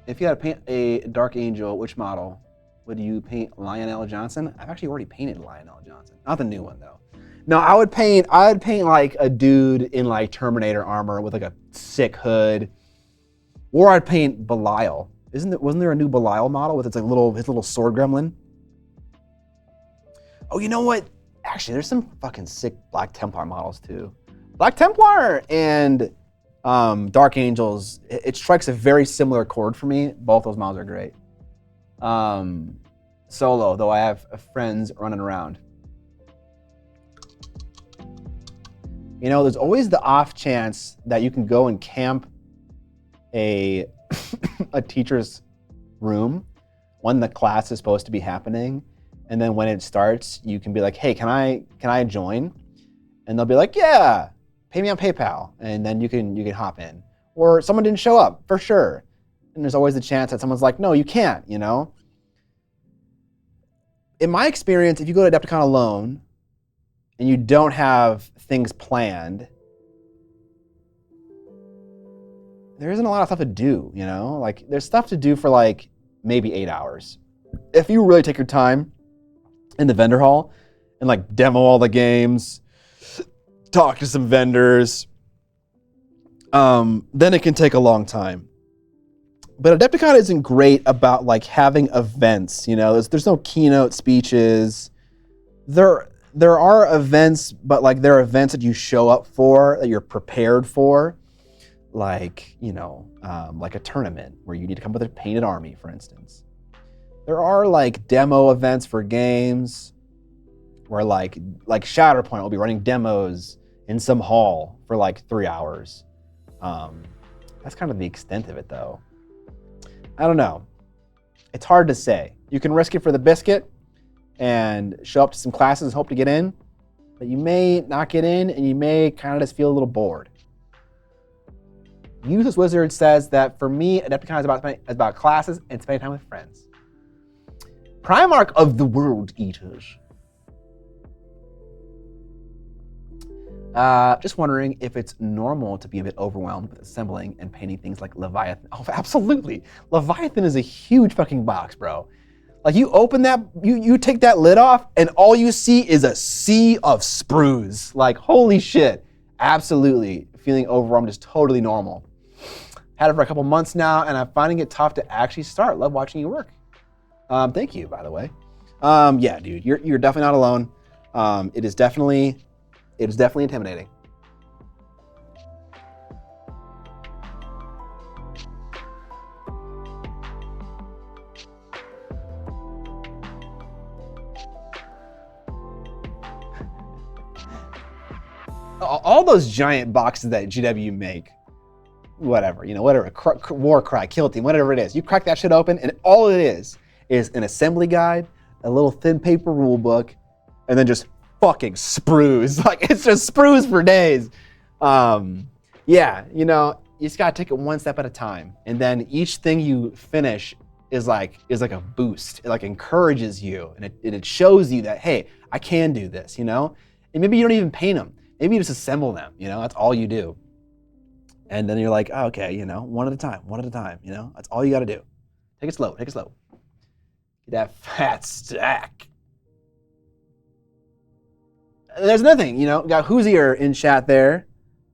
If you had to paint a Dark Angel, which model would you paint? Lionel Johnson? I've actually already painted Lionel Johnson. Not the new one though. No, I would paint like a dude in like Terminator armor with like a sick hood. Or I'd paint Belial. Wasn't there a new Belial model with his little sword gremlin? Oh, you know what? Actually, there's some fucking sick Black Templar models too. Black Templar and Dark Angels, it strikes a very similar chord for me. Both those models are great. Solo, though I have friends running around. You know, there's always the off chance that you can go and camp a teacher's room when the class is supposed to be happening. And then when it starts, you can be like, hey, can I join? And they'll be like, yeah, pay me on PayPal. And then you can hop in. Or someone didn't show up, for sure. And there's always the chance that someone's like, no, you can't, you know? In my experience, if you go to Adepticon alone and you don't have things planned, there isn't a lot of stuff to do, you know? Like, there's stuff to do for like maybe 8 hours. If you really take your time in the vendor hall and like demo all the games, talk to some vendors, then it can take a long time. But Adepticon isn't great about like having events, you know? There's no keynote speeches. There are events, but like there are events that you show up for, that you're prepared for. Like, you know, like a tournament where you need to come with a painted army, for instance. There are like demo events for games where like Shatterpoint will be running demos in some hall for like 3 hours. That's kind of the extent of it though. I don't know. It's hard to say. You can risk it for the biscuit and show up to some classes, hope to get in, but you may not get in and you may kind of just feel a little bored. Useless Wizard says that for me, Adepticon is about classes and spending time with friends. Primarch of the World Eaters. Just wondering if it's normal to be a bit overwhelmed with assembling and painting things like Leviathan. Oh, absolutely. Leviathan is a huge fucking box, bro. Like you open that, you take that lid off and all you see is a sea of sprues. Like, holy shit. Absolutely. Feeling overwhelmed is totally normal. Had it for a couple months now and I'm finding it tough to actually start. Love watching you work. Thank you, by the way. Yeah, dude, you're definitely not alone. It is definitely intimidating. All those giant boxes that GW make, whatever, Warcry, Kill Team, whatever it is, you crack that shit open and all it is an assembly guide, a little thin paper rule book, and then just fucking sprues. Like, it's just sprues for days. Yeah, you just gotta take it one step at a time. And then each thing you finish is like a boost. It like encourages you and it shows you that, hey, I can do this, And maybe you don't even paint them. Maybe you just assemble them, that's all you do. And then you're like, oh, okay, one at a time, That's all you gotta do. Take it slow. Get that fat stack. There's another thing, got Hoosier in chat there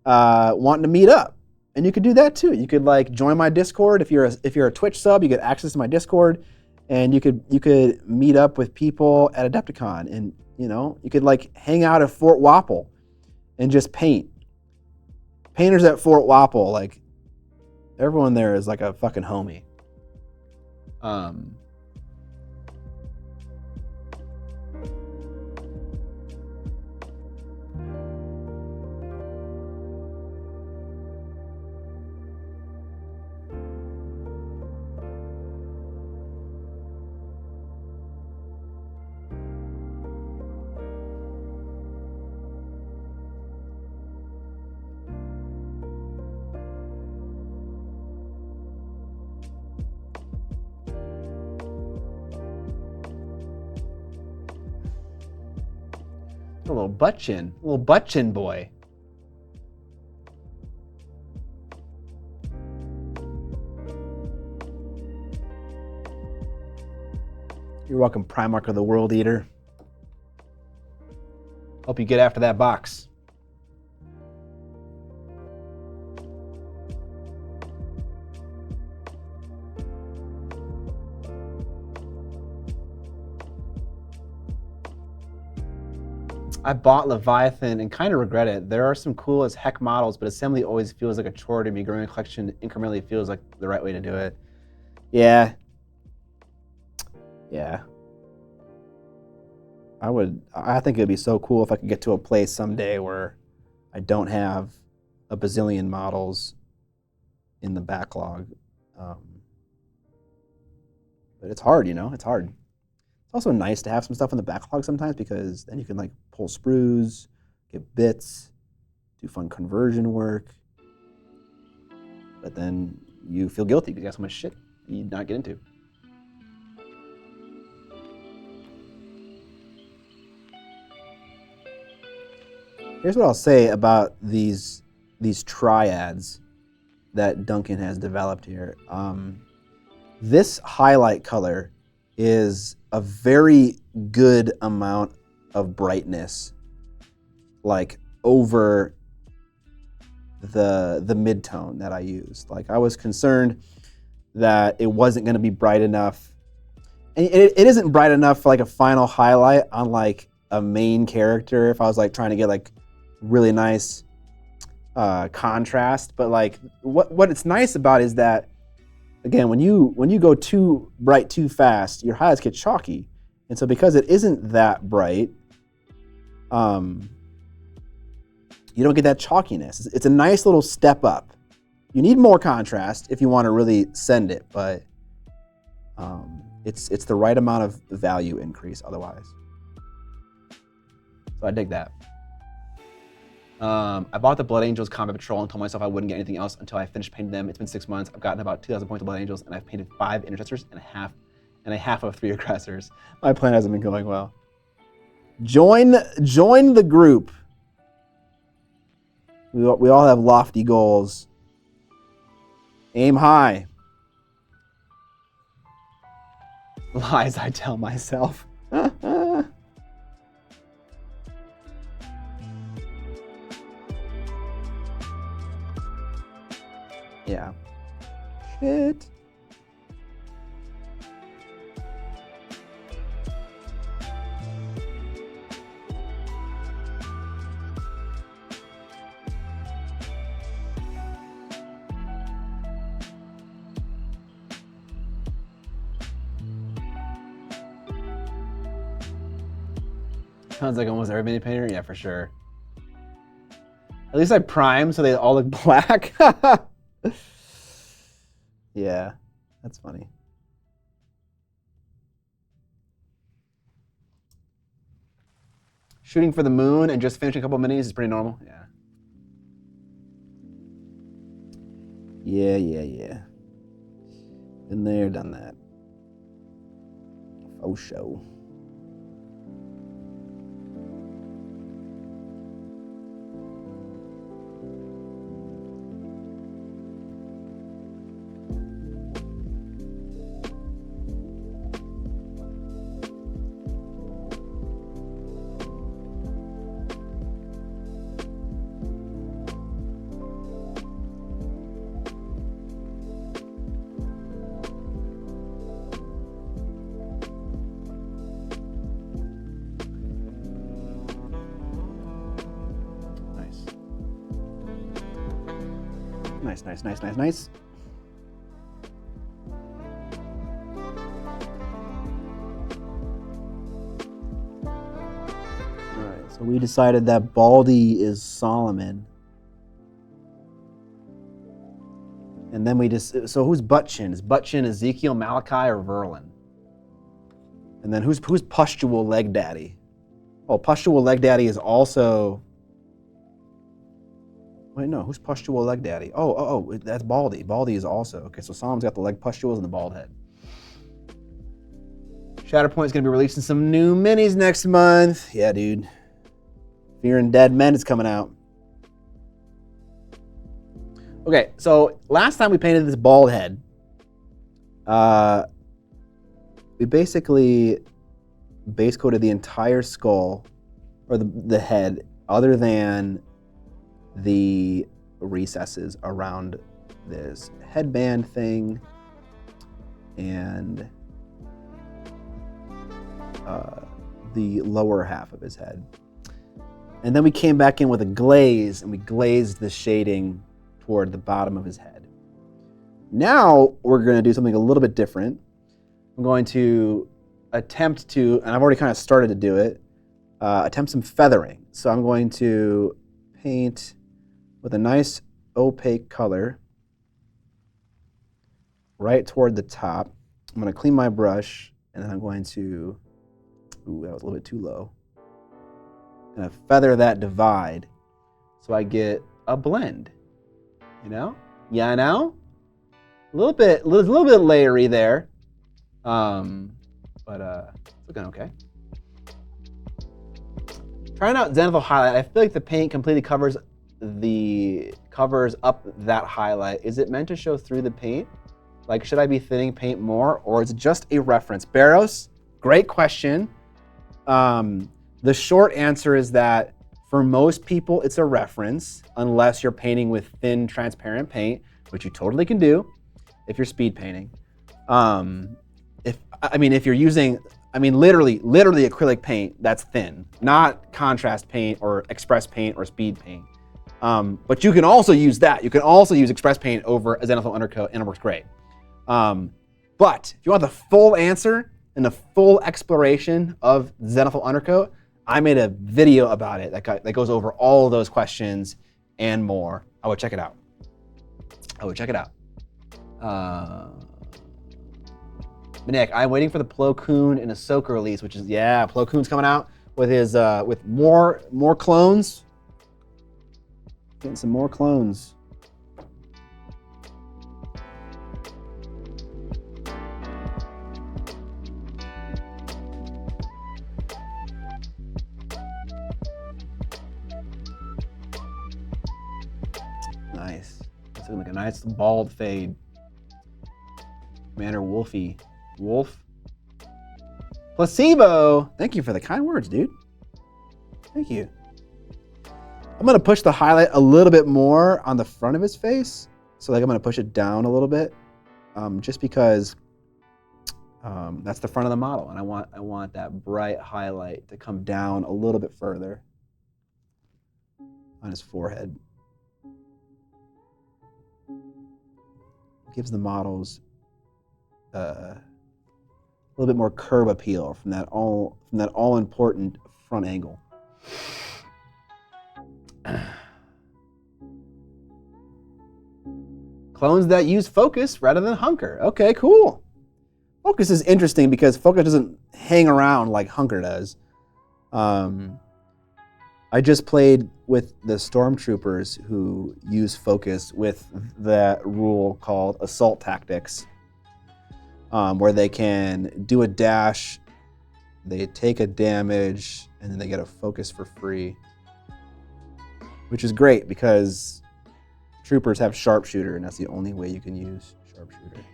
wanting to meet up. And you could do that too. You could like join my Discord. If you're a Twitch sub, you get access to my Discord and you could meet up with people at Adepticon, and you could like hang out at Fort Wapple and just paint. Painters at Fort Wapple, like everyone there is like a fucking homie. A little butt chin boy. You're welcome, Primarch of the World Eater. Hope you get after that box. I bought Leviathan and kind of regret it. There are some cool as heck models, but assembly always feels like a chore to me. Growing a collection incrementally feels like the right way to do it. Yeah. I think it'd be so cool if I could get to a place someday where I don't have a bazillion models in the backlog. But it's hard, it's hard. It's also nice to have some stuff in the backlog sometimes, because then you can like pull sprues, get bits, do fun conversion work. But then you feel guilty because you have so much shit you not get into. Here's what I'll say about these triads that Duncan has developed here. This highlight color is a very good amount of brightness, like over the mid-tone that I used. Like, I was concerned that it wasn't going to be bright enough. And it isn't bright enough for like a final highlight on like a main character if I was like trying to get like really nice contrast. But like what it's nice about is that, again, when you go too bright too fast, your highlights get chalky. And so because it isn't that bright, you don't get that chalkiness. It's a nice little step up. You need more contrast if you want to really send it, but it's the right amount of value increase otherwise. So I dig that. I bought the Blood Angels Combat Patrol and told myself I wouldn't get anything else until I finished painting them. It's been 6 months. I've gotten about 2,000 points of Blood Angels, and I've painted 5 Intercessors and a half of 3 Aggressors. My plan hasn't been going well. Join the group. We all have lofty goals. Aim high. Lies I tell myself. Yeah. Shit. Sounds like almost every mini painter. Yeah, for sure. At least I prime so they all look black. Yeah, that's funny. Shooting for the moon and just finishing a couple of minis is pretty normal. Yeah. Yeah. Been there, done that. Oh, show. Nice, nice, nice, nice, nice. All right, so we decided that Baldy is Solomon. And then we just, so who's Butt-Chin? Is Butt-Chin Ezekiel, Malachi, or Verlin? And then who's Pustule Leg Daddy? Oh, Pustule Leg Daddy is also, wait, no, who's Pustule Leg Daddy? Oh, that's Baldy. Baldy is also, okay, so Solomon's got the leg pustules and the bald head. Shatterpoint's gonna be releasing some new minis next month. Yeah, dude. Fear and Dead Men is coming out. Okay, so last time we painted this bald head, we basically base coated the entire skull, or the head, other than the recesses around this headband thing and the lower half of his head. And then we came back in with a glaze, and we glazed the shading toward the bottom of his head. Now we're going to do something a little bit different. I'm going to attempt to, and I've already kind of started to do it, attempt some feathering. So I'm going to paint with a nice opaque color right toward the top. I'm going to clean my brush, and then I'm going to, ooh, that was a little bit too low. I'm going to feather that divide so I get a blend. You know? Yeah, I know. A little bit layery there. But it's looking okay. Trying out Zenithal highlight. I feel like the paint completely covers up that highlight. Is it meant to show through the paint? Like, should I be thinning paint more, or is it just a reference? Barros, great question. The short answer is that for most people, it's a reference, unless you're painting with thin, transparent paint, which you totally can do if you're speed painting. If you're using, literally acrylic paint that's thin, not contrast paint or express paint or speed paint. But you can also use that. You can also use express paint over a Zenithal undercoat, and it works great. But if you want the full answer and the full exploration of Zenithal undercoat, I made a video about it that goes over all of those questions and more. I would check it out. Miniac, I'm waiting for the Plo Koon and Ahsoka release, which is, yeah, Plo Koon's coming out with his with more clones. Getting some more clones. Nice. It's looking like a nice bald fade. Commander Wolfie. Wolf. Placebo. Thank you for the kind words, dude. Thank you. I'm gonna push the highlight a little bit more on the front of his face. So like I'm gonna push it down a little bit, just because that's the front of the model, and I want that bright highlight to come down a little bit further on his forehead. Gives the models a little bit more curb appeal from that all important front angle. Clones that use focus rather than hunker. Okay, cool. Focus is interesting because focus doesn't hang around like hunker does. I just played with the stormtroopers who use focus with that rule called assault tactics, where they can do a dash, they take a damage, and then they get a focus for free, which is great because troopers have sharpshooter, and that's the only way you can use sharpshooter.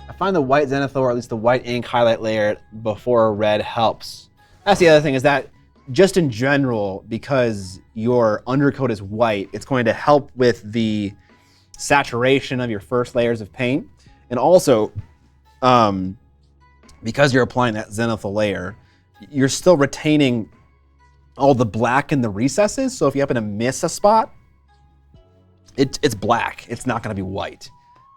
I find the white zenithal, or at least the white ink highlight layer before red helps. That's the other thing, is that just in general, because your undercoat is white, it's going to help with the saturation of your first layers of paint. And also, because you're applying that zenithal layer, you're still retaining all the black in the recesses. So if you happen to miss a spot, it's black. It's not going to be white.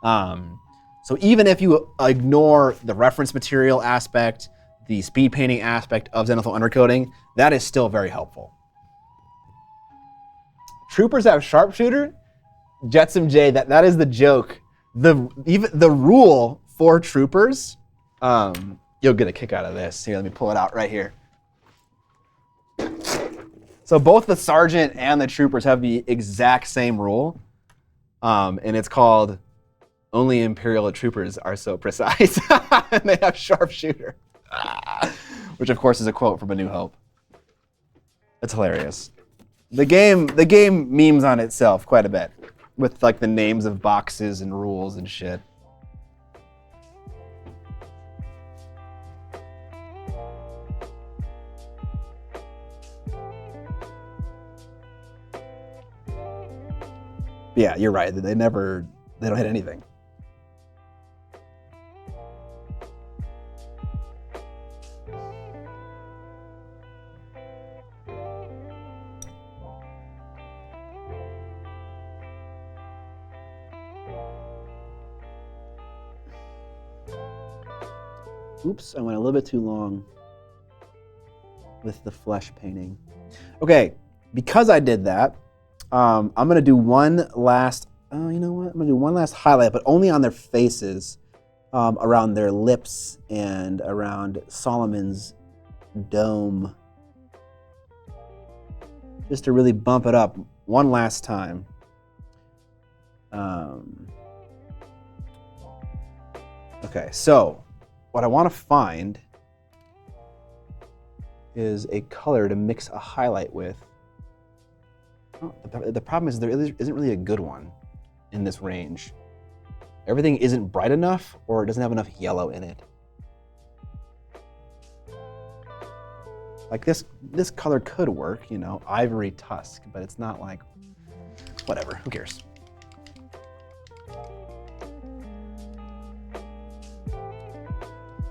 So even if you ignore the reference material aspect, the speed painting aspect of zenithal undercoating, that is still very helpful. Troopers have sharpshooter. Jetsam J, that is the joke. Even the rule for troopers, you'll get a kick out of this. Here, let me pull it out right here. So both the sergeant and the troopers have the exact same rule, and it's called "Only Imperial troopers are so precise," and they have sharpshooter, which of course is a quote from A New Hope. It's hilarious. The game memes on itself quite a bit, with like the names of boxes and rules and shit. Yeah, you're right. They don't hit anything. Oops, I went a little bit too long with the flesh painting. Okay, because I did that, I'm gonna do one last, you know what? I'm gonna do one last highlight, but only on their faces, around their lips and around Solomon's dome. Just to really bump it up one last time. Okay, so what I want to find is a color to mix a highlight with. Oh, the problem is there isn't really a good one in this range. Everything isn't bright enough, or it doesn't have enough yellow in it. Like this color could work, you know, ivory tusk, but it's not like, whatever, who cares?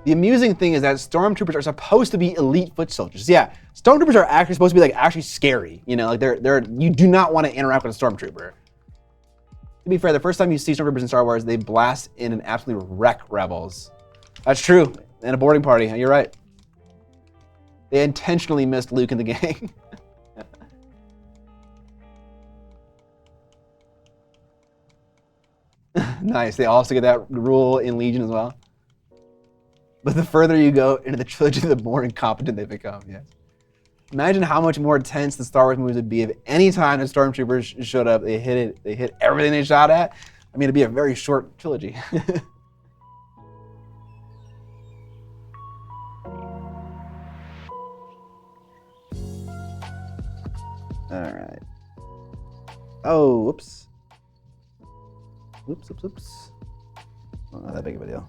The amusing thing is that stormtroopers are supposed to be elite foot soldiers. Yeah, stormtroopers are actually supposed to be like actually scary. You know, like you do not want to interact with a stormtrooper. To be fair, the first time you see stormtroopers in Star Wars, they blast in and absolutely wreck rebels. That's true. In a boarding party, you're right. They intentionally missed Luke and the gang. Nice. They also get that rule in Legion as well. But the further you go into the trilogy, the more incompetent they become, yes. Imagine how much more tense the Star Wars movies would be if any time the stormtroopers showed up, they hit everything they shot at. I mean, it'd be a very short trilogy. All right. Oh, whoops. Whoops. Well, not that big of a deal.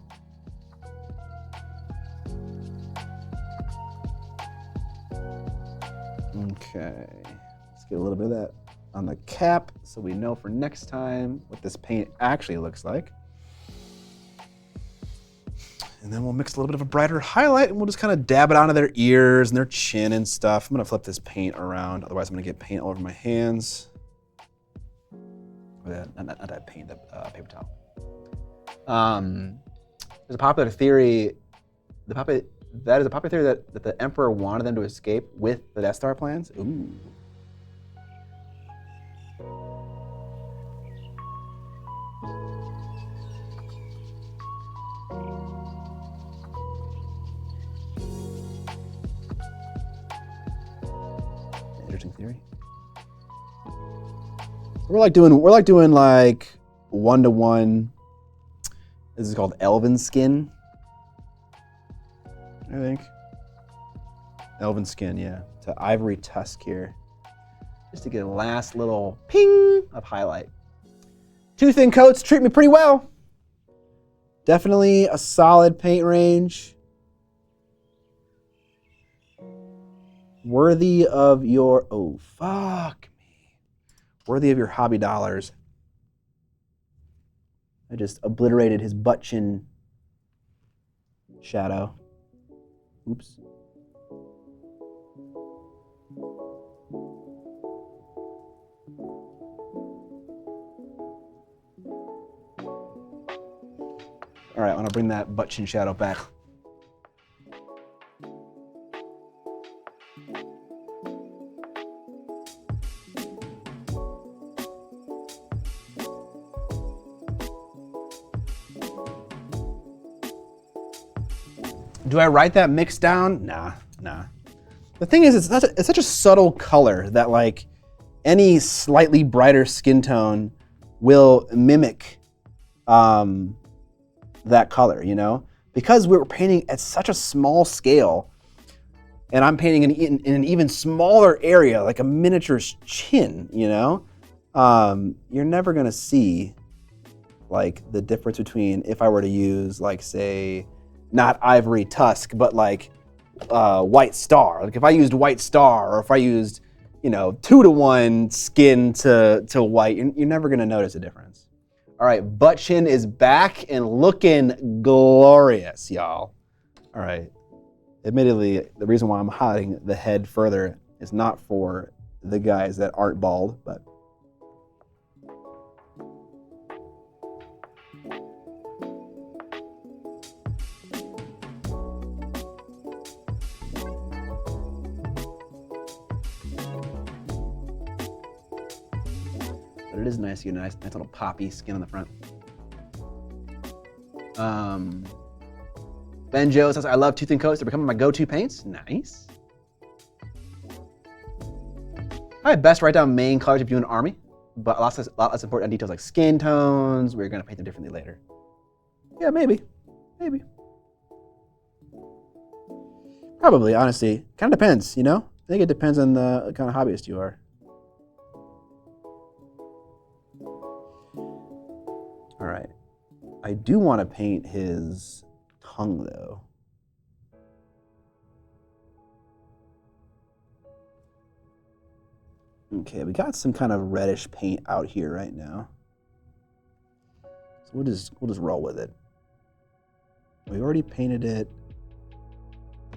Okay, let's get a little bit of that on the cap so we know for next time what this paint actually looks like. And then we'll mix a little bit of a brighter highlight and we'll just kind of dab it onto their ears and their chin and stuff. I'm gonna flip this paint around, otherwise I'm gonna get paint all over my hands. Not that paint, the paper towel. There's a popular theory, that is a popular theory that the Emperor wanted them to escape with the Death Star plans. Ooh. Interesting theory. We're like doing like 1-to-1. This is called Elven Skin, I think. Elven Skin, yeah. To ivory tusk here. Just to get a last little ping of highlight. 2 thin coats treat me pretty well. Definitely a solid paint range. Worthy of your, oh, fuck me. Worthy of your hobby dollars. I just obliterated his butt chin shadow. Oops. All right, I want to bring that butt chin shadow back. Do I write that mix down? Nah. The thing is, it's such a subtle color that like any slightly brighter skin tone will mimic that color, you know? Because we're painting at such a small scale, and I'm painting in an even smaller area, like a miniature's chin, you know? You're never gonna see like the difference between if I were to use like, say, not ivory tusk, but like white star. Like if I used white star, or if I used, 2-to-1 skin to white, you're never gonna notice a difference. All right, butt chin is back and looking glorious, y'all. All right, admittedly, the reason why I'm hiding the head further is not for the guys that aren't bald, but it is nice to get a nice little poppy skin on the front. Ben Joe says, I love tooth and coats. They're becoming my go-to paints. Nice. I best write down main colors if you do an army, but a lot less important on details like skin tones. We're gonna paint them differently later. Yeah, maybe. Probably, honestly. Kind of depends, I think it depends on the kind of hobbyist you are. All right, I do want to paint his tongue though. Okay, we got some kind of reddish paint out here right now. So we'll just roll with it. We already painted it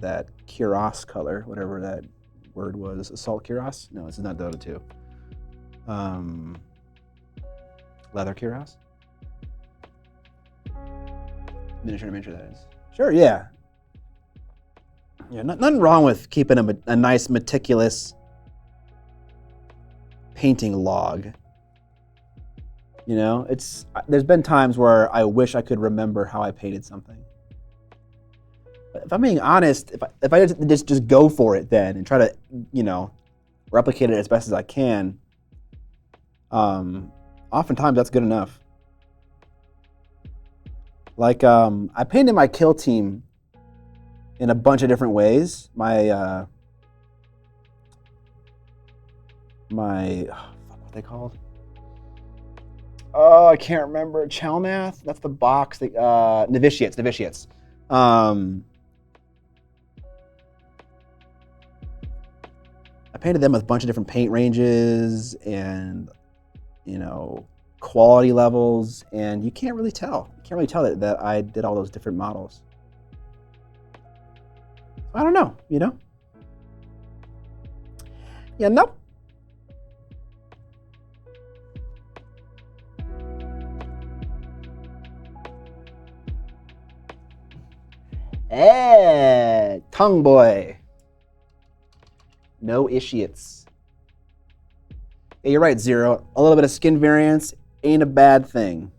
that cuirass color, whatever that word was. Assault cuirass? No, this is not Dota 2. Leather cuirass? Miniature, that is. Sure, yeah. Yeah, nothing wrong with keeping a nice, meticulous painting log. There's been times where I wish I could remember how I painted something. But if I'm being honest, if I just go for it then and try to, replicate it as best as I can, oftentimes that's good enough. Like, I painted my kill team in a bunch of different ways. What they called? Oh, I can't remember. Chelmath? That's the box. Novitiates. I painted them with a bunch of different paint ranges and, quality levels, and you can't really tell. You can't really tell that I did all those different models. I don't know, Yeah, no. Hey, tongue boy. No issues. Yeah, you're right, Zero. A little bit of skin variance ain't a bad thing.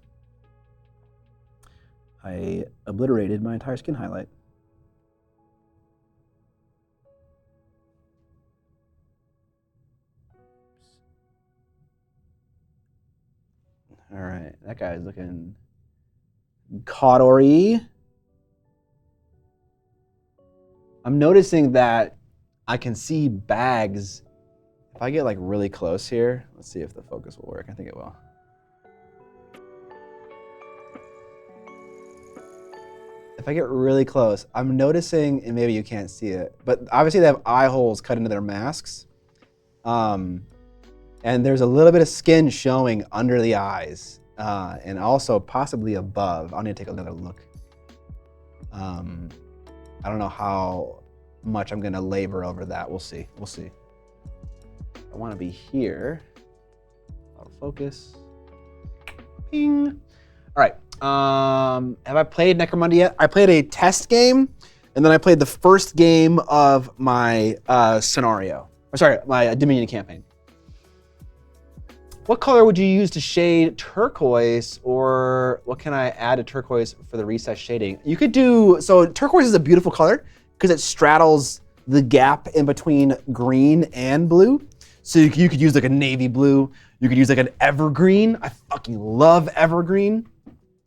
I obliterated my entire skin highlight. All right, that guy's looking cawdor-y. I'm noticing that I can see bags. If I get like really close here, let's see if the focus will work. I think it will. If I get really close, I'm noticing, and maybe you can't see it, but obviously they have eye holes cut into their masks. And there's a little bit of skin showing under the eyes, and also possibly above. I'll need to take another look. I don't know how much I'm gonna labor over that. We'll see. We'll see. I want to be here. Autofocus. Ping. All right. Have I played Necromunda yet? I played a test game, and then I played the first game of my scenario. Or sorry, my Dominion campaign. What color would you use to shade turquoise, or what can I add to turquoise for the recessed shading? You could do, so turquoise is a beautiful color because it straddles the gap in between green and blue. So you could use like a navy blue. You could use like an evergreen. I fucking love evergreen.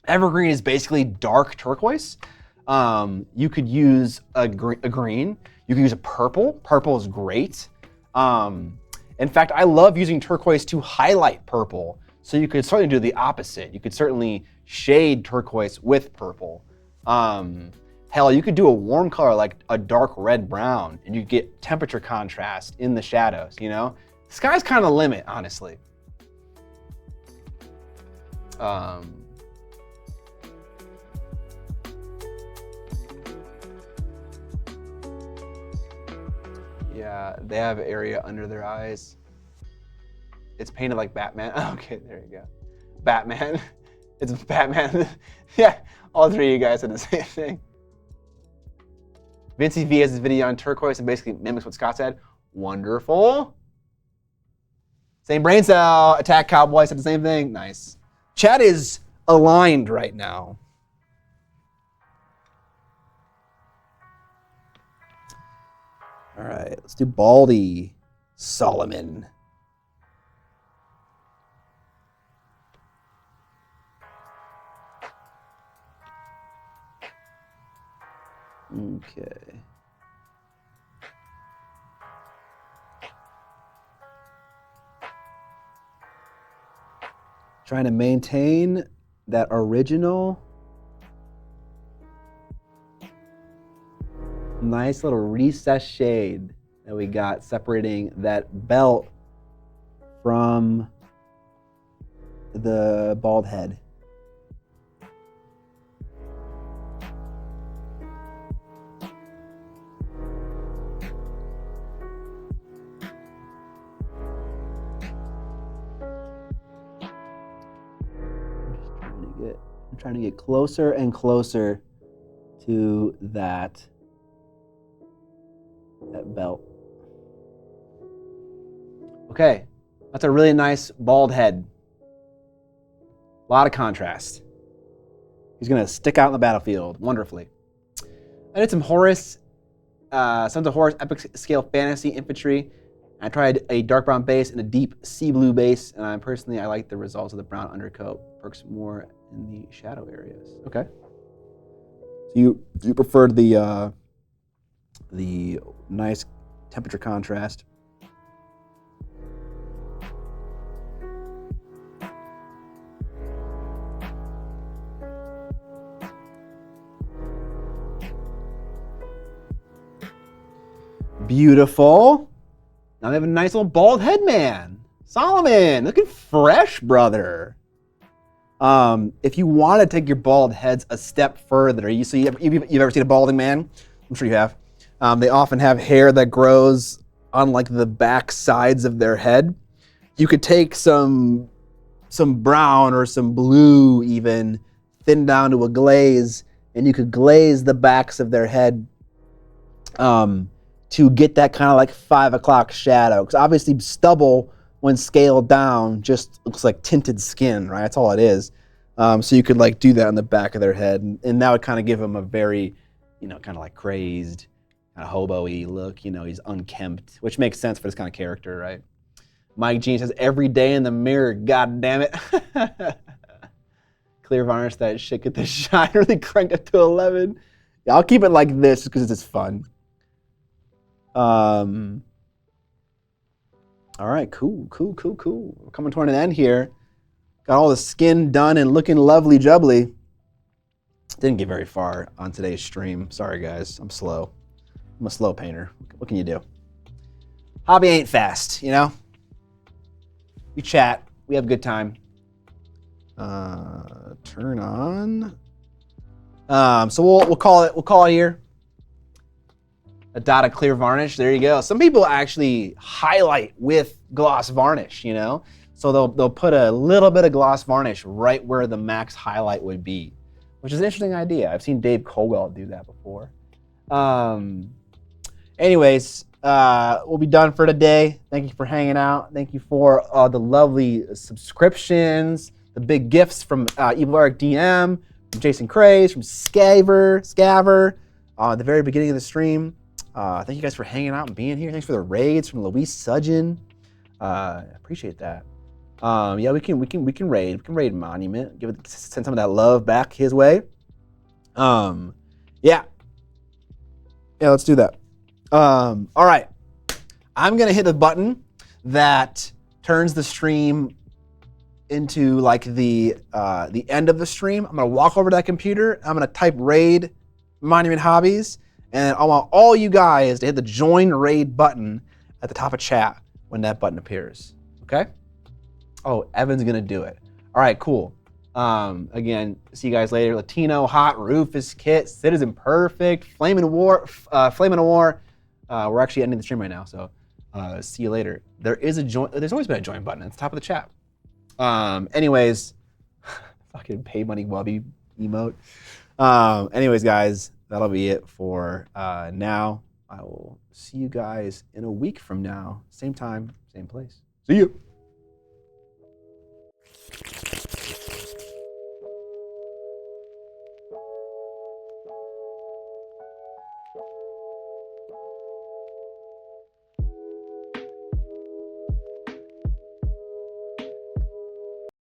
Evergreen is basically dark turquoise. You could use a green. You could use a purple. Purple is great. In fact, I love using turquoise to highlight purple. So you could certainly do the opposite. You could certainly shade turquoise with purple. Hell, you could do a warm color like a dark red brown, and you get temperature contrast in the shadows, you know? The sky's kind of the limit, honestly. Yeah, they have area under their eyes. It's painted like Batman. Okay, there you go. Batman. It's Batman. Yeah, all three of you guys said the same thing. Vincey V has his video on turquoise and basically mimics what Scott said. Wonderful. Same brain cell. Attack Cowboy said the same thing. Nice. Chat is aligned right now. All right, let's do Baldy Solomon. Okay. Trying to maintain that original nice little recessed shade that we got separating that belt from the bald head. I'm trying to get closer and closer to that belt. Okay, that's a really nice bald head. A lot of contrast. He's gonna stick out in the battlefield wonderfully. I did some Horus, Sons of Horus epic scale fantasy infantry. I tried a dark brown base and a deep sea blue base, and I like the results of the brown undercoat. Works more in the shadow areas. Okay. So you preferred the nice temperature contrast. Beautiful. Now we have a nice little bald head man. Solomon, looking fresh, brother. If you want to take your bald heads a step further, you've ever seen a balding man? I'm sure you have. They often have hair that grows on like the back sides of their head. You could take some brown or some blue even, thin down to a glaze, and you could glaze the backs of their head to get that kind of like 5 o'clock shadow. Because obviously stubble, when scaled down, just looks like tinted skin, right? That's all it is. So you could like do that on the back of their head, and that would kind of give them a very, kind of like crazed, kind of hobo-y look. He's unkempt, which makes sense for this kind of character, right? Mike Jean says, every day in the mirror, god damn it. Clear varnish that shit, get the shine really cranked up to 11. Yeah, I'll keep it like this because it's just fun. All right, cool. We're coming toward an end here. Got all the skin done and looking lovely jubbly. Didn't get very far on today's stream. Sorry, guys. I'm slow. I'm a slow painter. What can you do? Hobby ain't fast, We chat. We have a good time. Turn on. So we'll call it here. a dot of clear varnish. There you go. Some people actually highlight with gloss varnish, you know? So they'll put a little bit of gloss varnish right where the max highlight would be, which is an interesting idea. I've seen Dave Colwell do that before. Anyways, we'll be done for today. Thank you for hanging out. Thank you for the lovely subscriptions, the big gifts from Evil Eric DM, from Jason Craze, from Scaver, at the very beginning of the stream. Thank you guys for hanging out and being here. Thanks for the raids from Luis Sudgeon. Appreciate that. Yeah, we can raid. We can raid Monument. Send some of that love back his way. Yeah, let's do that. All right, I'm gonna hit the button that turns the stream into like the end of the stream. I'm gonna walk over to that computer. I'm gonna type raid Monument Hobbies, and I want all you guys to hit the join raid button at the top of chat when that button appears. Okay? Oh, Evan's gonna do it. All right, cool. Again, see you guys later. Latino Hot, Rufus Kit, Citizen Perfect, Flamin' War. We're actually ending the stream right now, so see you later. There's always been a join button at the top of the chat. Anyways, fucking pay money wubby emote. Anyways, guys, that'll be it for now. I will see you guys in a week from now. Same time, same place. See you.